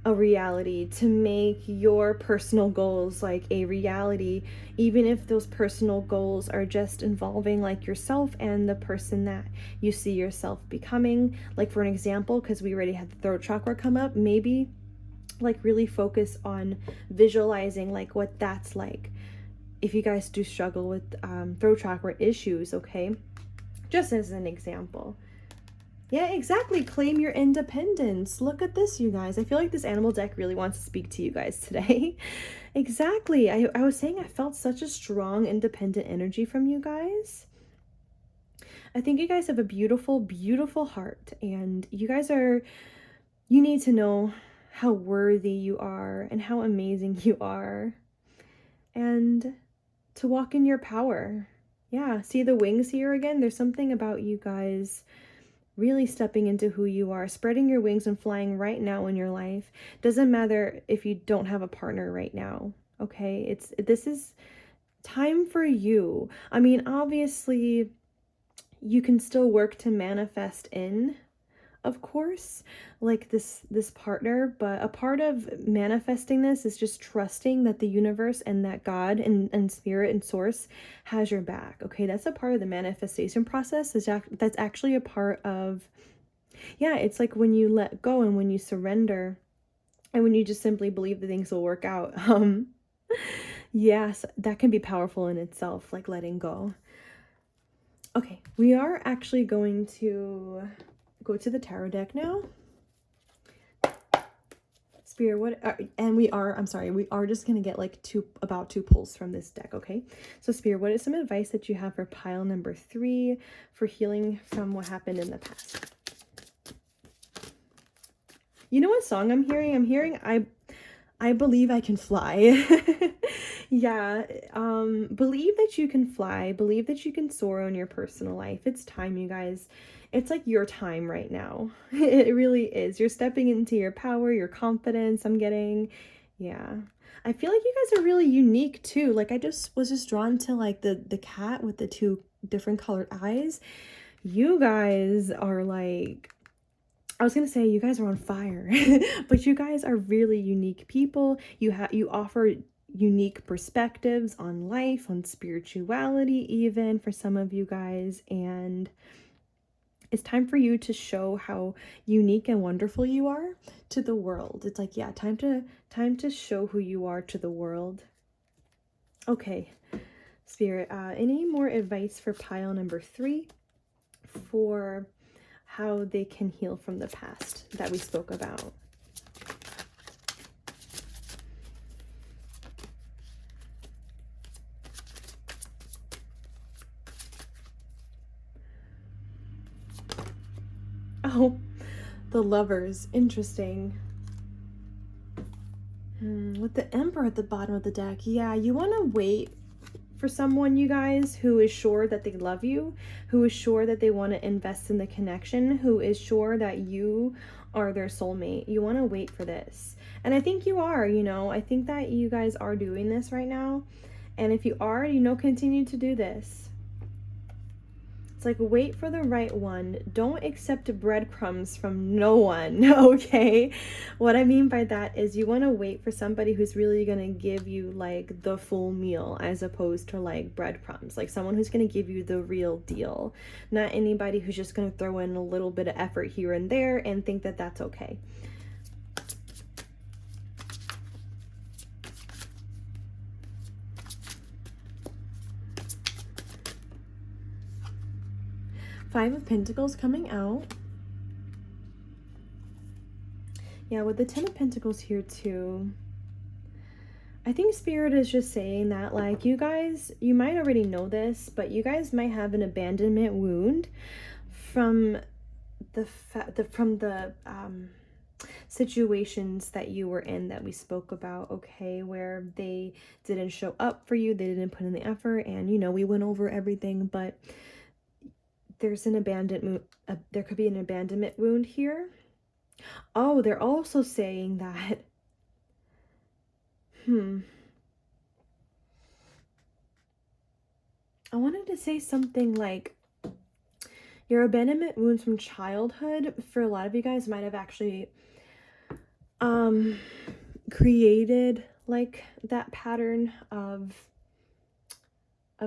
a reality, to make your personal goals like a reality, even if those personal goals are just involving like yourself and the person that you see yourself becoming. Like for an example, because we already had the throat chakra come up, maybe like really focus on visualizing like what that's like if you guys do struggle with throat chakra issues, okay? Just as an example. Yeah, exactly. Claim your independence. Look at this, you guys. I feel like this animal deck really wants to speak to you guys today. Exactly. I was saying I felt such a strong, independent energy from you guys. I think you guys have a beautiful, beautiful heart. And you need to know how worthy you are and how amazing you are. And to walk in your power. Yeah, see the wings here again? There's something about you guys really stepping into who you are, spreading your wings and flying right now in your life. Doesn't matter if you don't have a partner right now, okay? This is time for you. I mean, obviously, you can still work to manifest in, of course, like this partner, but a part of manifesting this is just trusting that the universe and that God and spirit and source has your back. Okay, that's a part of the manifestation process. That's actually a part of, yeah, it's like when you let go and when you surrender and when you just simply believe that things will work out. Yes, that can be powerful in itself, like letting go. Okay, we are actually going to go to the tarot deck now. Spirit, we are just gonna get like about 2 pulls from this deck, okay? So Spirit, what is some advice that you have for pile number 3 for healing from what happened in the past? You know what song I'm hearing? I'm hearing I believe I can fly. Yeah, believe that you can fly. Believe that you can soar in your personal life. It's time, you guys. It's like your time right now. It really is. You're stepping into your power, your confidence, I'm getting. Yeah. I feel like you guys are really unique too. Like I was just drawn to like the cat with the 2 different colored eyes. You guys are like, I was gonna say you guys are on fire, but you guys are really unique people. You offer unique perspectives on life, on spirituality, even for some of you guys, and it's time for you to show how unique and wonderful you are to the world. It's like, yeah, time to show who you are to the world. Okay, Spirit, any more advice for pile number 3 for how they can heal from the past that we spoke about? Oh, the Lovers. Interesting. With the Emperor at the bottom of the deck. Yeah, you want to wait for someone, you guys, who is sure that they love you, who is sure that they want to invest in the connection, who is sure that you are their soulmate. You want to wait for this. And I think you are, I think that you guys are doing this right now. And if you are, continue to do this. It's like, wait for the right one. Don't accept breadcrumbs from no one, okay? What I mean by that is you want to wait for somebody who's really going to give you like the full meal as opposed to like breadcrumbs. Like someone who's going to give you the real deal. Not anybody who's just going to throw in a little bit of effort here and there and think that that's okay. Five of Pentacles coming out. Yeah, with the Ten of Pentacles here too. I think Spirit is just saying that, like, you guys, you might already know this, but you guys might have an abandonment wound from the situations that you were in that we spoke about, okay, where they didn't show up for you, they didn't put in the effort, and you know, we went over everything, but there's an there could be an abandonment wound here. Oh, they're also saying that I wanted to say something like your abandonment wounds from childhood, for a lot of you guys, might have actually created like that pattern of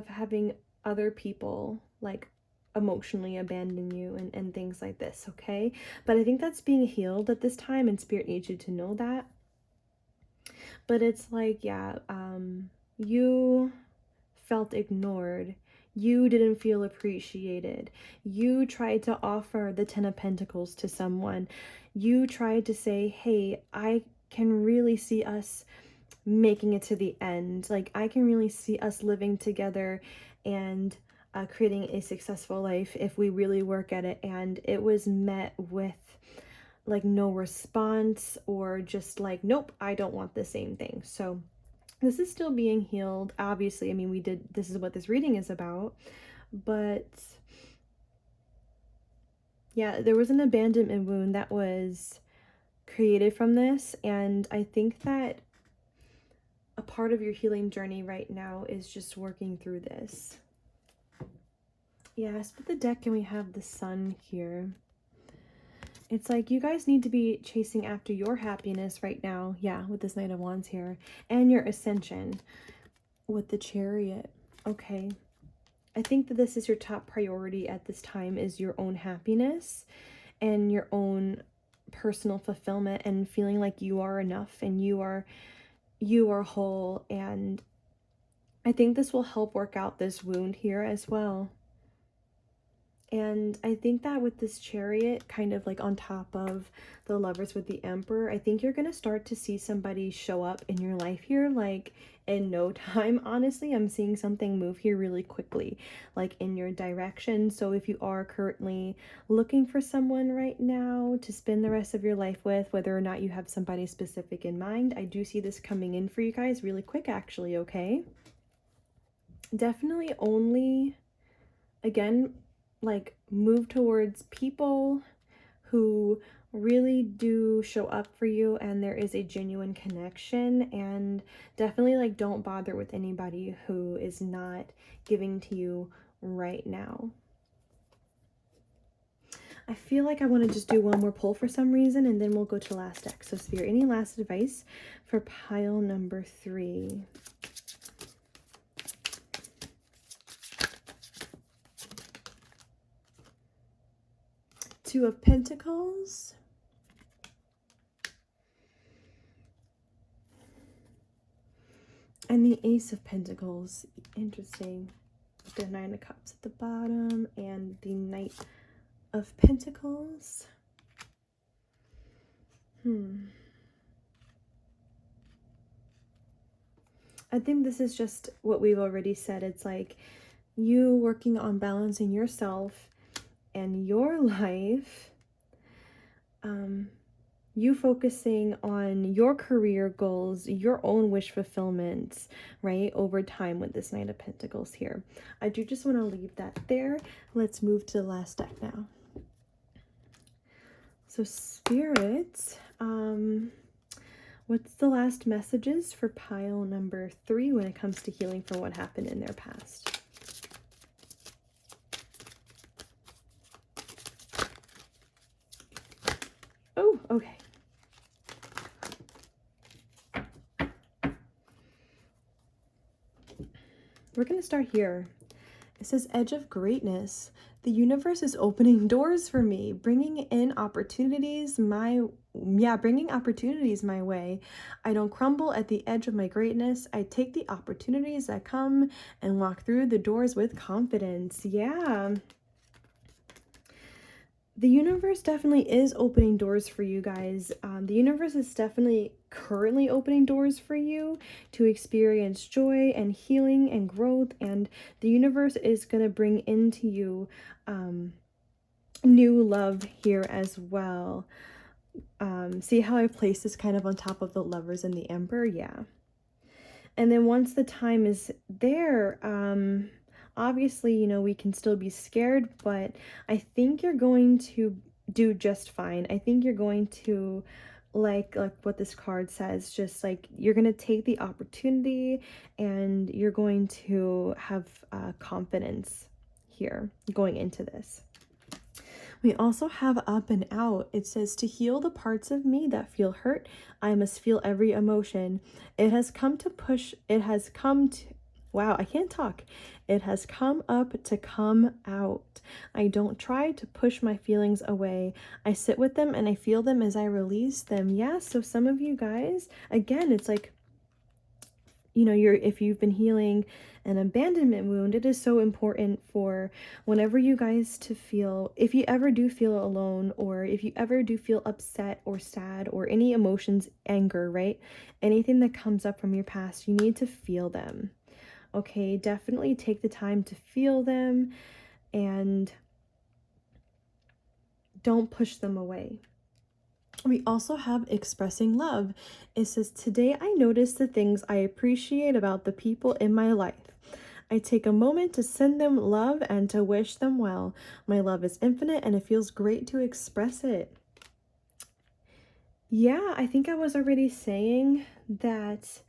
having other people like emotionally abandon you and things like this, okay? But I think that's being healed at this time, and Spirit needs you to know that. But it's like, yeah, you felt ignored. You didn't feel appreciated. You tried to offer the Ten of Pentacles to someone. You tried to say, hey, I can really see us making it to the end. Like, I can really see us living together and creating a successful life if we really work at it. And it was met with like no response, or just like, nope, I don't want the same thing. So this is still being healed. Obviously, I mean, this is what this reading is about, but yeah, there was an abandonment wound that was created from this. And I think that a part of your healing journey right now is just working through this. Yes, but the deck, and we have the Sun here. It's like you guys need to be chasing after your happiness right now. Yeah, with this Knight of Wands here. And your ascension with the Chariot. Okay. I think that this is your top priority at this time, is your own happiness and your own personal fulfillment and feeling like you are enough and you are whole. And I think this will help work out this wound here as well. And I think that with this Chariot kind of like on top of the Lovers with the Emperor, I think you're going to start to see somebody show up in your life here like in no time. Honestly, I'm seeing something move here really quickly, like in your direction. So if you are currently looking for someone right now to spend the rest of your life with, whether or not you have somebody specific in mind, I do see this coming in for you guys really quick actually, okay? Definitely only, again, like move towards people who really do show up for you and there is a genuine connection, and definitely like don't bother with anybody who is not giving to you right now. I feel like I want to just do one more pull for some reason, and then we'll go to last deck. So Spirit, any last advice for pile number 3? Two of Pentacles. And the Ace of Pentacles. Interesting. The Nine of Cups at the bottom and the Knight of Pentacles. I think this is just what we've already said. It's like you working on balancing yourself and your life, you focusing on your career goals, your own wish fulfillments, right, over time with this Knight of Pentacles here. I do just want to leave that there. Let's move to the last deck now. So Spirit, what's the last messages for pile number 3 when it comes to healing for what happened in their past? Okay. We're going to start here. It says, edge of greatness. The universe is opening doors for me, bringing opportunities my way. I don't crumble at the edge of my greatness. I take the opportunities that come and walk through the doors with confidence. Yeah. The universe definitely is opening doors for you guys. The universe is definitely currently opening doors for you to experience joy and healing and growth. And the universe is going to bring into you new love here as well. See how I placed this kind of on top of the Lovers and the Emperor? Yeah. And then once the time is there, obviously, you know, we can still be scared, but I think you're going to do just fine. I think you're going to, like what this card says, just like you're going to take the opportunity and you're going to have confidence here going into this. We also have up and out. It says, to heal the parts of me that feel hurt, I must feel every emotion. It has come to, wow, I can't talk. It has come up to come out. I don't try to push my feelings away. I sit with them and I feel them as I release them. Yeah, so some of you guys, again, it's like, you know, if you've been healing an abandonment wound, it is so important for whenever you guys to feel, if you ever do feel alone, or if you ever do feel upset or sad or any emotions, anger, right? Anything that comes up from your past, you need to feel them. Okay, definitely take the time to feel them and don't push them away. We also have expressing love. It says, today I notice the things I appreciate about the people in my life. I take a moment to send them love and to wish them well. My love is infinite and it feels great to express it. Yeah, I think I was already saying that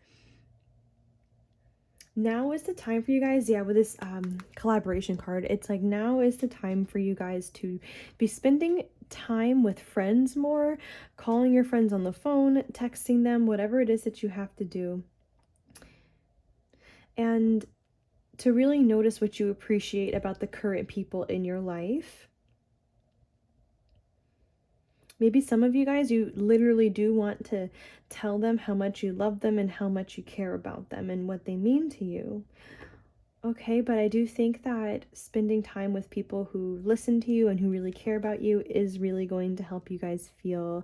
now is the time for you guys, yeah, with this collaboration card, it's like now is the time for you guys to be spending time with friends more, calling your friends on the phone, texting them, whatever it is that you have to do, and to really notice what you appreciate about the current people in your life. Maybe some of you guys, you literally do want to tell them how much you love them and how much you care about them and what they mean to you. Okay, but I do think that spending time with people who listen to you and who really care about you is really going to help you guys feel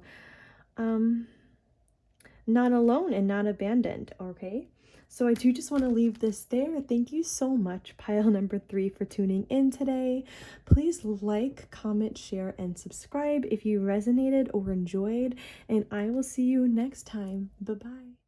not alone and not abandoned, okay? So I do just want to leave this there. Thank you so much, pile number 3, for tuning in today. Please like, comment, share, and subscribe if you resonated or enjoyed, and I will see you next time. Bye-bye.